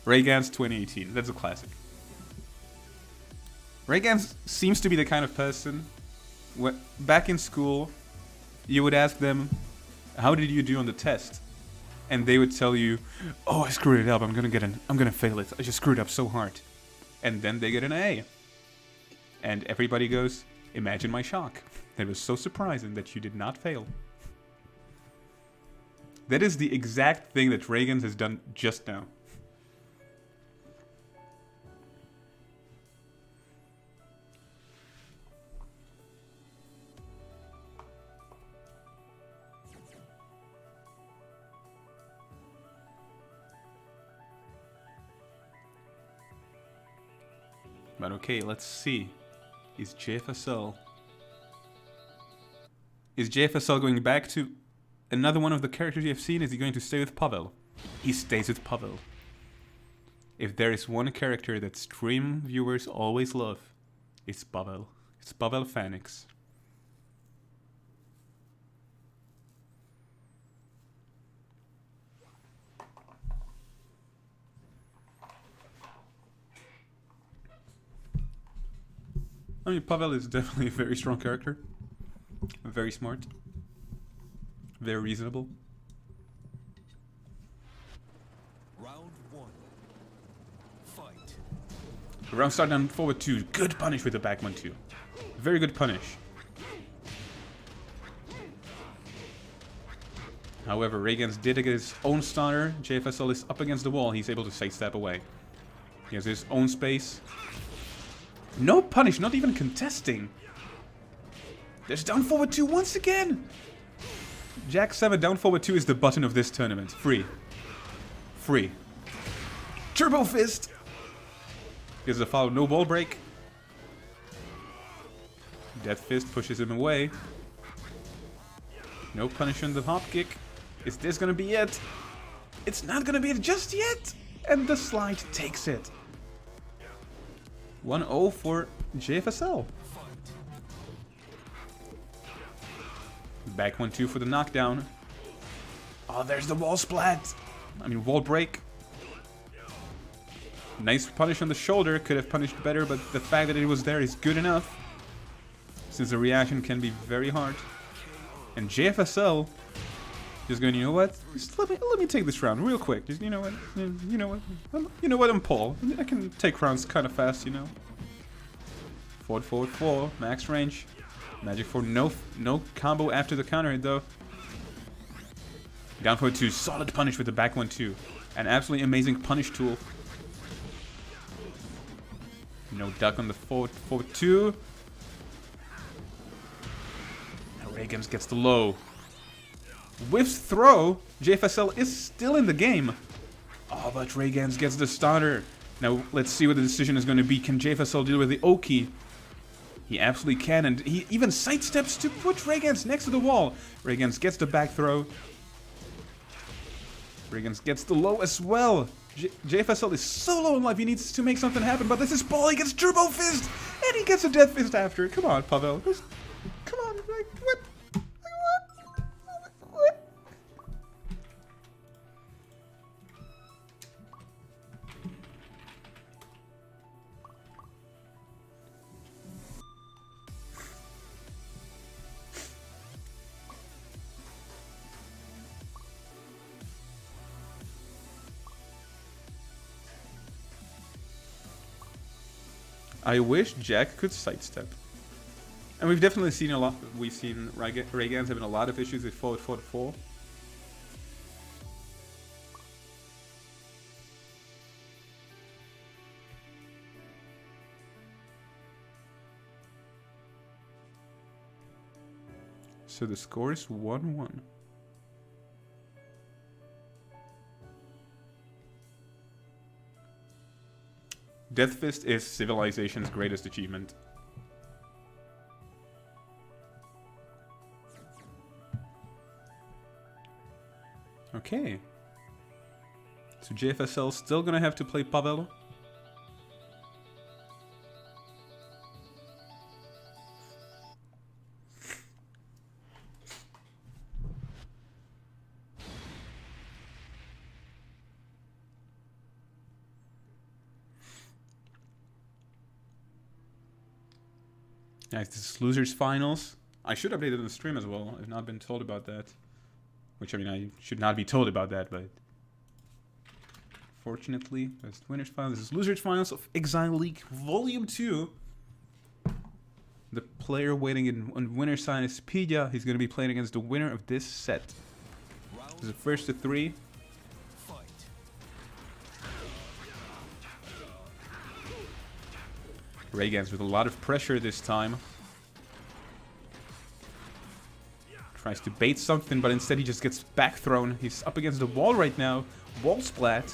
Raygan's 2018, that's a classic. Raygan's seems to be the kind of person, back in school, you would ask them, how did you do on the test? And they would tell you, oh, I screwed it up, I'm gonna fail it, I just screwed up so hard. And then they get an A. And everybody goes, imagine my shock. It was so surprising that you did not fail. That is the exact thing that Ragans has done just now. But okay, let's see. Is JFSL going back to another one of the characters you have seen? Is he going to stay with Pavel? He stays with Pavel. If there is one character that stream viewers always love, it's Pavel. It's Pavel Phoenix. I mean, Pavel is definitely a very strong character. Very smart. Very reasonable. Round 1. Fight. Round start down forward 2. Good punish with the back 1-2. Very good punish. However, Ragans did get his own stunner. JFSL is up against the wall. He's able to sidestep away. He has his own space. No punish, not even contesting. There's down forward 2 once again. Jack 7 down forward 2 is the button of this tournament. Free. Free. Turbo Fist. Gives a foul, no ball break. Death Fist pushes him away. No punish on the hop kick. Is this gonna be it? It's not gonna be it just yet. And the slide takes it. 1-0 for JFSL. Back 1-2 for the knockdown. Oh, there's the wall splat. I mean, wall break. Nice punish on the shoulder. Could have punished better, but the fact that it was there is good enough. Since the reaction can be very hard. And JFSL just going, you know what? Just let me take this round real quick. Just, you know what? You know what? I'm Paul. I can take rounds kind of fast, you know. Forward, forward, 4. Max range. Magic for no combo after the counter hit though. Down forward 2. Solid punish with the back 1-2. An absolutely amazing punish tool. No duck on the forward 2. And Ragans gets the low. Whiffs throw. JFSL is still in the game. Oh, but Ragans gets the starter. Now, let's see what the decision is going to be. Can JFSL deal with the Oki? He absolutely can, and he even sidesteps to put Ragans next to the wall. Ragans gets the back throw. Ragans gets the low as well. JFSL is so low in life, he needs to make something happen, but this is Paul. He gets Turbo Fist, and he gets a Death Fist after. Come on, Pavel. Come on, like, what? I wish Jack could sidestep. And we've definitely seen a lot. We've seen Ragans having a lot of issues with forward 4. So the score is 1-1. Death Fist is civilization's greatest achievement. Okay. So JFSL still gonna have to play Pavel. Nice, this is Losers Finals. I should update it on the stream as well. I've not been told about that. Which, I mean, I should not be told about that, but... Fortunately, best Winners Finals. This is Losers Finals of Exile League Volume 2. The player waiting on winner's side is Pedia. He's going to be playing against the winner of this set. Round It's a first to 3. Fight. Raygans with a lot of pressure this time. Tries to bait something, but instead he just gets back thrown. He's up against the wall right now. Wall splat.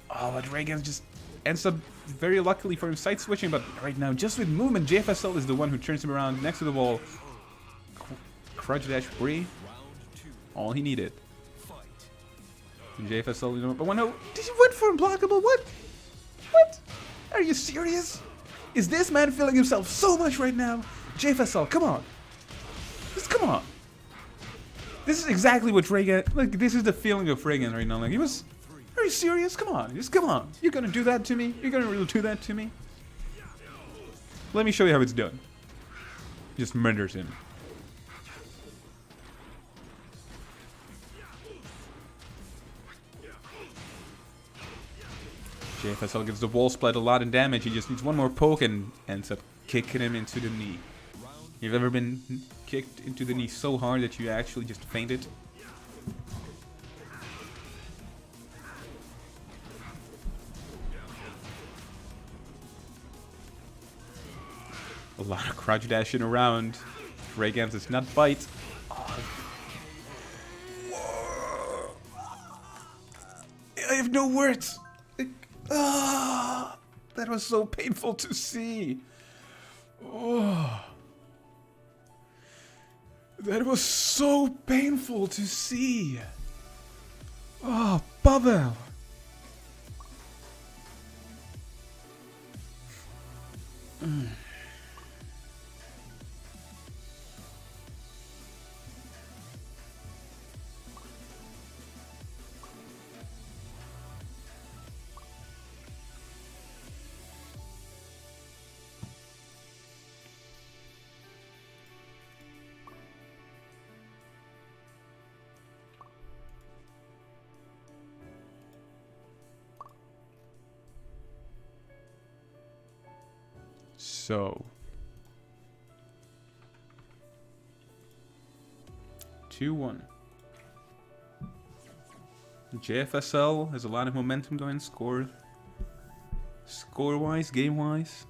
Oh, but Raygans just ends up, very luckily for him, side switching. But right now, just with movement, JFSL is the one who turns him around next to the wall. Crutch dash Bree. All he needed. JFSL, you know, but no, did you went for unblockable? What? What? Are you serious? Is this man feeling himself so much right now? JFSL, come on. Just come on. This is exactly what Raygan, like, this is the feeling of Raygan right now. Like, he was, are you serious? Come on, just come on. You're gonna do that to me? You're gonna really do that to me? Let me show you how it's done. Just murders him. JFSL gives the wall splat a lot of damage. He just needs one more poke and ends up kicking him into the knee. You've ever been kicked into the knee so hard that you actually just fainted? A lot of crouch dashing around. Raygans does not bite. Oh. I have no words. That was so painful to see. Oh. That was so painful to see. Oh, Pavel. So, 2-1. JFSL has a lot of momentum going score-wise, game-wise.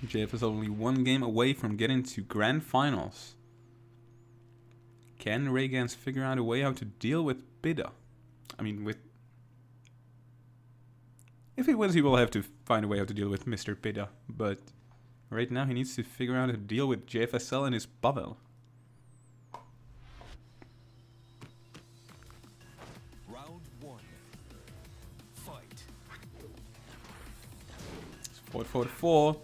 JF is only one game away from getting to grand finals. Can Raygans figure out a way how to deal with Bida? I mean, if he wins, he will have to find a way how to deal with Mr. Bida. But right now, he needs to figure out how to deal with JFSL and his Pavel. Round 1. Fight. It's 4-4-4.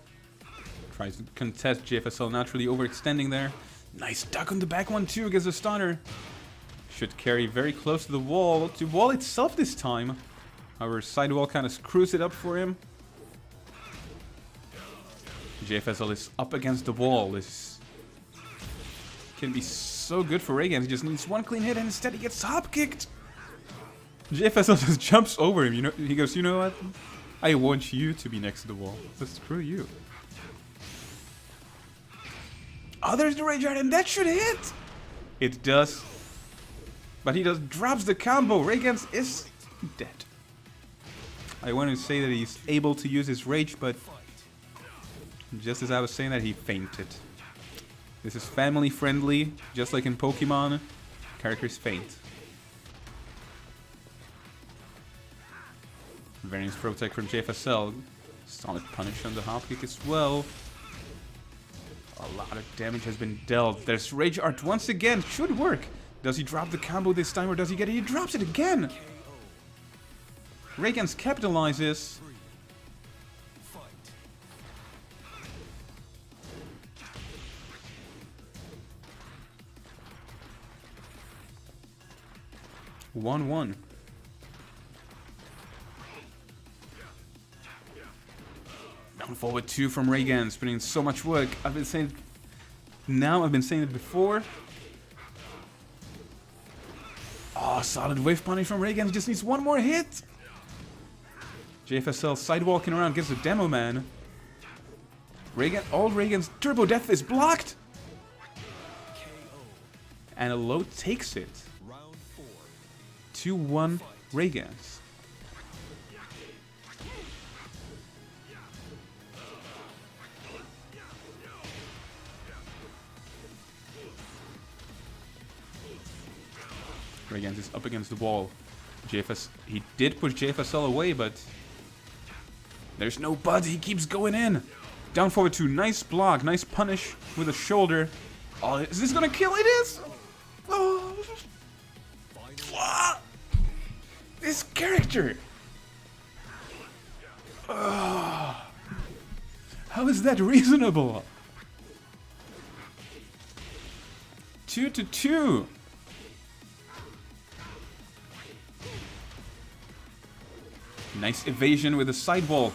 Tries to contest JFSL, naturally overextending there. Nice duck on the back one too against the stunner. Should carry very close to the wall itself this time. However, sidewall kind of screws it up for him. JFSL is up against the wall. This can be so good for Raygans. He just needs one clean hit and instead he gets hop kicked. JFSL just jumps over him. You know, he goes, you know what? I want you to be next to the wall. So screw you. Oh, there's the Rage Art, and that should hit! It does. But he just drops the combo. Raygans is dead. I want to say that he's able to use his Rage, but just as I was saying that, he fainted. This is family friendly, just like in Pokemon. Characters faint. Variance Protect from JFSL. Solid punish on the hop kick as well. A lot of damage has been dealt. There's Rage Art once again. Should work. Does he drop the combo this time or does he get it? He drops it again. Raygans capitalizes. 1-1. Down forward 2 from Raygans, putting in so much work. I've been saying it before. Oh, solid wave punish from Raygans. Just needs one more hit. JFSL sidewalking around, gets the demo man. Raygan's Turbo Death is blocked! And a low takes it. Round 4. 2-1 Raygan's. Raygan's is up against the wall. He did push JFSL away, but there's no bud. He keeps going in. Down forward 2. Nice block. Nice punish with a shoulder. Oh, is this gonna kill? It is! Oh. This character! Oh. How is that reasonable? 2-2. Nice evasion with a sidewalk.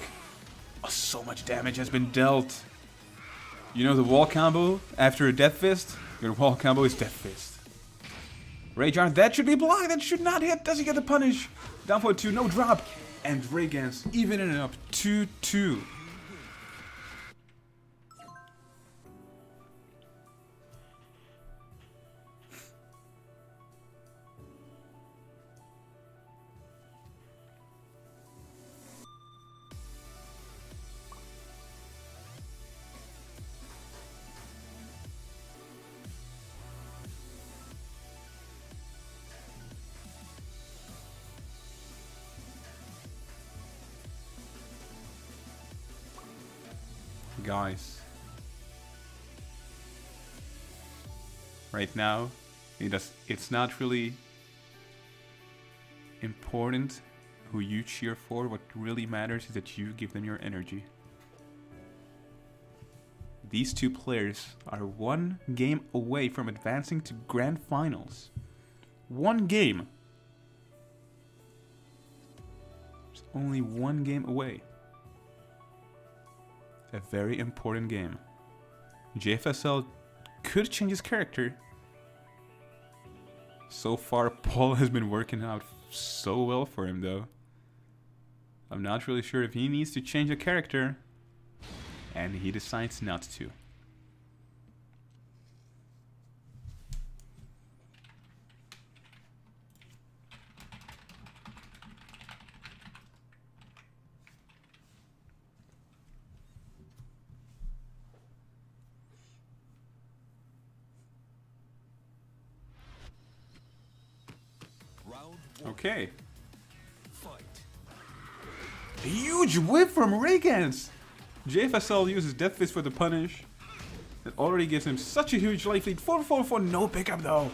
Oh, so much damage has been dealt. You know the wall combo after a Death Fist? Your wall combo is Death Fist. Rayjar, that should be blocked. That should not hit. Does he get the punish? Down for 2, no drop. And Raygan's evening it up 2-2. Guys, right now it's not really important who you cheer for. What really matters is that you give them your energy. These two players are one game away from advancing to grand finals. One game. There's only one game away. A very important game. JFSL could change his character. So far, Paul has been working out so well for him, though. I'm not really sure if he needs to change a character, and he decides not to. Okay. Fight. A huge whip from Raygan's! JFSL uses Death Fist for the punish. That already gives him such a huge life lead. 4-4-4, no pickup though.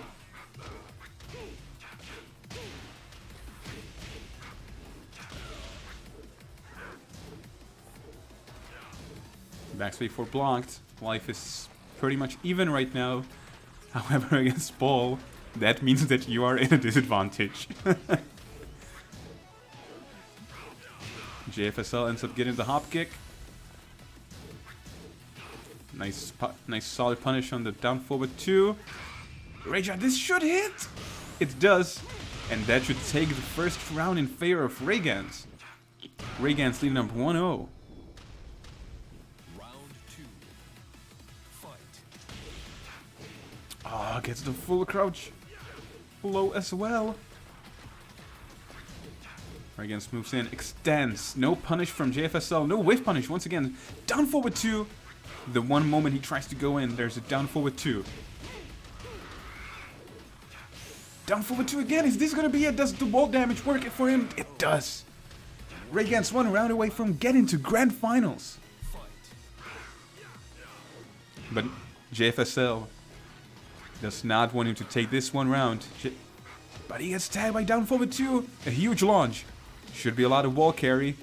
Backspace 4 blocked. Life is pretty much even right now. However, against Paul, that means that you are in a disadvantage. JFSL ends up getting the hop kick. Nice solid punish on the down forward 2. Rayjar, this should hit! It does. And that should take the first round in favor of Raygan's. Raygan's leading up 1-0. Round 2. Fight. Ah, gets the full crouch. Low as well. Raygan's moves in, extends. No punish from JFSL. No whiff punish once again. Down forward 2. The one moment he tries to go in, there's a down forward 2. Down forward 2 again. Is this gonna be it? Does the wall damage work for him? It does. Raygan's 1 round away from getting to grand finals. But JFSL does not want him to take this one round. But he gets tagged by down forward 2. A huge launch. Should be a lot of wall carry.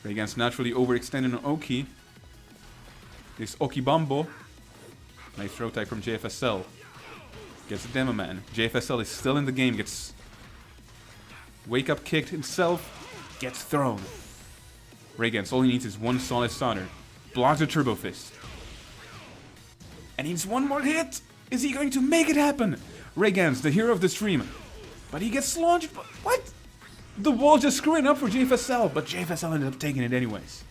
Raygan's naturally overextending on Oki. This Oki Bambo. Nice throw tag from JFSL. Gets a demo man. JFSL is still in the game. Gets wake up kicked himself. Gets thrown. Raygan's all he needs is one solid starter. Blocks the Turbo Fist. And he needs one more hit. Is he going to make it happen? Raygan's the hero of the stream. But he gets launched. What? The wall just screwing up for JFSL, but JFSL ended up taking it anyways.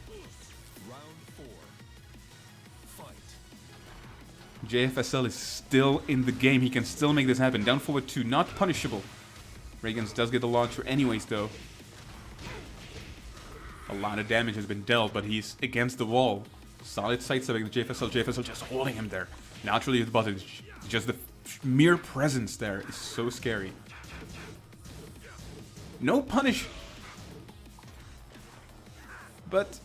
Round 4. Fight. JFSL is still in the game. He can still make this happen. Down forward 2, not punishable. Ragans does get the launcher anyways, though. A lot of damage has been dealt, but he's against the wall. Solid sidestepping the JFSL. JFSL just holding him there. Naturally, the button. Just the mere presence there is so scary. No punish. But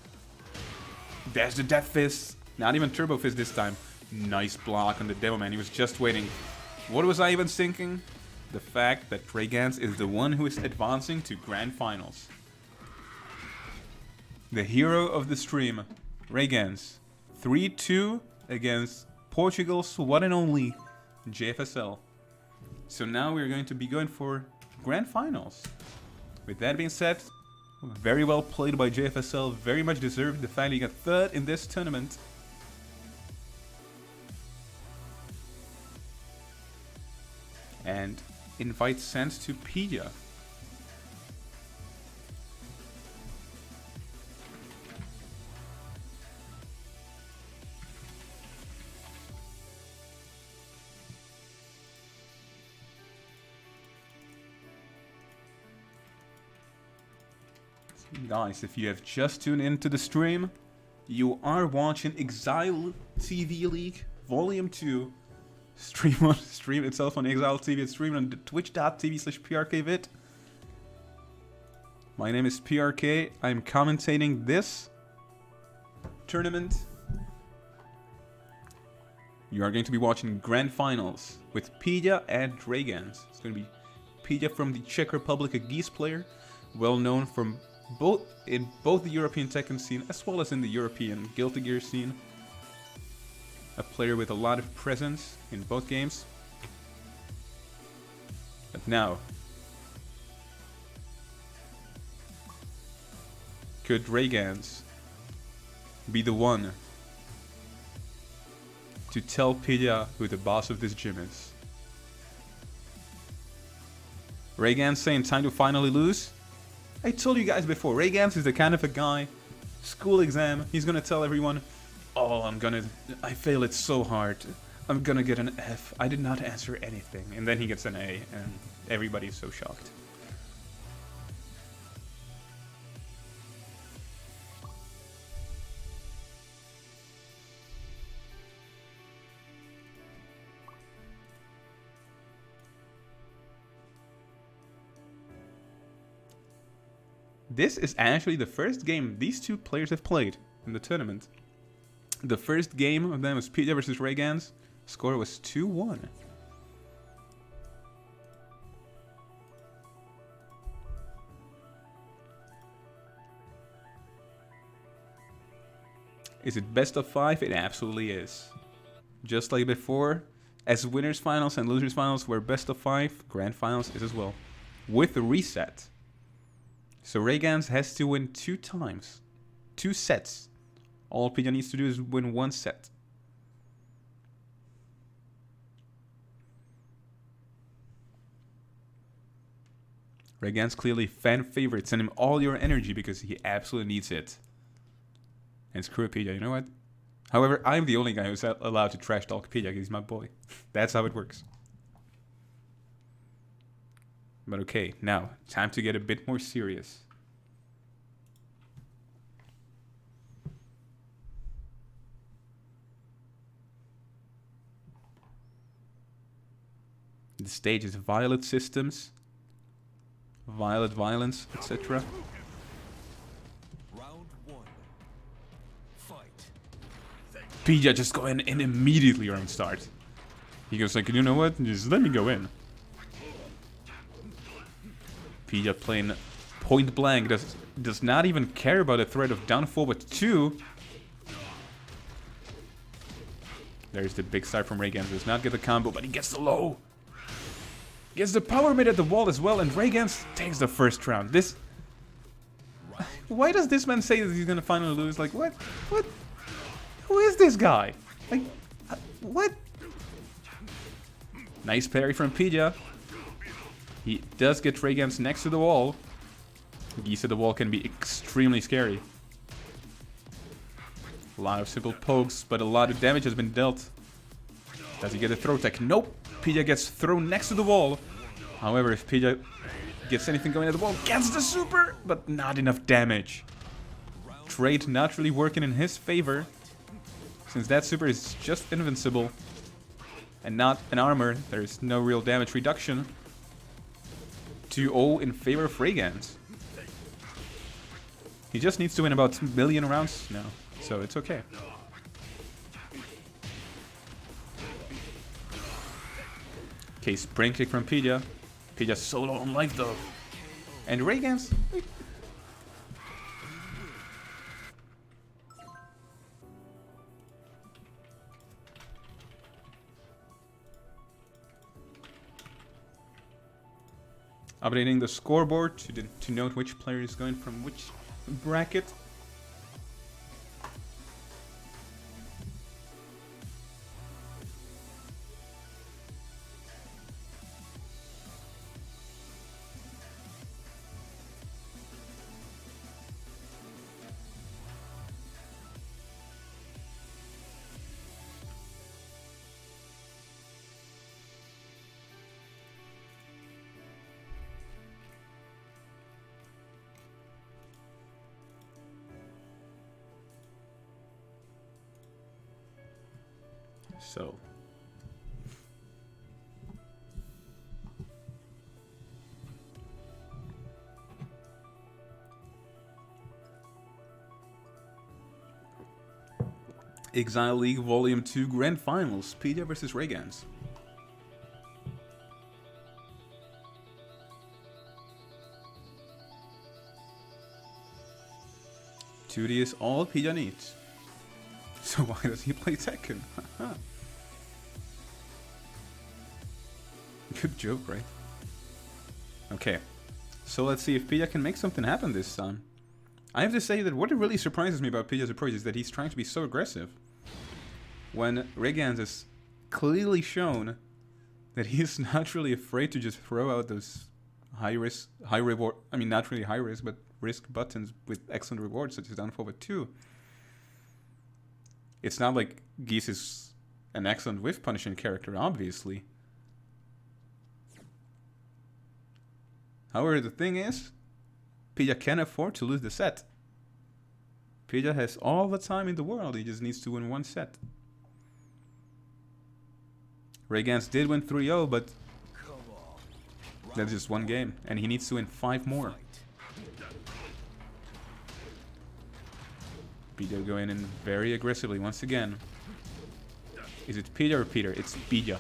there's the Death Fist. Not even Turbo Fist this time. Nice block on the Demo Man. He was just waiting. What was I even thinking? The fact that Ragans is the one who is advancing to Grand Finals. The hero of the stream, Ragans. 3-2 against Portugal's one and only JFSL. So now we're going to be going for Grand Finals. With that being said, very well played by JFSL. Very much deserved the fact he got third in this tournament. And invite sent to Pia. Guys, if you have just tuned into the stream, you are watching Exile TV League Volume 2. Stream itself on Exile TV. It's streamed on twitch.tv/PRKVid. My name is PRK. I'm commentating this tournament. You are going to be watching Grand Finals with Pia and Ragans. It's going to be Pia from the Czech Republic, a Geese player, well known from both the European Tekken scene as well as in the European Guilty Gear scene. A player with a lot of presence in both games. But now, could Ragans be the one to tell Pia who the boss of this gym is? Ragans saying time to finally lose? I told you guys before, Ragans is the kind of a guy, school exam, he's gonna tell everyone, oh, I failed it so hard, I'm gonna get an F, I did not answer anything. And then he gets an A, and everybody's so shocked. This is actually the first game these two players have played in the tournament. The first game of them was Pia versus Ragans. Score was 2-1. Is it best of 5? It absolutely is. Just like before, as winners finals and losers finals were best of 5, grand finals is as well. With a reset. So Ragans has to win 2 times. 2 sets. All Pia needs to do is win 1 set. Ragans clearly fan favorite. Send him all your energy because he absolutely needs it. And screw Pia, you know what? However, I'm the only guy who's allowed to trash talk Pia because he's my boy. That's how it works. But okay, now, time to get a bit more serious. The stage is Violet Systems, Violet Violence, etc. Round 1. Fight. Pia just go in and immediately on start. He goes like, you know what, just let me go in. Pia playing point blank, does not even care about the threat of down forward 2. There's the big start from Ragans, does not get the combo, but he gets the low. Gets the power mid at the wall as well, and Ragans takes the first round. This... Why does this man say that he's gonna finally lose? Like, what? What? Who is this guy? Like, what? Nice parry from Pia. He does get Ragans next to the wall. Geese at the wall can be extremely scary. A lot of simple pokes, but a lot of damage has been dealt. Does he get a throw tech? Nope. Pidgeot gets thrown next to the wall. However, if Pidgeot gets anything going at the wall, gets the super, but not enough damage. Trade not really working in his favor, since that super is just invincible and not an armor. There's no real damage reduction. 2-0 in favor of Ragans. He just needs to win about 2 million rounds now, so it's okay. Okay, spring kick from Pidgeot. Pidgeot so low on life though. And Ragans. Updating the scoreboard to note which player is going from which bracket. So Exile League Volume 2 Grand Finals, Pidgeot versus Ragans. Tootie is all Pidgeot needs. So why does he play Tekken? Good joke, right? Okay, so let's see if Pidgeot can make something happen this time. I have to say that what really surprises me about Pidgeot's approach is that he's trying to be so aggressive, when Ragans has clearly shown that he's not really afraid to just throw out those high risk, high reward, I mean not really high risk, but risk buttons with excellent rewards such as down forward 2. It's not like Geese is an excellent whiff punishing character, obviously. However, the thing is, Pidgeot can afford to lose the set. Pidgeot has all the time in the world, he just needs to win one set. Ragans did win 3-0, but that's just one game, and he needs to win 5 more. Pidgeot going in very aggressively once again. Is it Pidgeot or Peter? It's Pidgeot.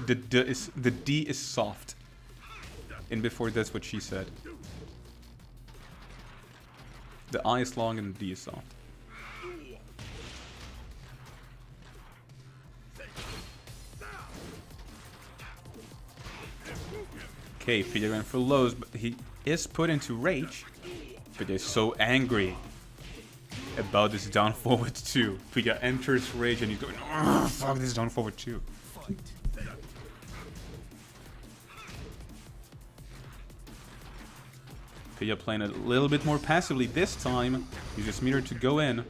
The D is soft. And before that's what she said. The I is long and the D is soft. Okay, Pidgeot went for lows, but he is put into rage. But they're so angry about this down forward 2. Pidgeot enters rage and he's going, oh, fuck this down forward 2. Pidgeot playing a little bit more passively this time. Uses meter to go in.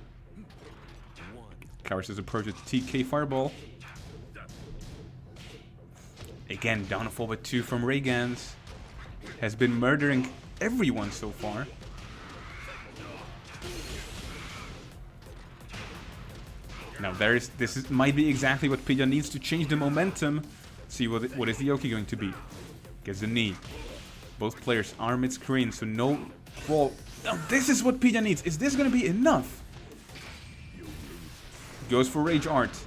Cowers his approach with TK Fireball. Again, down forward 2 from Ragans. Has been murdering everyone so far. Now this might be exactly what Pidgeot needs to change the momentum. See what is the Yoki going to be. Gets the knee. Both players are mid-screen, so no ball. Now this is what Pidgeot needs. Is this going to be enough? Goes for Rage Art.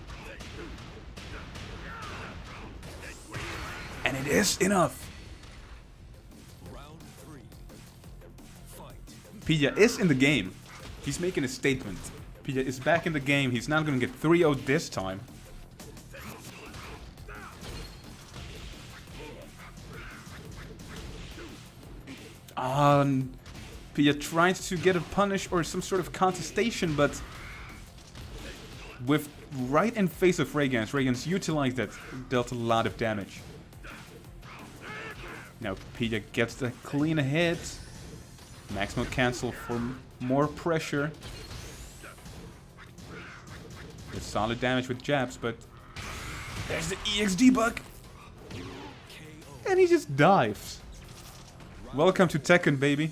And it is enough. Pidgeot is in the game. He's making a statement. Pidgeot is back in the game. He's not going to get 3-0 this time. Pidgeot tries to get a punish or some sort of contestation, but with right in face of Ragans, Ragans utilized that, dealt a lot of damage. Now Pija gets the clean hit. Maximum cancel for more pressure. It's solid damage with jabs, but there's the EX debug. And he just dives. Welcome to Tekken, baby.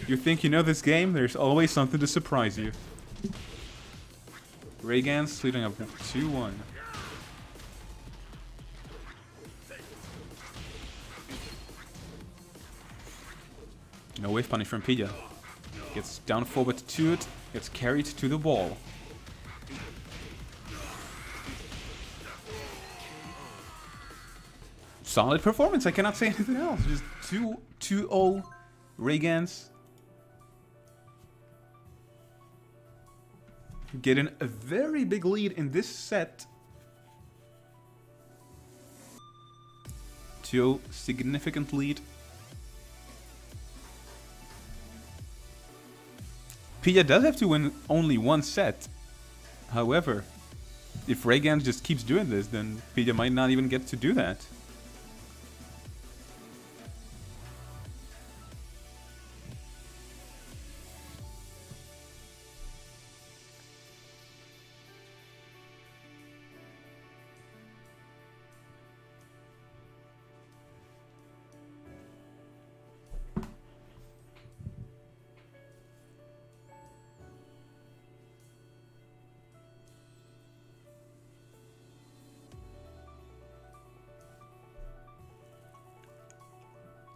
You think you know this game? There's always something to surprise you. Raygan's leading up 2-1. No wave punish from Pija. Gets down forward to it, gets carried to the wall. Solid performance, I cannot say anything else. Just 2-0 Raygan's. Getting a very big lead in this set. 2-0, significant lead. Pija does have to win only one set. However, if Raygan just keeps doing this, then Pija might not even get to do that.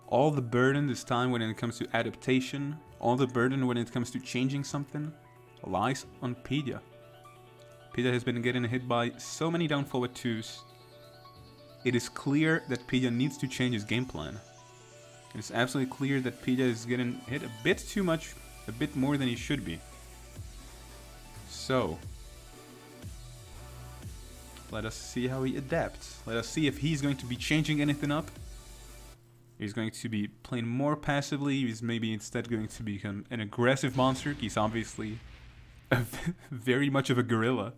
All the burden this time when it comes to adaptation, all the burden when it comes to changing something, lies on Pija. Pija has been getting hit by so many down forward 2s. It is clear that Pija needs to change his game plan. It is absolutely clear that Pija is getting hit a bit too much, a bit more than he should be. So, let us see how he adapts. Let us see if he's going to be changing anything up. He's going to be playing more passively. He's maybe instead going to become an aggressive monster. He's obviously very much of a gorilla.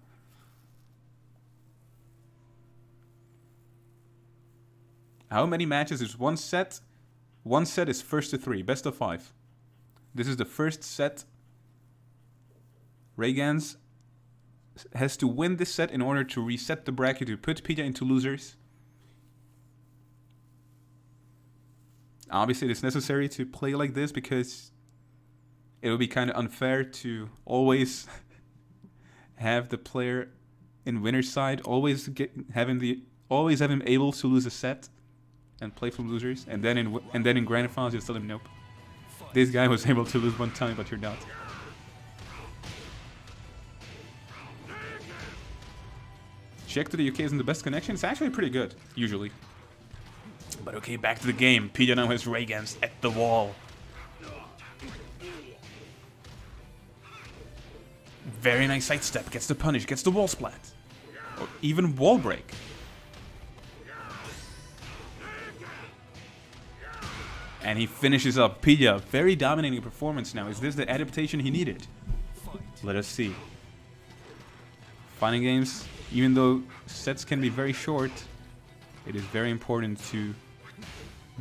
How many matches is one set? One set is first to 3, best of 5. This is the first set. Raygan's has to win this set in order to reset the bracket to put Pija into losers. Obviously, it's necessary to play like this because it would be kind of unfair to always have the player in winner's side, always have him able to lose a set and play from losers, and then in grand finals just tell him nope. This guy was able to lose one time, but you're not. Check to the UK isn't the best connection. It's actually pretty good, usually. But okay, back to the game. Pija now has Raygan's at the wall. Very nice sidestep. Gets the punish. Gets the wall splat. Or even wall break. And he finishes up. Pija, very dominating performance now. Is this the adaptation he needed? Let us see. Fighting games, even though sets can be very short, it is very important to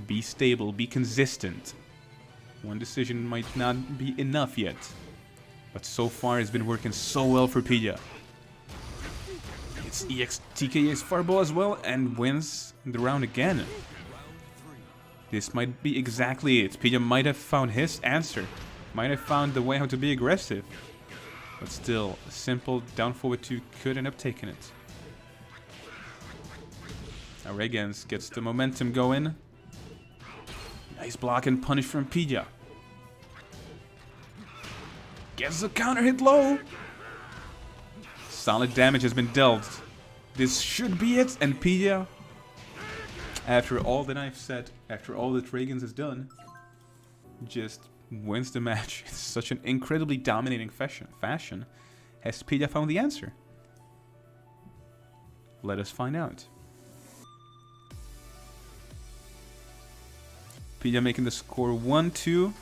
be stable, be consistent. One decision might not be enough yet, but so far it's been working so well for Pija. It's EX TKA's fireball as well and wins the round again. This might be exactly it. Pija might have found his answer, might have found the way how to be aggressive, but still, a simple down forward 2 could end up taking it. Now Raygan's gets the momentum going. Nice block and punish from Pija. Gets the counter hit low. Solid damage has been dealt. This should be it. And Pija, after all that I've said, after all that Raygan's has done, just wins the match in such an incredibly dominating fashion. Has Pija found the answer? Let us find out. Pija making the score 1-2.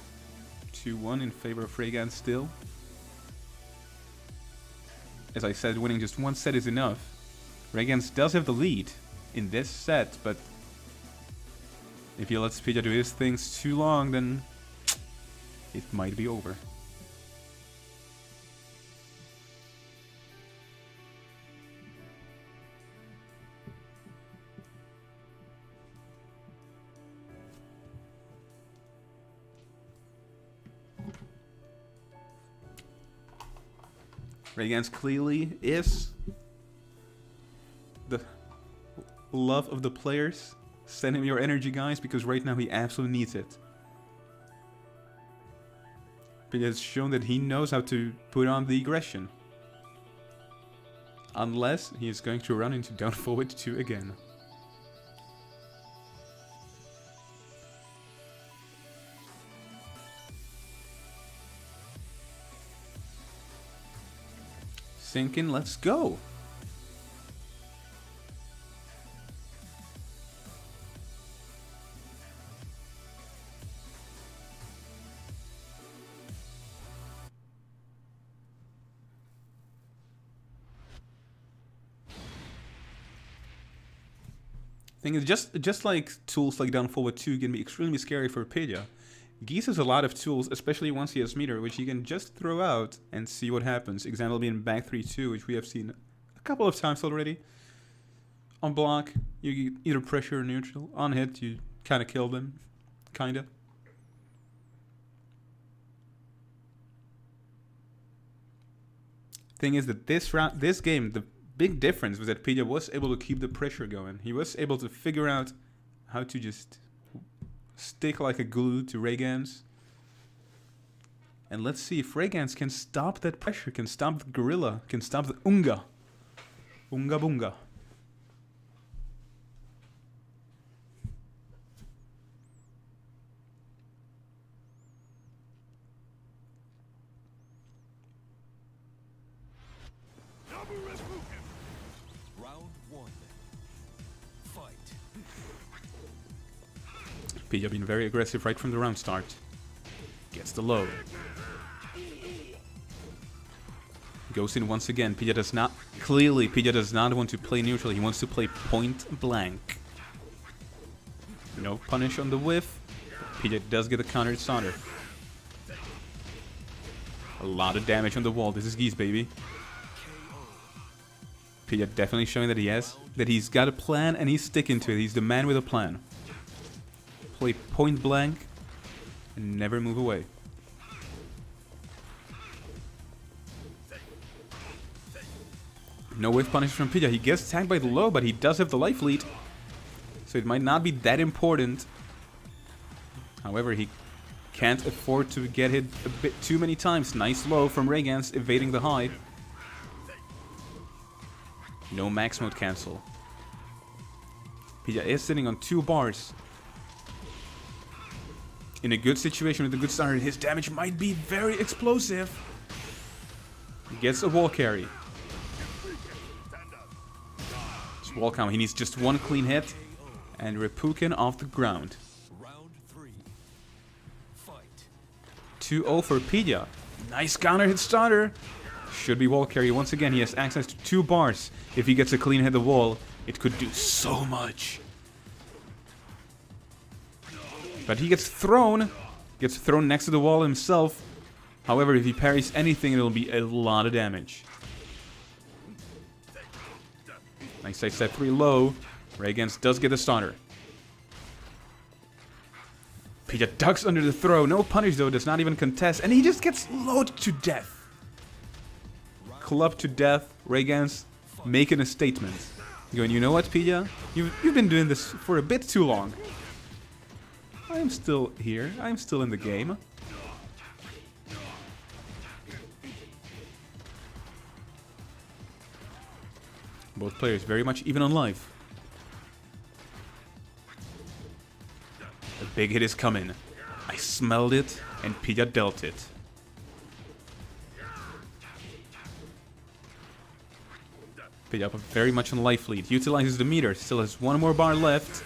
2-1 in favor of Raygan still. As I said, winning just one set is enough. Raygan does have the lead in this set, but If he lets Pidgeot do his things too long, then it might be over. Raygan's clearly is the love of the players. Send him your energy, guys, because right now he absolutely needs it. But he has shown that he knows how to put on the aggression. Unless he is going to run into down forward 2 again. Sink in, let's go. Thing is, just like tools like down forward 2 can be extremely scary for Pidgeot, Geese has a lot of tools, especially once he has meter, which he can just throw out and see what happens. Example being back 3-2, which we have seen a couple of times already. On block, you get either pressure or neutral. On hit, you kind of kill them. Kinda. Thing is that this game, the big difference was that Pidgeot was able to keep the pressure going. He was able to figure out how to just stick like a glue to Raygans. And let's see if Raygans can stop that pressure, can stop the Gorilla, can stop the Unga. Unga Bunga. Round 1. Fight. Pidgeot being very aggressive right from the round start. Gets the low. Goes in once again. Pidgeot does not... Clearly, Pidgeot does not want to play neutral. He wants to play point blank. No punish on the whiff. Pidgeot does get a countered Sonder. A lot of damage on the wall. This is Geese, baby. Pidgeot definitely showing that he's got a plan and he's sticking to it. He's the man with a plan. Play point blank and never move away. No whiff punish from Pidgeot. He gets tagged by the low, but he does have the life lead. So it might not be that important. However, he can't afford to get hit a bit too many times. Nice low from Raygans, evading the high. No max mode cancel. Pidgeot is sitting on 2 bars. In a good situation with a good starter, his damage might be very explosive. He gets a wall carry. It's wall count. He needs just 1 clean hit. And Reppuken off the ground. Round 3. Fight. 2-0 for Pidgeot. Nice counter hit starter. Should be wall carry. Once again, he has access to 2 bars. If he gets a clean hit of the wall, it could do so much. But he gets thrown next to the wall himself. However, if he parries anything, it'll be a lot of damage. Nice side step 3 low. Raygans does get the starter. Pidgeot ducks under the throw. No punish though, does not even contest. And he just gets loaded to death. Club to death. Raygans making a statement. Going, you know what, Pidgeot? You've been doing this for a bit too long. I'm still here. I'm still in the game. Both players very much even on life. A big hit is coming. I smelled it, and Pidgeot dealt it. Pidgeot very much on life lead. Utilizes the meter. Still has 1 more bar left.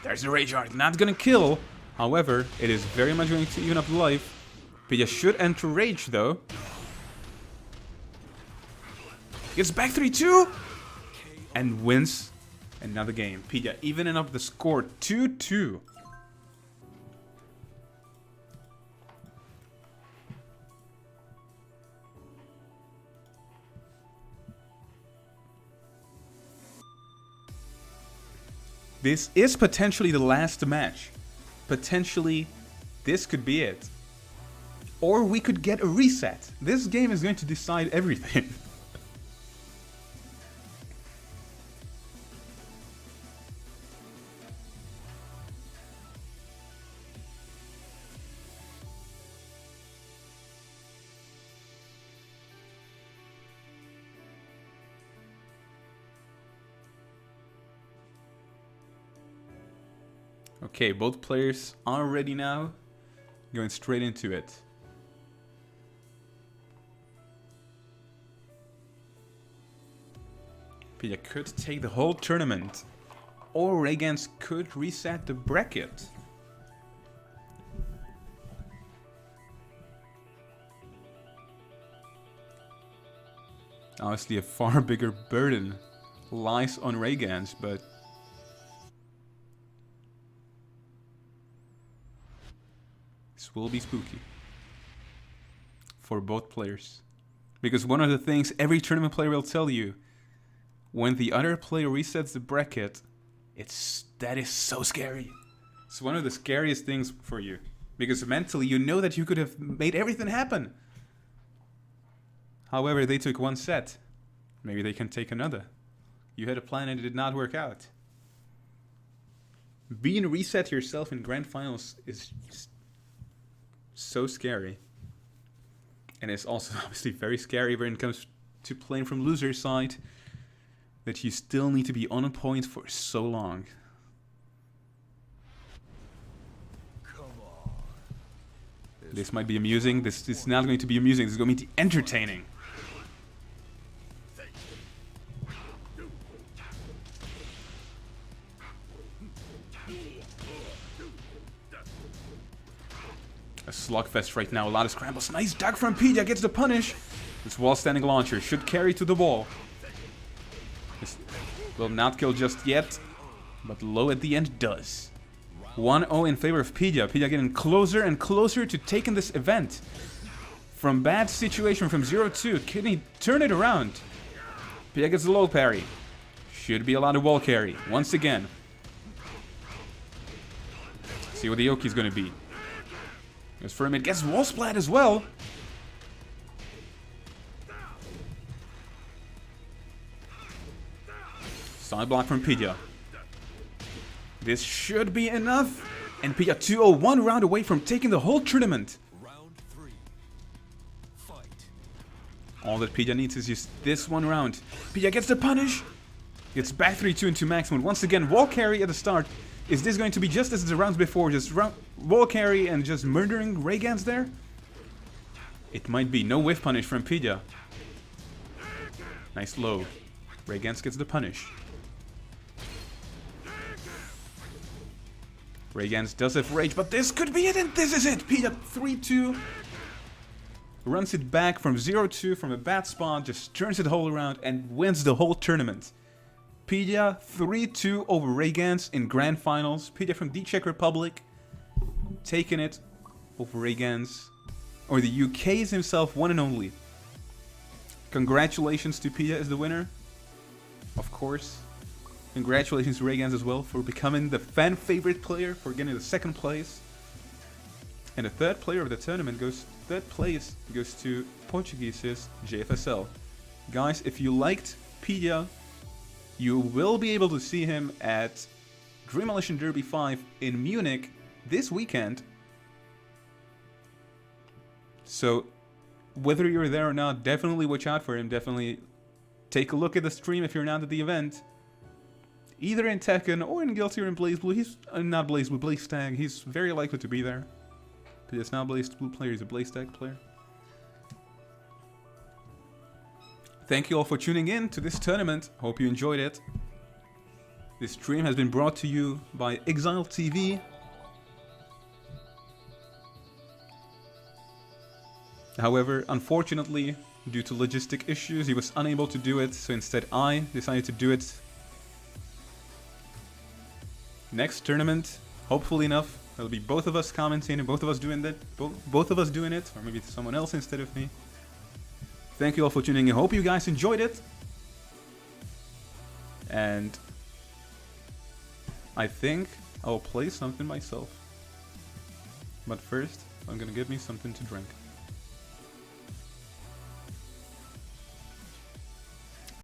There's the Rage Art. Not gonna kill. However, it is very much going to even up the life. Pidgeot should enter Rage though. Gets back 3-2. And wins Another game. Pidya evening up the score 2-2. This is potentially the last match. Potentially, this could be it. Or we could get a reset. This game is going to decide everything. Okay, both players are ready now. Going straight into it. Pidya could take the whole tournament. Or Raygans could reset the bracket. Obviously a far bigger burden lies on Raygans, but this will be spooky for both players. Because one of the things every tournament player will tell you, when the other player resets the bracket, that is so scary. It's one of the scariest things for you. Because mentally you know that you could have made everything happen. However, they took one set. Maybe they can take another. You had a plan and it did not work out. Being reset yourself in grand finals is just so scary. And it's also obviously very scary when it comes to playing from loser's side, that you still need to be on a point for so long. Come on. This might be amusing. This is not going to be amusing. This is going to be entertaining. A slugfest right now. A lot of scrambles. Nice duck from Pidya. Gets the punish. This wall standing launcher should carry to the wall. This will not kill just yet, but low at the end does. 1-0 in favor of Pidya. Pidya getting closer and closer to taking this event. From bad situation, from 0-2, can he turn it around? Pidya gets the low parry. Should be a lot of wall carry. Once again. See what the Yoki's gonna be. Goes for him, it gets wall splat as well. Side block from Pidya. This should be enough. And Pidya 2-0, 1 round away from taking the whole tournament. Round 3. Fight. All that Pidya needs is just this one round. Pidya gets the punish. Gets back 3-2 into maximum. Once again, wall carry at the start. Is this going to be just as the rounds before? Just wall carry and just murdering Raygans there? It might be. No whiff punish from Pidya. Nice low. Raygans gets the punish. Raygans does have rage, but this could be it, and this is it! Pidya 3-2. Runs it back from 0-2 from a bad spot, just turns it whole around and wins the whole tournament. Pidya 3-2 over Raygans in grand finals. Pidya from the Czech Republic taking it over Raygans, or the UK's himself, one and only. Congratulations to Pidya as the winner, of course. Congratulations to Raygans as well for becoming the fan favorite player, for getting the second place. And the third player of the tournament third place goes to Portuguese's JFSL. Guys, if you liked Pidya, you will be able to see him at Dreamalition Derby 5 in Munich this weekend. So, whether you're there or not, definitely watch out for him. Definitely take a look at the stream if you're not at the event. Either in Tekken or in Guilty or in BlazBlue. He's not BlazBlue, BlazeTag. He's very likely to be there. But it's not a BlazBlue player, he's a BlazeTag player. Thank you all for tuning in to this tournament. Hope you enjoyed it. This stream has been brought to you by Exile TV. However, unfortunately, due to logistic issues, he was unable to do it, so instead I decided to do it next tournament, hopefully enough, it'll be both of us commenting and both of us doing that, both of us doing it, or maybe someone else instead of me. Thank you all for tuning in. Hope you guys enjoyed it. And I think I'll play something myself. But first, I'm gonna get me something to drink.